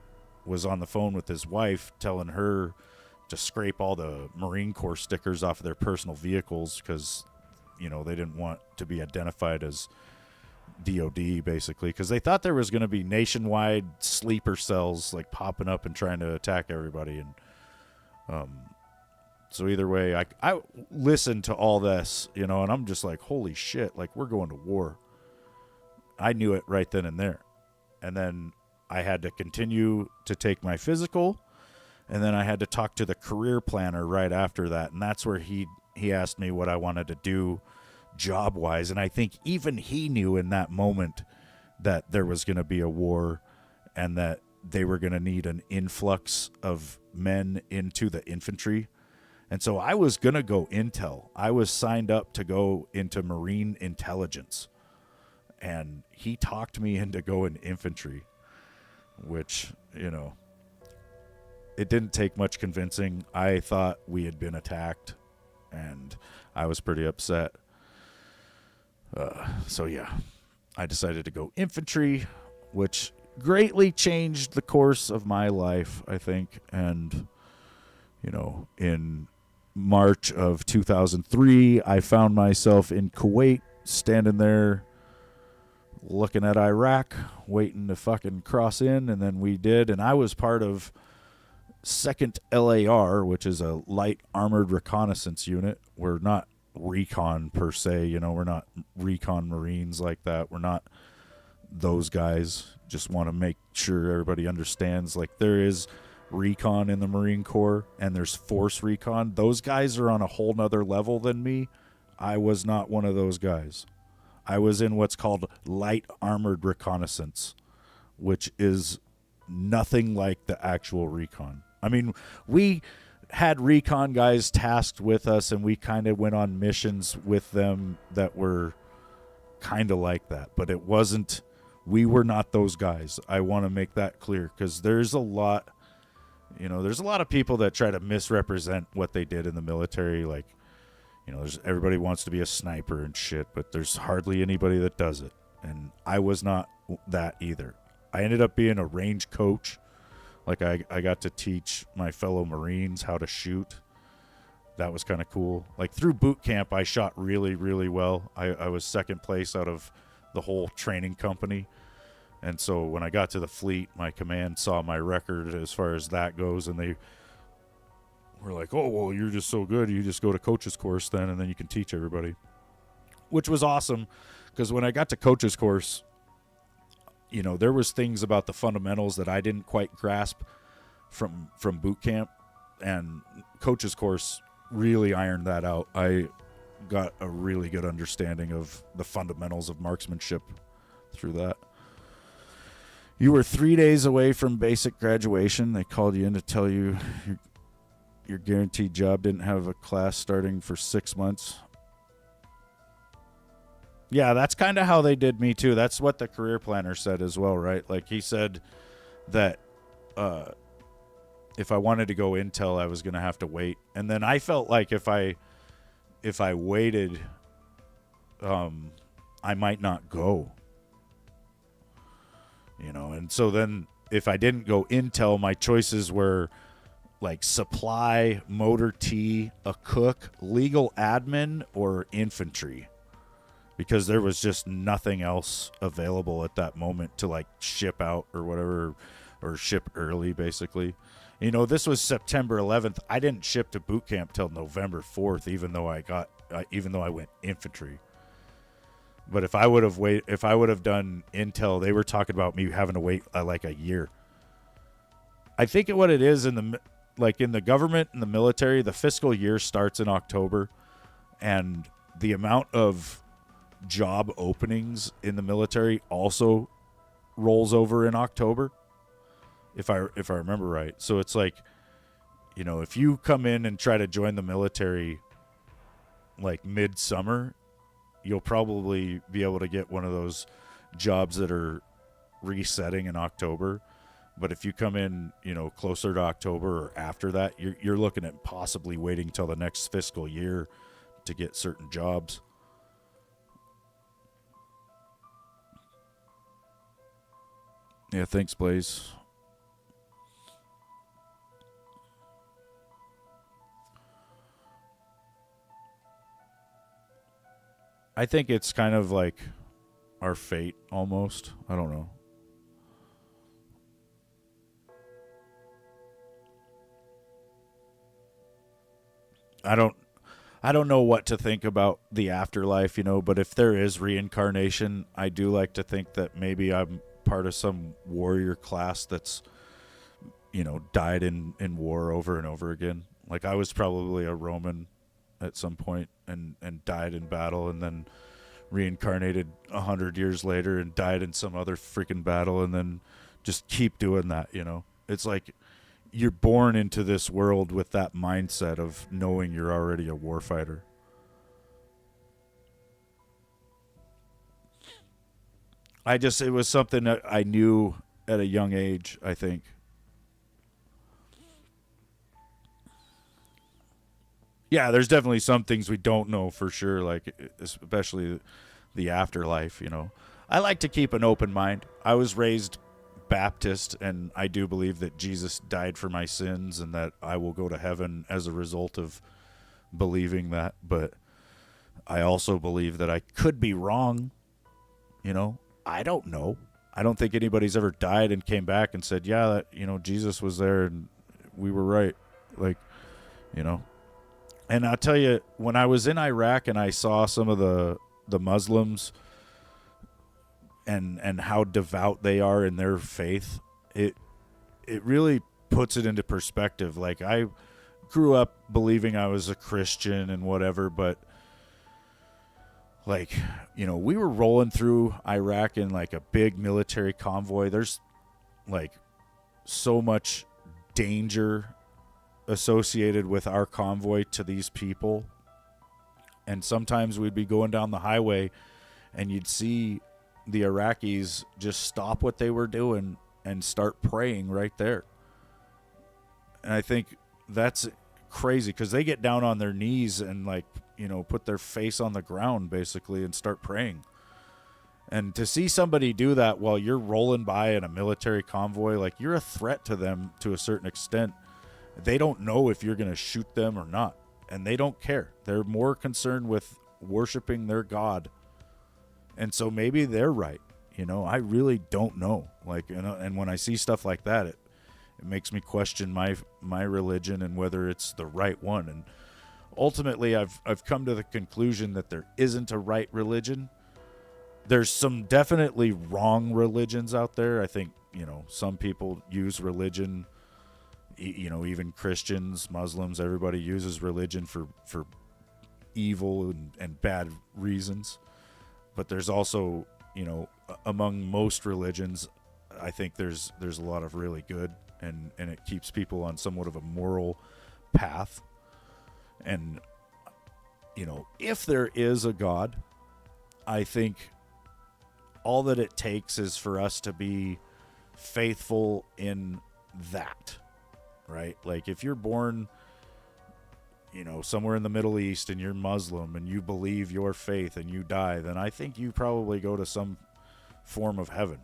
was on the phone with his wife telling her to scrape all the Marine Corps stickers off of their personal vehicles because, they didn't want to be identified as DOD, basically, because they thought there was going to be nationwide sleeper cells like popping up and trying to attack everybody. And so either way, I listened to all this, and I'm just like, holy shit, like we're going to war. I knew it right then and there. And then I had to continue to take my physical. And then I had to talk to the career planner right after that. And that's where he asked me what I wanted to do job-wise. And I think even he knew in that moment that there was going to be a war and that they were going to need an influx of men into the infantry. And so I was going to go intel. I was signed up to go into Marine intelligence. And he talked me into going infantry, which, it didn't take much convincing. I thought we had been attacked, and I was pretty upset. So yeah, I decided to go infantry, which greatly changed the course of my life, I think. And, in March of 2003, I found myself in Kuwait, standing there looking at Iraq, waiting to fucking cross in, and then we did. And I was part of 2nd LAR, which is a light armored reconnaissance unit. We're not recon per se, we're not recon Marines like that. We're not those guys. Just want to make sure everybody understands, like, there is recon in the Marine Corps, and there's force recon. Those guys are on a whole nother level than me. I was not one of those guys. I was in what's called light armored reconnaissance, which is nothing like the actual recon. I mean, we had recon guys tasked with us, and we kind of went on missions with them that were kind of like that, but it wasn't, we were not those guys. I want to make that clear, because there's a lot, there's a lot of people that try to misrepresent what they did in the military. Like, everybody wants to be a sniper and shit, but there's hardly anybody that does it. And I was not that either. I ended up being a range coach. Like, I got to teach my fellow Marines how to shoot. That was kind of cool. Like, through boot camp, I shot really, really well. I was second place out of the whole training company. And so when I got to the fleet, my command saw my record as far as that goes, and they were like, oh, well, you're just so good. You just go to coach's course then, and then you can teach everybody. Which was awesome, because when I got to coach's course, there was things about the fundamentals that I didn't quite grasp from boot camp, and coach's course really ironed that out. I got a really good understanding of the fundamentals of marksmanship through that. You were 3 days away from basic graduation. They called you in to tell you your guaranteed job didn't have a class starting for 6 months. Yeah, that's kind of how they did me too. That's what the career planner said as well, right? Like, he said that if I wanted to go Intel, I was going to have to wait. And then I felt like if I waited, I might not go. And so then if I didn't go Intel, my choices were like supply, motor T, a cook, legal admin, or infantry. Because there was just nothing else available at that moment to like ship out or whatever, or ship early, basically. This was September 11th. I didn't ship to boot camp till November 4th, even though I went infantry. But if I would have done Intel, they were talking about me having to wait like a year. I think what it is in the government and the military, the fiscal year starts in October, and the amount of job openings in the military also rolls over in October, if I remember right. So it's like, if you come in and try to join the military like midsummer, you'll probably be able to get one of those jobs that are resetting in October. But if you come in, closer to October or after that, you're looking at possibly waiting till the next fiscal year to get certain jobs. Yeah, thanks, Blaze. I think it's kind of like our fate, almost. I don't know. I don't know what to think about the afterlife, but if there is reincarnation, I do like to think that maybe I'm part of some warrior class that's, died in war over and over again. Like, I was probably a Roman at some point and died in battle, and then reincarnated 100 years later and died in some other freaking battle, and then just keep doing that. It's like you're born into this world with that mindset of knowing you're already a warfighter. It was something that I knew at a young age, I think. Yeah, there's definitely some things we don't know for sure, like especially the afterlife, I like to keep an open mind. I was raised Baptist, and I do believe that Jesus died for my sins and that I will go to heaven as a result of believing that. But I also believe that I could be wrong. I don't know. I don't think anybody's ever died and came back and said, yeah, that, Jesus was there and we were right. Like, and I'll tell you, when I was in Iraq and I saw some of the Muslims and how devout they are in their faith, it really puts it into perspective. Like, I grew up believing I was a Christian and whatever, but like, you know, we were rolling through Iraq in like a big military convoy. There's like so much danger associated with our convoy to these people. And sometimes we'd be going down the highway and you'd see the Iraqis just stop what they were doing and start praying right there. And I think that's crazy because they get down on their knees and, like, you know, put their face on the ground basically and start praying. And to see somebody do that while you're rolling by in a military convoy, like, you're a threat to them to a certain extent. They don't know if you're going to shoot them or not. And they don't care. They're more concerned with worshiping their God. And so maybe they're right. You know, I really don't know. Like, you know, and when I see stuff like that, it makes me question my religion and whether it's the right one. And ultimately, I've come to the conclusion that there isn't a right religion. There's some definitely wrong religions out there. I think, you know, some people use religion, you know, even Christians, Muslims, everybody uses religion for evil and bad reasons. But there's also, you know, among most religions, I think there's a lot of really good, and it keeps people on somewhat of a moral path. And, you know, if there is a God, I think all that it takes is for us to be faithful in that, right? Like, if you're born, you know, somewhere in the Middle East and you're Muslim and you believe your faith and you die, then I think you probably go to some form of heaven,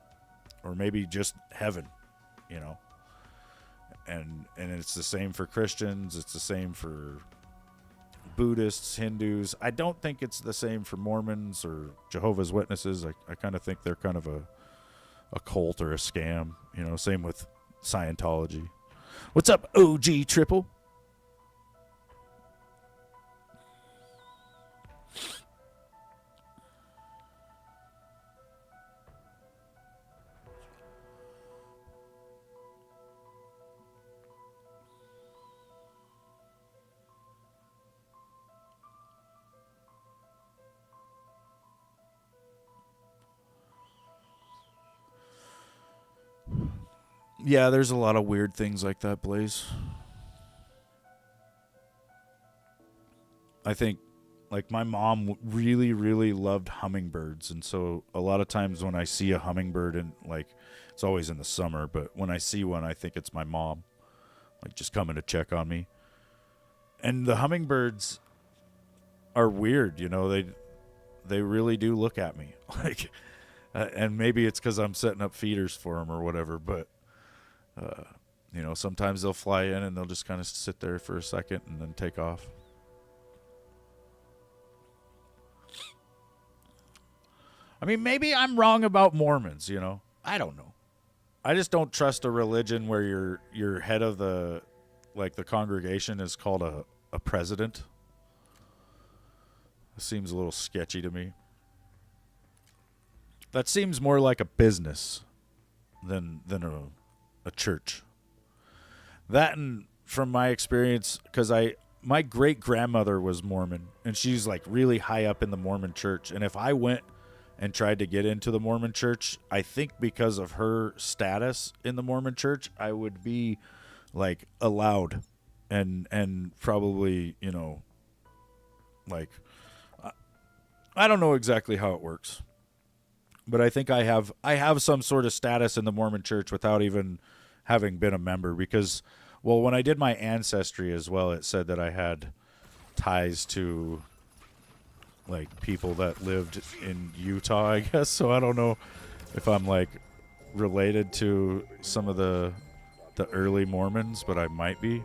or maybe just heaven, you know. And it's the same for Christians. It's the same for Buddhists, Hindus. I don't think it's the same for Mormons or Jehovah's Witnesses. I kind of think they're kind of a cult or a scam, you know. Same with Scientology. What's up, OG Triple? Yeah, there's a lot of weird things like that, Blaze. I think, like, my mom really, really loved hummingbirds. And so a lot of times when I see a hummingbird, and, like, it's always in the summer, but when I see one, I think it's my mom, like, just coming to check on me. And the hummingbirds are weird, you know. They really do look at me. Like, and maybe it's because I'm setting up feeders for them or whatever, but you know, sometimes they'll fly in and they'll just kind of sit there for a second and then take off. I mean, maybe I'm wrong about Mormons, you know. I don't know. I just don't trust a religion where your head of the, like, the congregation is called a president. It seems a little sketchy to me. That seems more like a business than a church. That, and from my experience, because my great grandmother was Mormon, and she's like really high up in the Mormon church. And if I went and tried to get into the Mormon church, I think because of her status in the Mormon church, I would be like allowed and probably, you know, like, I don't know exactly how it works. But I think I have some sort of status in the Mormon church without even having been a member, because, well, when I did my ancestry as well, it said that I had ties to, like, people that lived in Utah, I guess. So I don't know if I'm, like, related to some of the early Mormons, but I might be.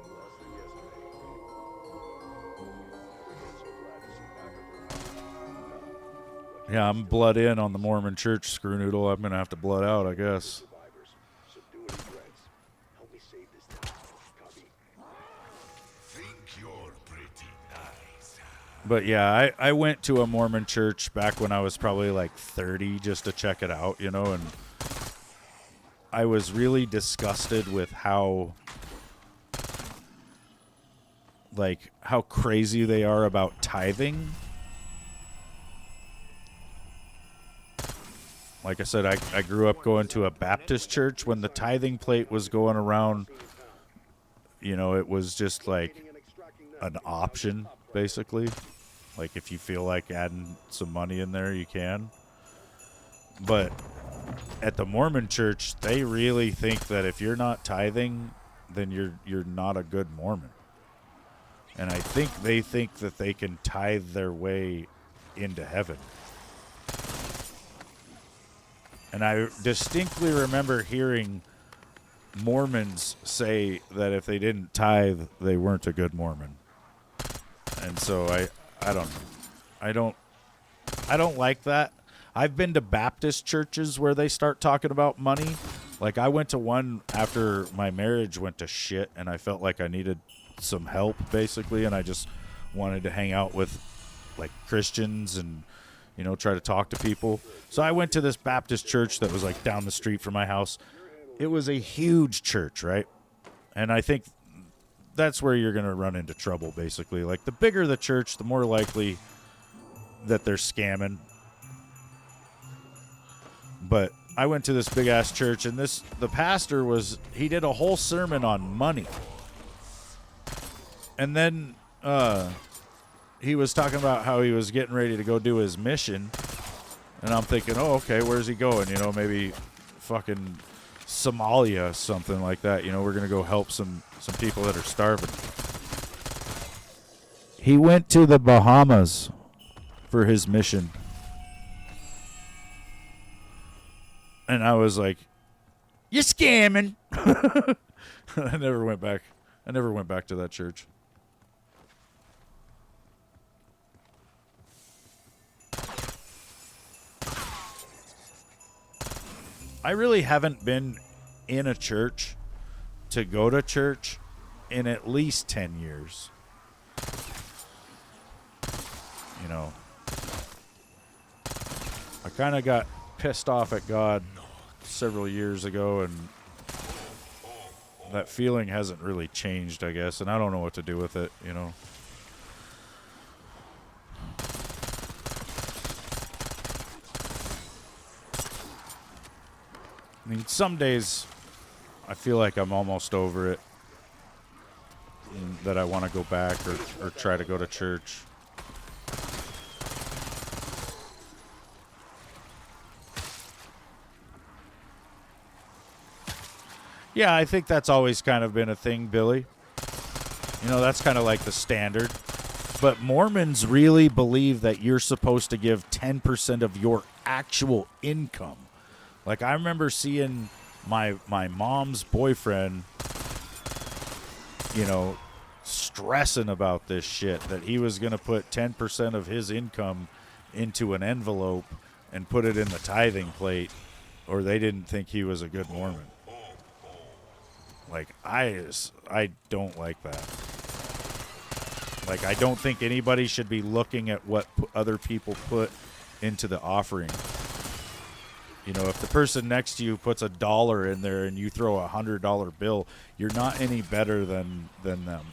Yeah, I'm blood in on the Mormon church, screw noodle. I'm going to have to blood out, I guess. But yeah, I went to a Mormon church back when I was probably like 30 just to check it out, you know, and I was really disgusted with how like how crazy they are about tithing. Like I said, I grew up going to a Baptist church. When the tithing plate was going around, you know, it was just like an option, basically. Like if you feel like adding some money in there, you can. But at the Mormon church, they really think that if you're not tithing, then you're not a good Mormon. And I think they think that they can tithe their way into heaven. And I distinctly remember hearing Mormons say that if they didn't tithe, they weren't a good Mormon. And so I don't like that. I've been to Baptist churches where they start talking about money. Like I went to one after my marriage went to shit and I felt like I needed some help basically, and I just wanted to hang out with like Christians and, you know, try to talk to people. So I went to this Baptist church that was like down the street from my house. It was a huge church, right? And I think that's where you're going to run into trouble, basically. Like, the bigger the church, the more likely that they're scamming. But I went to this big-ass church, and the pastor he did a whole sermon on money. And then he was talking about how he was getting ready to go do his mission. And I'm thinking, oh, okay, where's he going? You know, maybe fucking Somalia, something like that. You know, we're going to go help some people that are starving. He went to the Bahamas for his mission. And I was like, you're scamming. I never went back. I never went back to that church. I really haven't been in a church to go to church in at least 10 years. You know, I kind of got pissed off at God several years ago, and that feeling hasn't really changed, I guess, and I don't know what to do with it, you know. I mean, some days I feel like I'm almost over it, and that I want to go back or try to go to church. Yeah, I think that's always kind of been a thing, Billy. You know, that's kind of like the standard. But Mormons really believe that you're supposed to give 10% of your actual income. Like, I remember seeing my mom's boyfriend, you know, stressing about this shit, that he was going to put 10% of his income into an envelope and put it in the tithing plate, or they didn't think he was a good Mormon. Like, I don't like that. Like, I don't think anybody should be looking at what other people put into the offering. You know, if the person next to you puts $1 in there and you throw a $100 bill, you're not any better than them.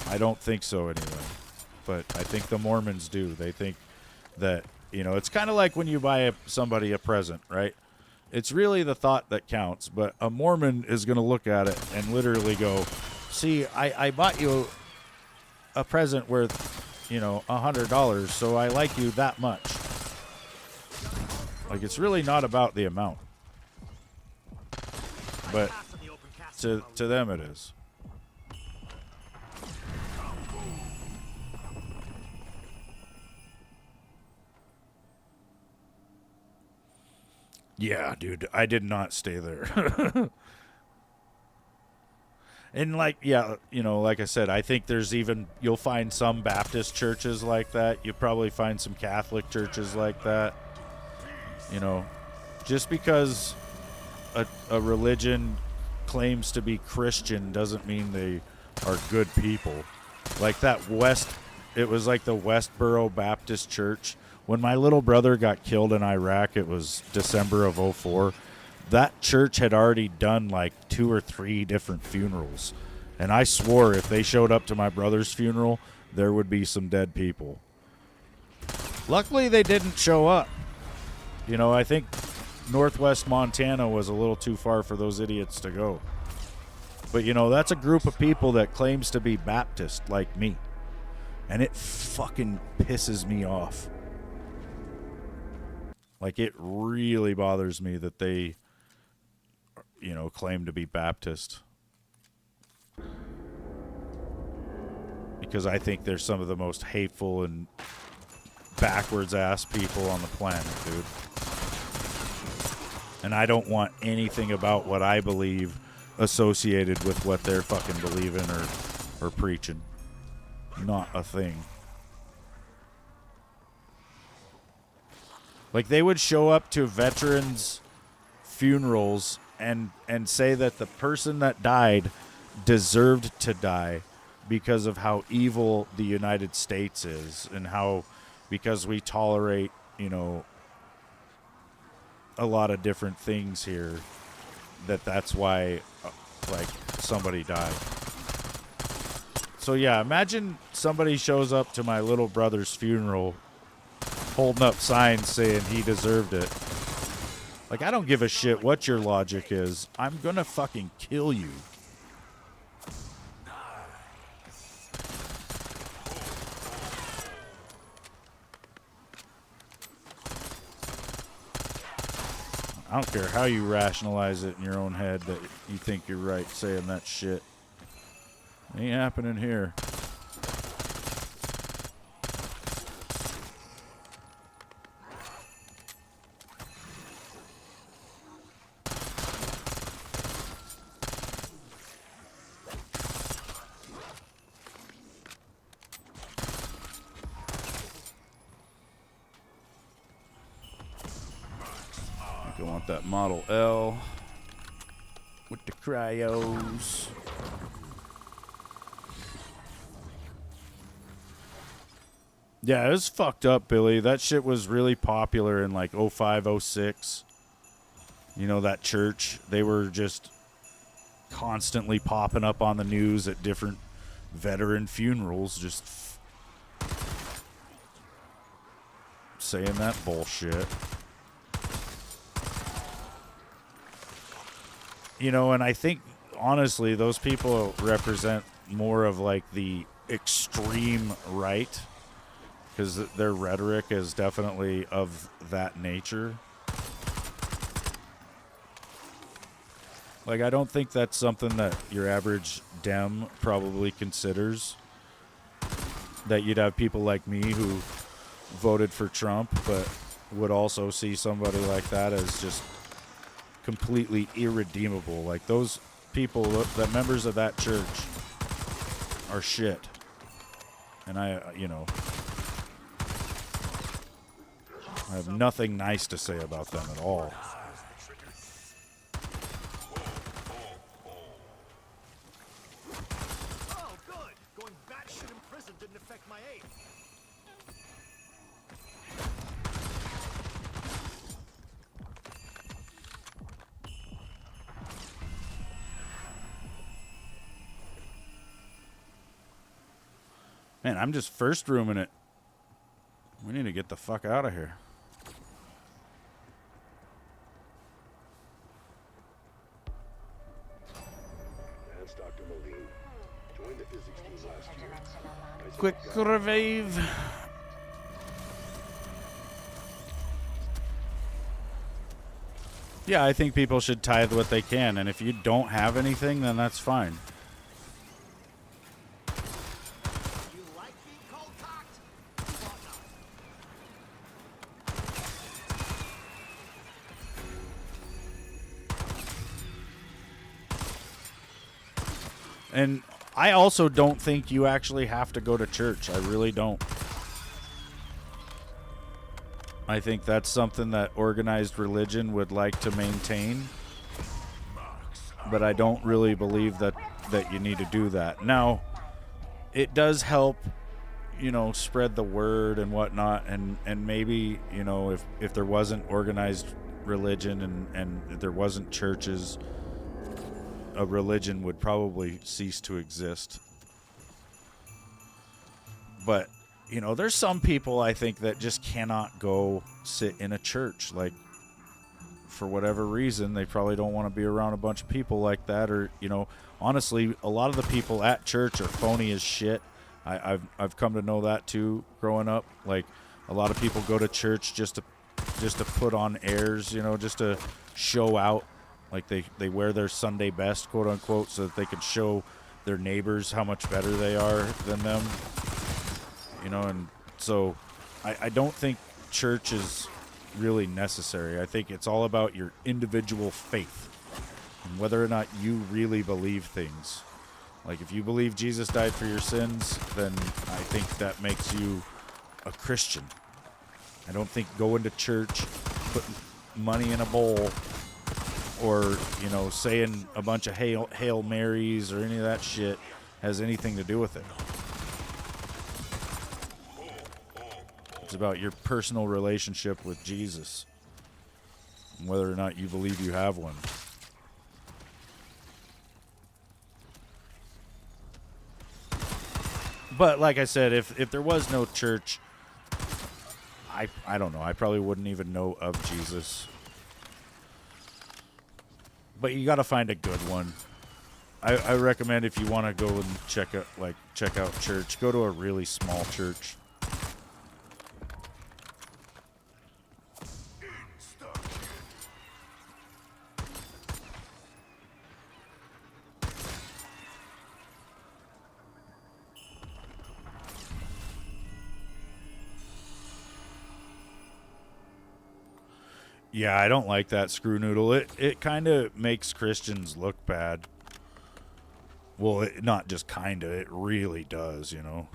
I don't think so anyway. But I think the Mormons do. They think that, you know, it's kind of like when you buy somebody a present, right? It's really the thought that counts. But a Mormon is going to look at it and literally go, see, I bought you a present worth, you know, $100, so I like you that much. Like, it's really not about the amount. But to them it is. Yeah, dude, I did not stay there. And, like, yeah, you know, like I said, I think you'll find some Baptist churches like that. You'll probably find some Catholic churches like that. You know, just because a religion claims to be Christian doesn't mean they are good people. Like that it was like the Westboro Baptist Church. When my little brother got killed in Iraq, it was December of 2004. That church had already done like 2 or 3 different funerals. And I swore if they showed up to my brother's funeral, there would be some dead people. Luckily, they didn't show up. You know, I think Northwest Montana was a little too far for those idiots to go. But, you know, that's a group of people that claims to be Baptist like me. And it fucking pisses me off. Like, it really bothers me that they, you know, claim to be Baptist. Because I think they're some of the most hateful and backwards ass people on the planet, dude. And I don't want anything about what I believe associated with what they're fucking believing or preaching. Not a thing. Like, they would show up to veterans' funerals and say that the person that died deserved to die because of how evil the United States is, and how, because we tolerate, you know, a lot of different things here, that's why, like, somebody died. So yeah, imagine somebody shows up to my little brother's funeral holding up signs saying he deserved it. Like, I don't give a shit what your logic is. I'm gonna fucking kill you. I don't care how you rationalize it in your own head that you think you're right saying that shit. Ain't happening here. I want that Model L with the cryos. Yeah, it was fucked up, Billy. That shit was really popular in like 05, 06. You know, that church, they were just constantly popping up on the news at different veteran funerals, just saying that bullshit. You know, and I think, honestly, those people represent more of like the extreme right, because their rhetoric is definitely of that nature. Like, I don't think that's something that your average Dem probably considers. That you'd have people like me who voted for Trump, but would also see somebody like that as just completely irredeemable. Like, those people, the members of that church, are shit. And I, you know, I have nothing nice to say about them at all. Oh, good. Going batshit in prison didn't affect my aim. Man, I'm just first rooming it. We need to get the fuck out of here. That's Dr. Moline. Joined the physics team last year. I Quick revive. Yeah, I think people should tithe what they can, and if you don't have anything, then that's fine. You like being cold cocked? Thought not. And I also don't think you actually have to go to church. I really don't. I think that's something that organized religion would like to maintain. But I don't really believe that you need to do that. Now, it does help, you know, spread the word and whatnot. And maybe, you know, if there wasn't organized religion and there wasn't churches, a religion would probably cease to exist. But, you know, there's some people I think that just cannot go sit in a church. Like, for whatever reason, they probably don't want to be around a bunch of people like that. Or, you know, honestly, a lot of the people at church are phony as shit. I've come to know that too growing up. Like, a lot of people go to church just to put on airs, you know, just to show out. Like, they wear their Sunday best, quote unquote, so that they can show their neighbors how much better they are than them. You know, and so I don't think church is really necessary. I think it's all about your individual faith and whether or not you really believe things. Like, if you believe Jesus died for your sins, then I think that makes you a Christian. I don't think going to church, putting money in a bowl, or, you know, saying a bunch of Hail Marys or any of that shit has anything to do with it. It's about your personal relationship with Jesus and whether or not you believe you have one. But like I said, if there was no church, I don't know. I probably wouldn't even know of Jesus. But you got to find a good one. I recommend, if you want to go and check out church, go to a really small church. Yeah, I don't like that screw noodle. It kind of makes Christians look bad. Well, not just kind of. It really does, you know.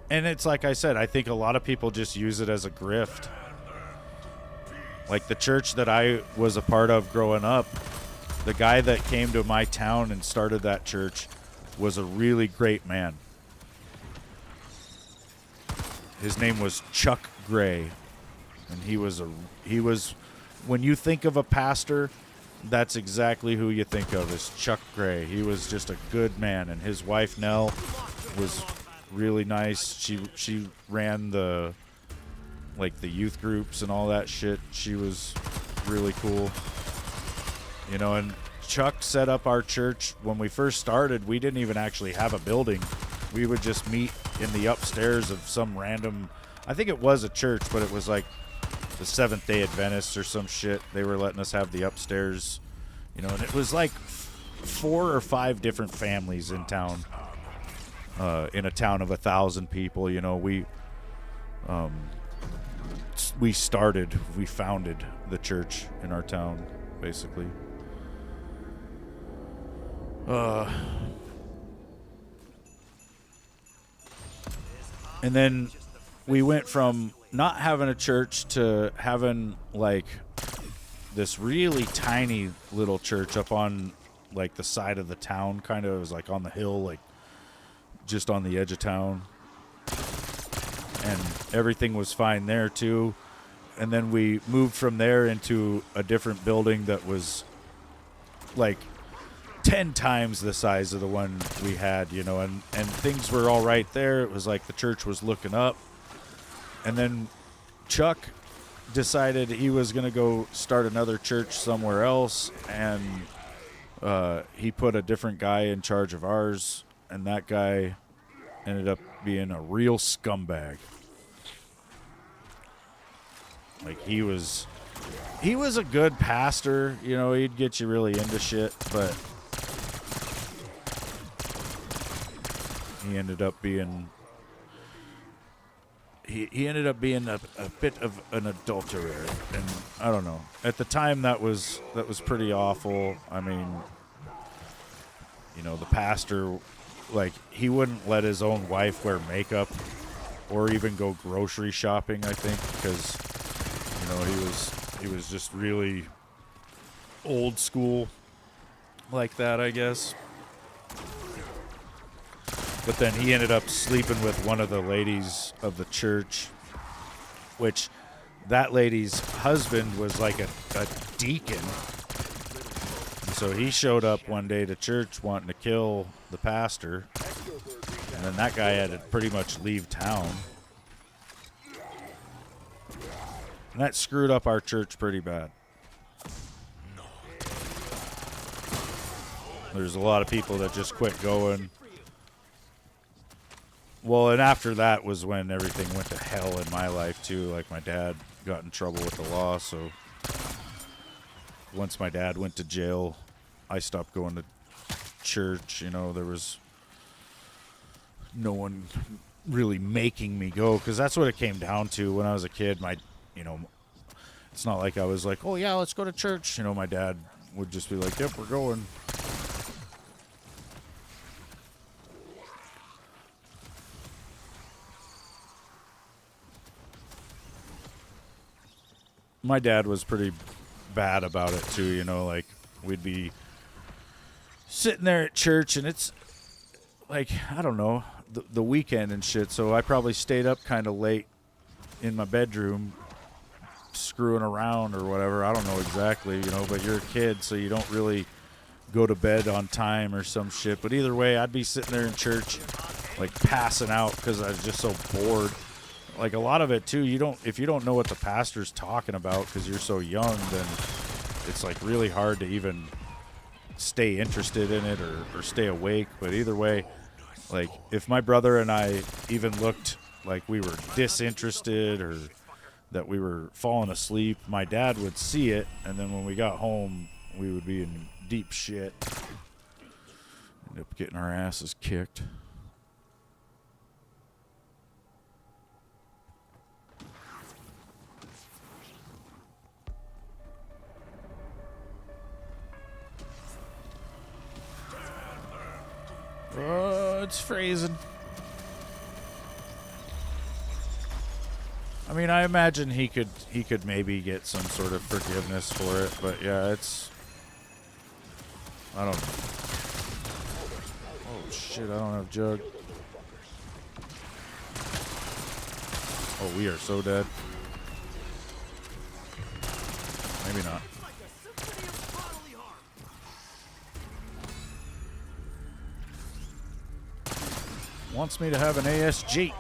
And it's like I said, I think a lot of people just use it as a grift. Like the church that I was a part of growing up, the guy that came to my town and started that church was a really great man. His name was Chuck Gray. And he was, when you think of a pastor, that's exactly who you think of, is Chuck Gray. He was just a good man, and his wife Nell was really nice. She ran the youth groups and all that shit. She was really cool, you know. And Chuck set up our church when we first started. We didn't even actually have a building. We would just meet in the upstairs of some random, I think it was a church, but it was like the Seventh-day Adventists or some shit. They were letting us have the upstairs, you know, and it was like 4 or 5 different families in town, in a town of 1,000 people. You know, we founded the church in our town, basically. And then we went from not having a church to having like this really tiny little church up on like the side of the town, kind of. It was like on the hill, like just on the edge of town, and everything was fine there too. And then we moved from there into a different building that was like 10 times the size of the one we had, you know, and things were all right there. It was like the church was looking up. And then Chuck decided he was going to go start another church somewhere else, and he put a different guy in charge of ours, and that guy ended up being a real scumbag. Like, he was a good pastor, you know, he'd get you really into shit, but he ended up being he ended up being a bit of an adulterer, and I don't know. At the time, that was pretty awful. I mean, you know, the pastor, like, he wouldn't let his own wife wear makeup or even go grocery shopping, I think, because, you know, he was just really old school like that, I guess. But then he ended up sleeping with one of the ladies of the church, which that lady's husband was like a deacon. So he showed up one day to church wanting to kill the pastor, and then that guy had to pretty much leave town. And that screwed up our church pretty bad. There's a lot of people that just quit going. Well, and after that was when everything went to hell in my life, too. Like, my dad got in trouble with the law, so once my dad went to jail, I stopped going to church. You know, there was no one really making me go, because that's what it came down to when I was a kid. It's not like I was like, oh, yeah, let's go to church. You know, my dad would just be like, yep, we're going. My dad was pretty bad about it too, you know, like we'd be sitting there at church and it's like, I don't know, the weekend and shit, so I probably stayed up kind of late in my bedroom screwing around or whatever. I don't know exactly, you know, but you're a kid, so you don't really go to bed on time or some shit. But either way, I'd be sitting there in church like passing out because I was just so bored. Like a lot of it too, if you don't know what the pastor's talking about because you're so young, then it's like really hard to even stay interested in it or stay awake. But either way, like if my brother and I even looked like we were disinterested or that we were falling asleep, my dad would see it, and then when we got home, we would be in deep shit. End up getting our asses kicked. It's phrasing. I mean, I imagine he could maybe get some sort of forgiveness for it, but yeah, it's, I don't know. Oh shit, I don't have Jug. Oh, we are so dead. Maybe not. Wants me to have an ASG.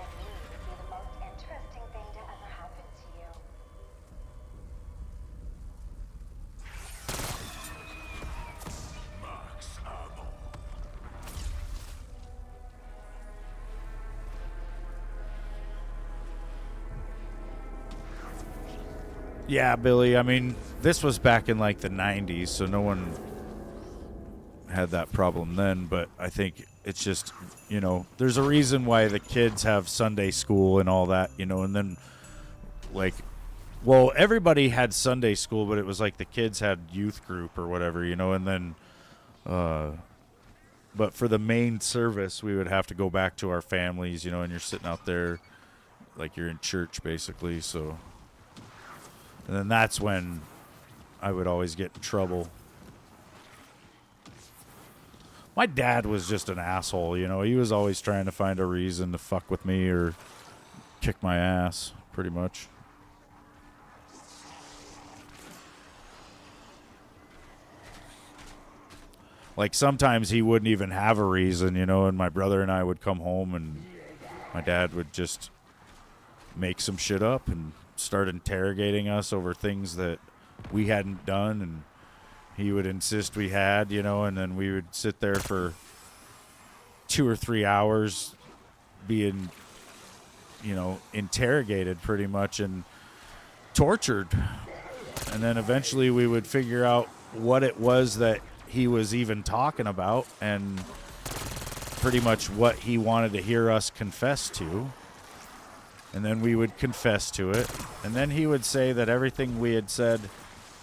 Yeah, Billy, I mean, this was back in like the 90s, so no one had that problem then, but I think it's just, you know, there's a reason why the kids have Sunday school and all that, you know, and then like, well, everybody had Sunday school, but it was like the kids had youth group or whatever, you know, and then, but for the main service, we would have to go back to our families, you know, and you're sitting out there like you're in church basically, so. And then that's when I would always get in trouble. My dad was just an asshole, you know. He was always trying to find a reason to fuck with me or kick my ass, pretty much. Like, sometimes he wouldn't even have a reason, you know, and my brother and I would come home and my dad would just make some shit up and start interrogating us over things that we hadn't done, and he would insist we had, you know, and then we would sit there for 2 or 3 hours being, you know, interrogated pretty much and tortured. And then eventually we would figure out what it was that he was even talking about and pretty much what he wanted to hear us confess to. And then we would confess to it. And then he would say that everything we had said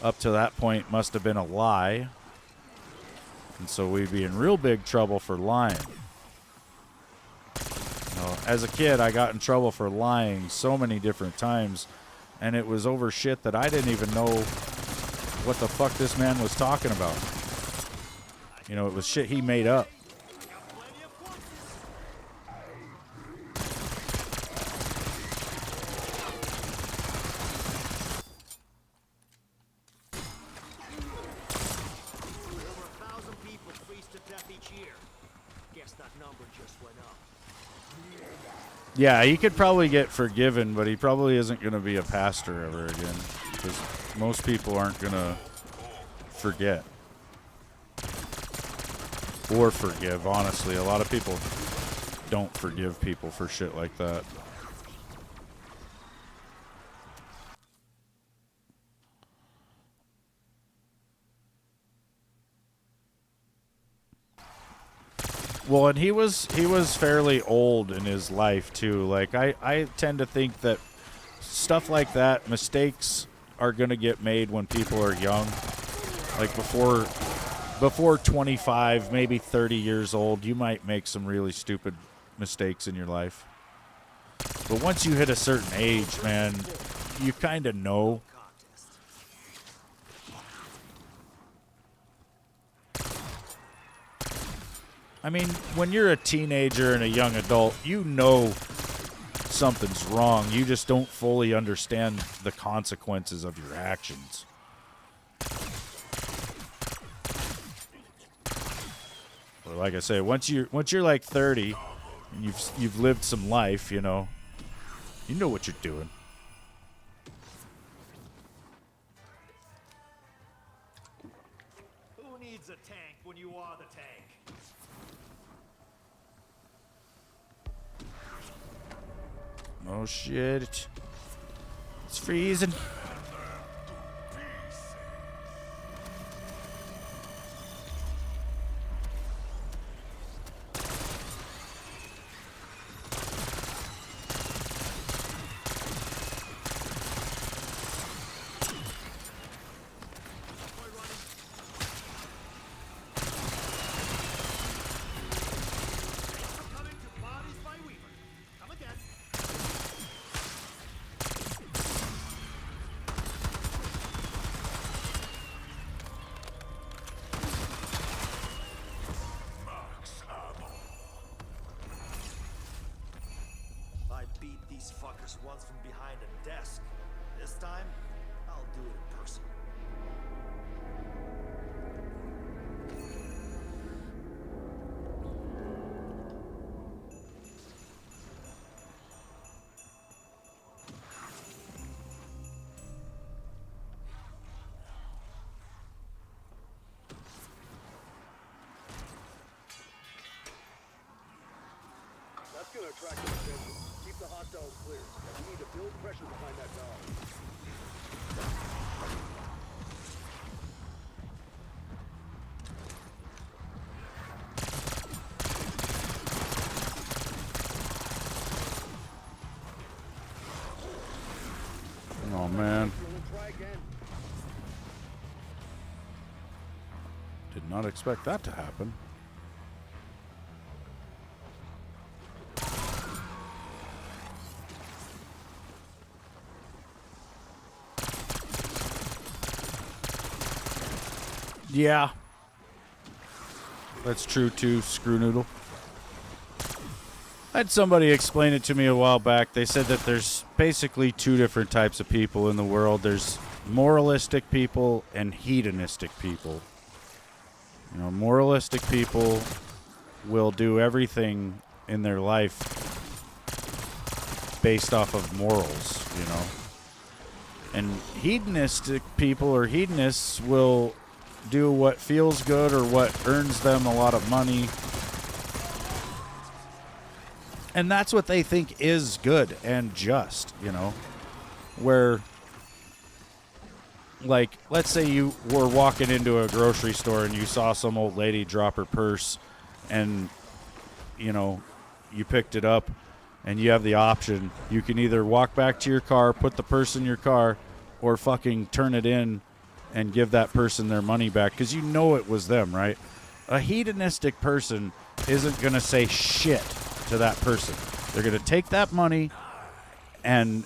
up to that point must have been a lie. And so we'd be in real big trouble for lying. Now, as a kid, I got in trouble for lying so many different times. And it was over shit that I didn't even know what the fuck this man was talking about. You know, it was shit he made up. Yeah, he could probably get forgiven, but he probably isn't going to be a pastor ever again. Because most people aren't going to forget. Or forgive, honestly. A lot of people don't forgive people for shit like that. Well, and he was fairly old in his life too. Like I tend to think that stuff like that, mistakes are gonna get made when people are young. Like before 25, maybe 30 years old, you might make some really stupid mistakes in your life. But once you hit a certain age, man, you kind of know. I mean, when you're a teenager and a young adult, you know something's wrong. You just don't fully understand the consequences of your actions. But like I say, once you're like 30 and you've lived some life, you know what you're doing. Who needs a tank when you are the tank? Oh shit. It's freezing. Coming to bodies by Weaver. Come again. I beat these fuckers once from behind a desk. This time, I'll do it in person. That's gonna attract their attention. Keep the hostiles clear. We need to build pressure behind that valve. Oh man. We'll try again. Did not expect that to happen. Yeah. That's true too, Screw Noodle. I had somebody explain it to me a while back. They said that there's basically two different types of people in the world. There's moralistic people and hedonistic people. You know, moralistic people will do everything in their life based off of morals, you know. And hedonistic people or hedonists will do what feels good or what earns them a lot of money. And that's what they think is good and just, you know. Where, like, let's say you were walking into a grocery store and you saw some old lady drop her purse and, you know, you picked it up and you have the option. You can either walk back to your car, put the purse in your car, or fucking turn it in and give that person their money back because you know it was them, right? A hedonistic person isn't going to say shit to that person. They're going to take that money and,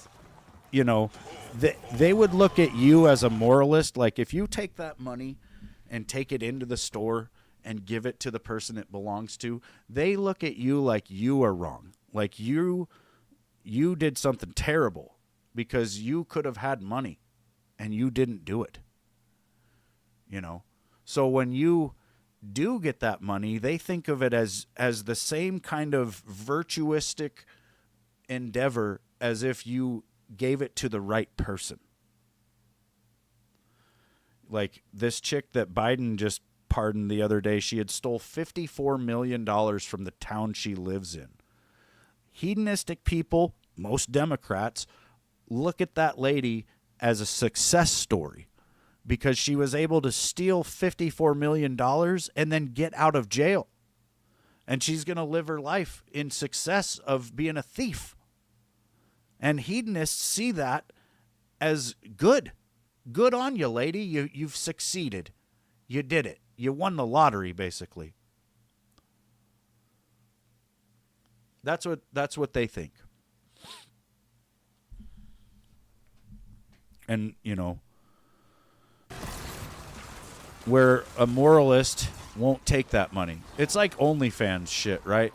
you know, they would look at you as a moralist. Like, if you take that money and take it into the store and give it to the person it belongs to, they look at you like you are wrong. Like you did something terrible because you could have had money and you didn't do it. You know? So when you do get that money, they think of it as the same kind of virtuistic endeavor as if you gave it to the right person. Like this chick that Biden just pardoned the other day, she had stole $54 million from the town she lives in. Hedonistic people, most Democrats, look at that lady as a success story because she was able to steal $54 million and then get out of jail. And she's going to live her life in success of being a thief. And hedonists see that as good. Good on you, lady. You've succeeded. You did it. You won the lottery, basically. That's what they think. And, you know, where a moralist won't take that money. It's like OnlyFans shit, right?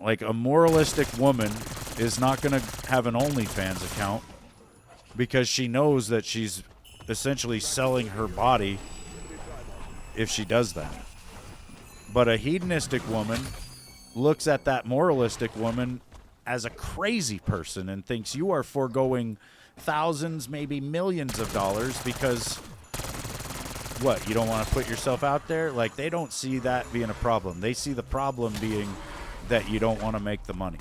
Like a moralistic woman is not going to have an OnlyFans account because she knows that she's essentially selling her body if she does that. But a hedonistic woman looks at that moralistic woman as a crazy person and thinks you are foregoing thousands, maybe millions of dollars because, what, you don't want to put yourself out there? Like, they don't see that being a problem. They see the problem being that you don't want to make the money.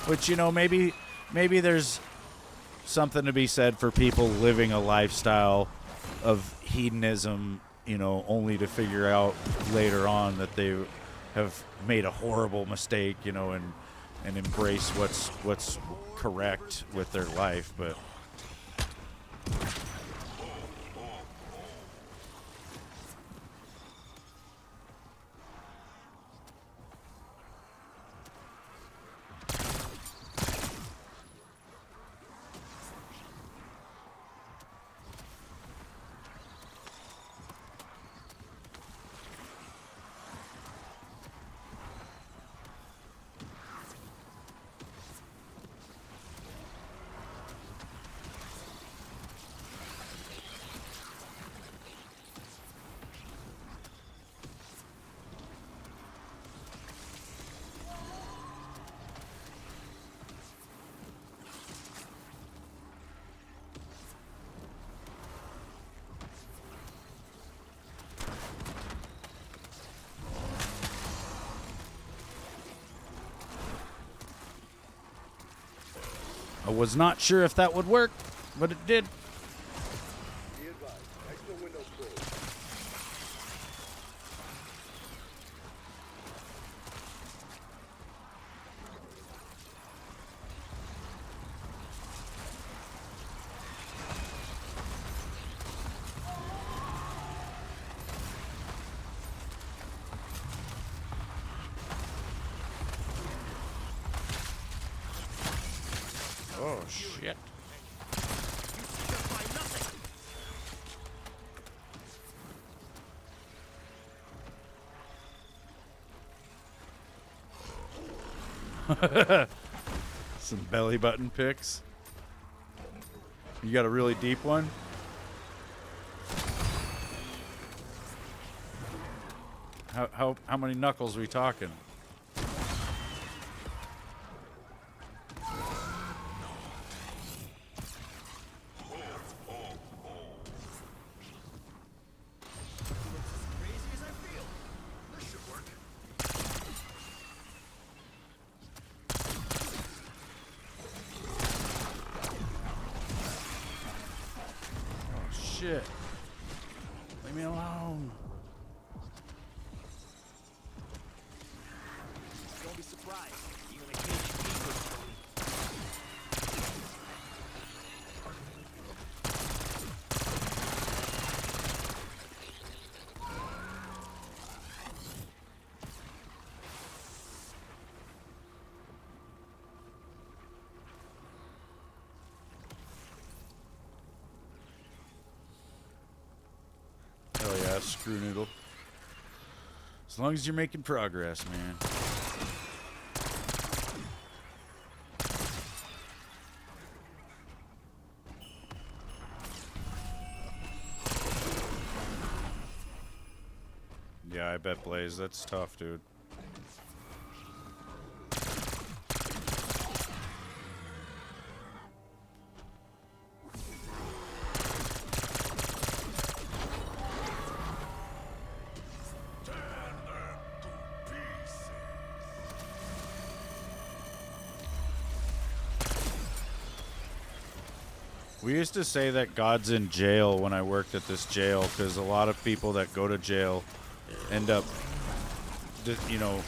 Which, you know, maybe there's something to be said for people living a lifestyle of hedonism, you know, only to figure out later on that they have made a horrible mistake, you know, and embrace what's correct with their life. But I was not sure if that would work, but it did. Be advised, exit windows closed. Oh, shit. Some belly button pics. You got a really deep one? How many knuckles are we talking? Shit. Leave me alone. Don't be surprised. Even a caged bee would kill me. Hell yeah, screw noodle. As long as you're making progress, man. Yeah, I bet, Blaze. That's tough, dude. We used to say that God's in jail when I worked at this jail, because a lot of people that go to jail end up, you know,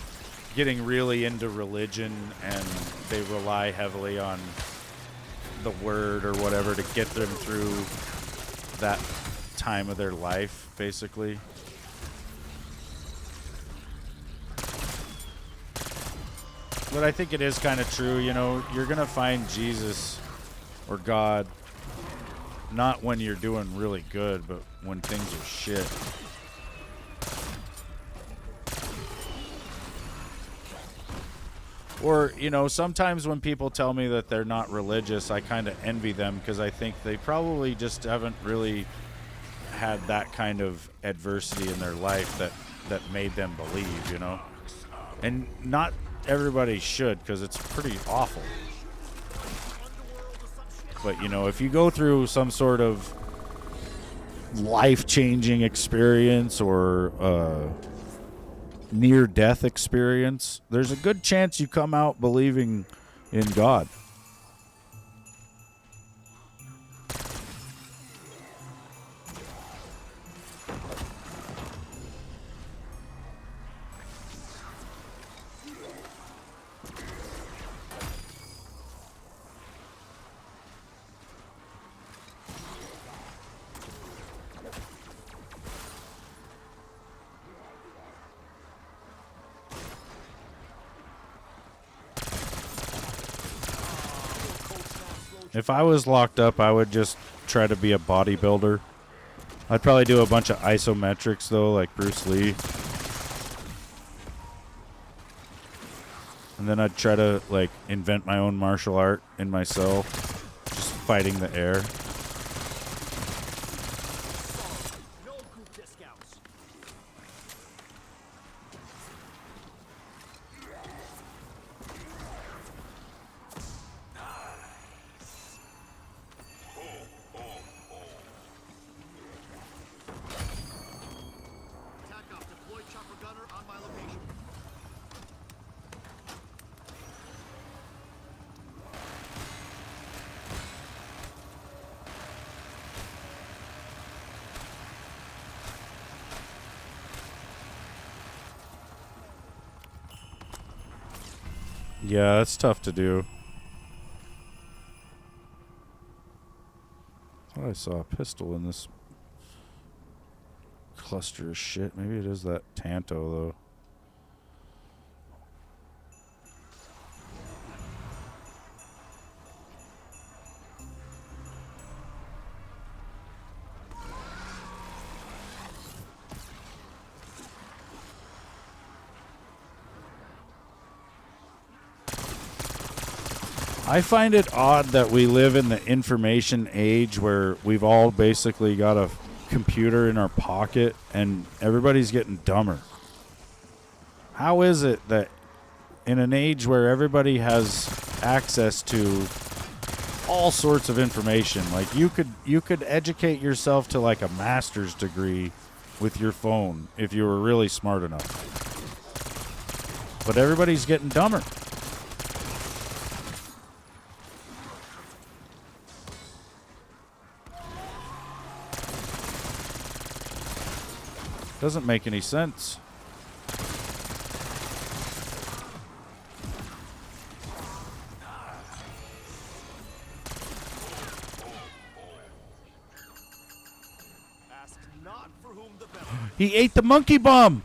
getting really into religion, and they rely heavily on the word or whatever to get them through that time of their life, basically. But I think it is kind of true, you know, you're going to find Jesus or God not when you're doing really good, but when things are shit. Or, you know, sometimes when people tell me that they're not religious, I kind of envy them, because I think they probably just haven't really had that kind of adversity in their life that made them believe, you know? And not everybody should, because it's pretty awful. But, you know, if you go through some sort of life-changing experience or near-death experience, there's a good chance you come out believing in God. If I was locked up, I would just try to be a bodybuilder. I'd probably do a bunch of isometrics, though, like Bruce Lee. And then I'd try to, like, invent my own martial art in my cell. Just fighting the air. Yeah, that's tough to do. I thought I saw a pistol in this cluster of shit. Maybe it is that Tanto, though. I find it odd that we live in the information age where we've all basically got a computer in our pocket and everybody's getting dumber. How is it that in an age where everybody has access to all sorts of information, like you could educate yourself to like a master's degree with your phone if you were really smart enough, but everybody's getting dumber. Doesn't make any sense. Ask not for whom the bell. He ate the monkey bomb.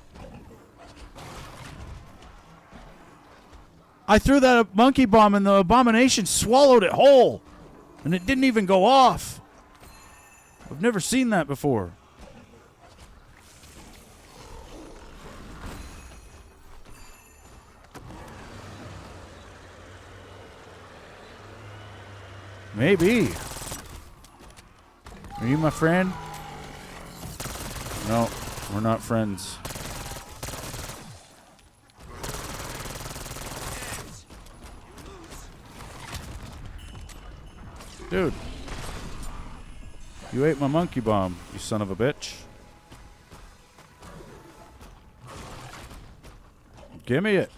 I threw that monkey bomb and the abomination swallowed it whole. And it didn't even go off. I've never seen that before. Maybe. Are you my friend? No, we're not friends. Dude. You ate my monkey bomb, you son of a bitch. Give me it.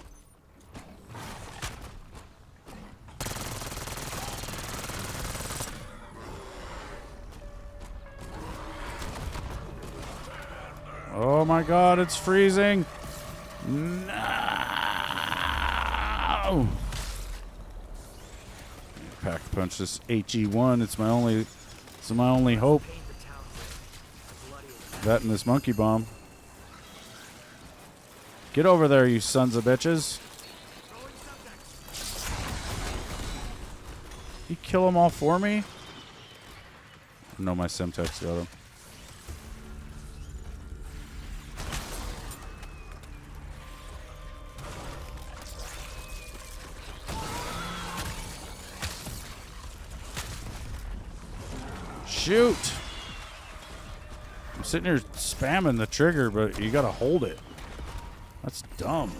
Oh my god, it's freezing. No. Pack punch this HE1. It's my only hope. That and this monkey bomb. Get over there, you sons of bitches. You kill them all for me? No, my Semtex got him. Shoot! I'm sitting here spamming the trigger, but you gotta hold it. That's dumb.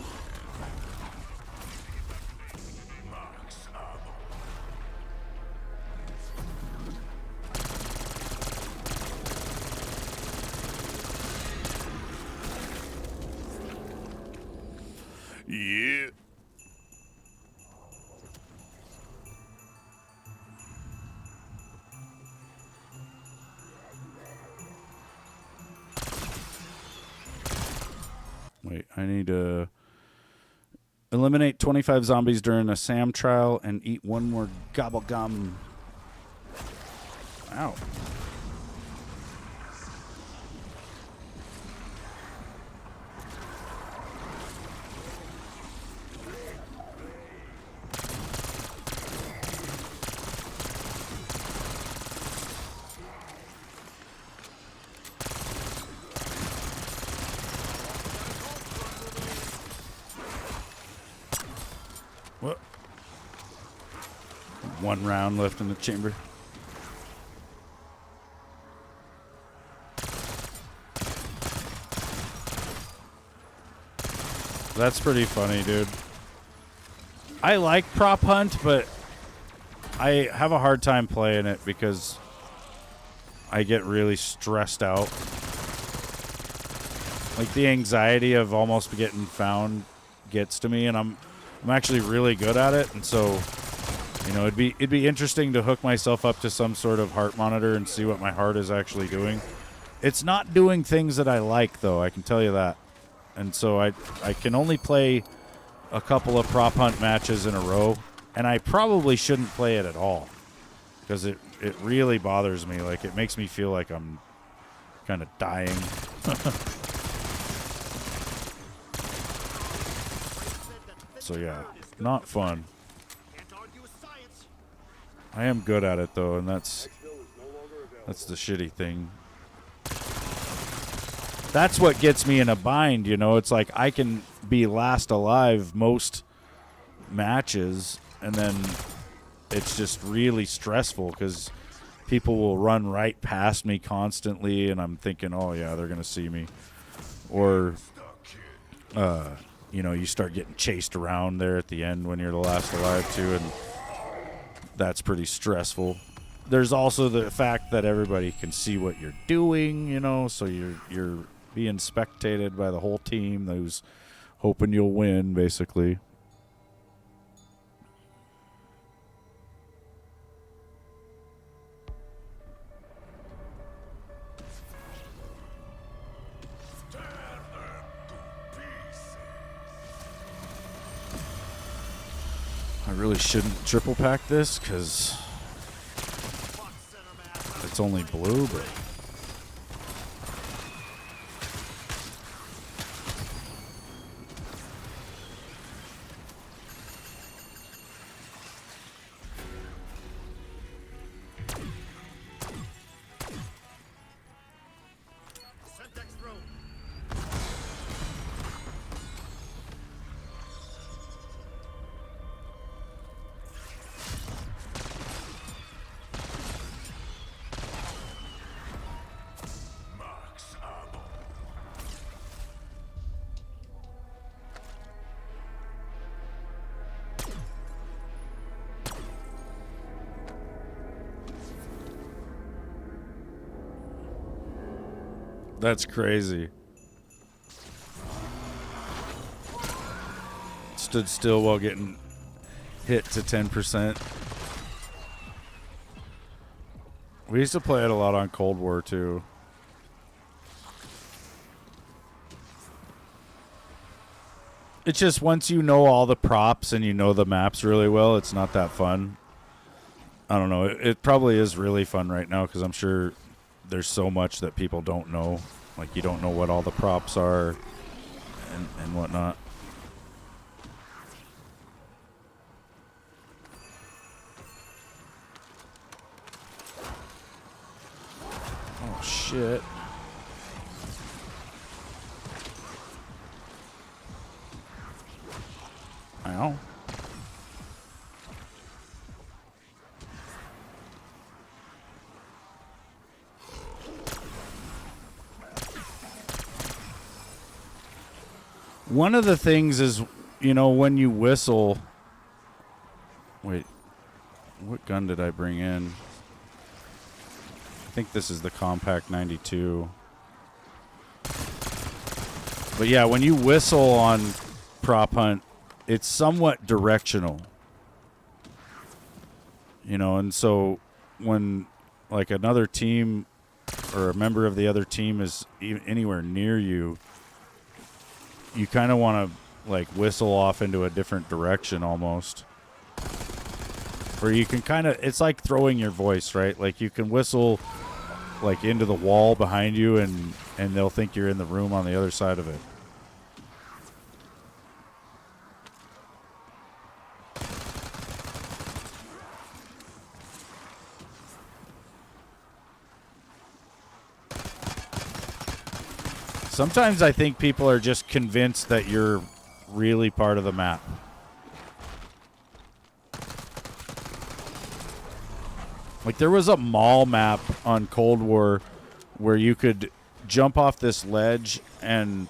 Yeah. Wait, I need to eliminate 25 zombies during a SAM trial and eat one more gobble gum. Ow. What? One round left in the chamber. That's pretty funny, dude. I like prop hunt, but I have a hard time playing it because I get really stressed out. Like the anxiety of almost getting found gets to me, and I'm actually really good at it, and so you know it'd be interesting to hook myself up to some sort of heart monitor and see what my heart is actually doing. It's not doing things that I like, though, I can tell you that. And so I can only play a couple of prop hunt matches in a row, and I probably shouldn't play it at all because it really bothers me. Like, it makes me feel like I'm kind of dying. So yeah, not fun. I am good at it though, and that's the shitty thing. That's what gets me in a bind, you know. It's like I can be last alive most matches, and then it's just really stressful because people will run right past me constantly, and I'm thinking, oh yeah, they're gonna see me. Or you know, you start getting chased around there at the end when you're the last alive too, and that's pretty stressful. There's also the fact that everybody can see what you're doing, you know, so you're being spectated by the whole team who's hoping you'll win, basically. I really shouldn't triple pack this because it's only blue, but That's crazy. Stood still while getting hit to 10%. We used to play it a lot on Cold War too. It's just once you know all the props and you know the maps really well, it's not that fun. I don't know. It probably is really fun right now because I'm sure there's so much that people don't know. Like, you don't know what all the props are and whatnot. Oh, shit. Ow. One of the things is, you know, when you whistle... Wait. What gun did I bring in? I think this is the Compact 92. But yeah, when you whistle on prop hunt, it's somewhat directional. You know, and so when like another team or a member of the other team is anywhere near you, you kind of want to like whistle off into a different direction almost. Or you can kind of, it's like throwing your voice, right? Like you can whistle like into the wall behind you and they'll think you're in the room on the other side of it. Sometimes I think people are just convinced that you're really part of the map. Like there was a mall map on Cold War where you could jump off this ledge and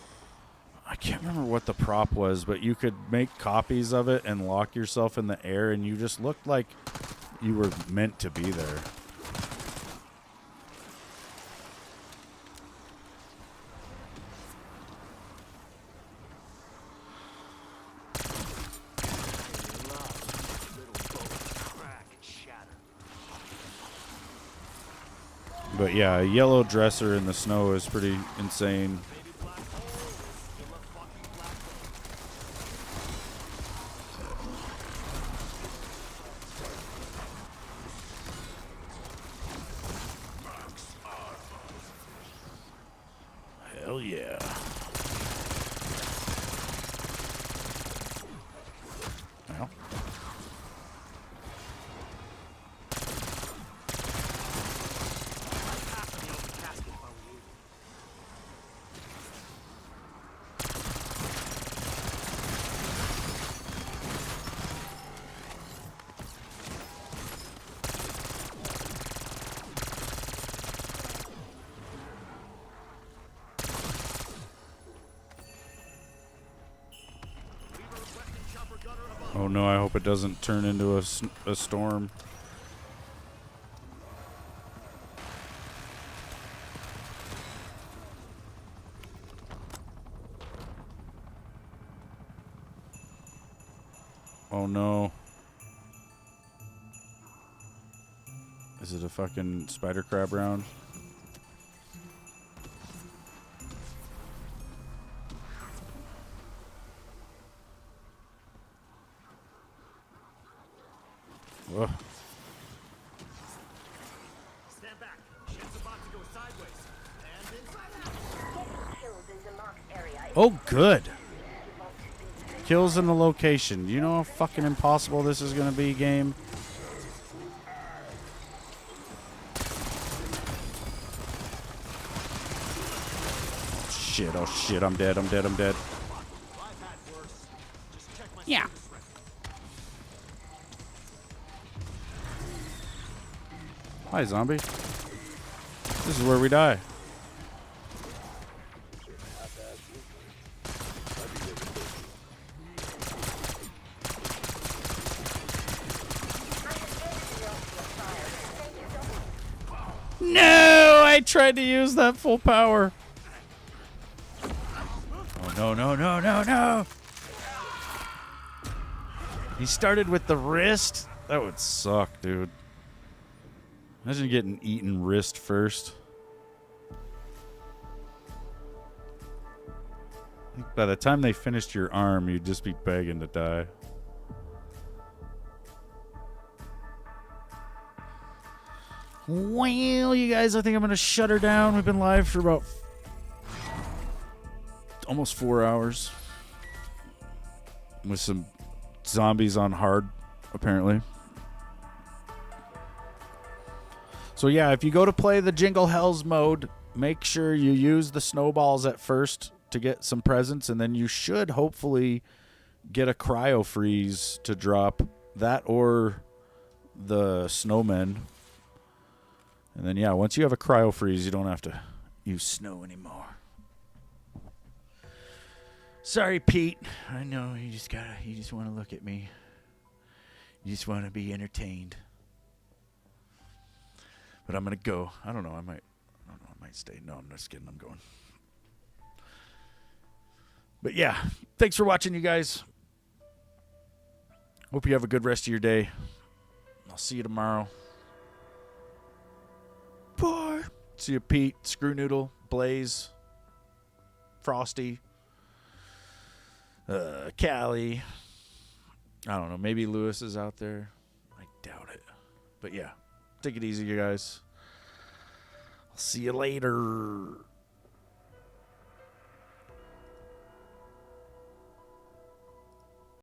I can't remember what the prop was, but you could make copies of it and lock yourself in the air and you just looked like you were meant to be there. But yeah, a yellow dresser in the snow is pretty insane. Hell yeah. Well. Oh no, I hope it doesn't turn into a storm. Oh no. Is it a fucking spider crab round? Whoa. Stand back. Shit's about to go sideways. And inside out. Get killed in the marked area. Oh, good. Kills in the location. You know how fucking impossible this is going to be, game? Oh shit, I'm dead, I'm dead, I'm dead. Yeah. Hi, zombie. This is where we die. No, I tried to use that full power. No, no, no, no, no. He started with the wrist. That would suck, dude. Imagine getting eaten wrist first. I think by the time they finished your arm, you'd just be begging to die. Well, you guys, I think I'm going to shut her down. We've been live for about almost 4 hours. With some zombies on hard, apparently. So yeah, if you go to play the Jingle Hells mode, make sure you use the snowballs at first to get some presents, and then you should hopefully get a cryo freeze to drop that or the snowmen. And then yeah, once you have a cryo freeze, you don't have to use snow anymore. Sorry, Pete. I know you just want to look at me. You just want to be entertained. But I'm gonna go. I don't know. I might stay. No, I'm just kidding. I'm going. But yeah, thanks for watching, you guys. Hope you have a good rest of your day. I'll see you tomorrow. Bye. See you, Pete, Screw Noodle, Blaze, Frosty, Callie. I don't know. Maybe Lewis is out there. I doubt it. But yeah, take it easy, you guys. I'll see you later.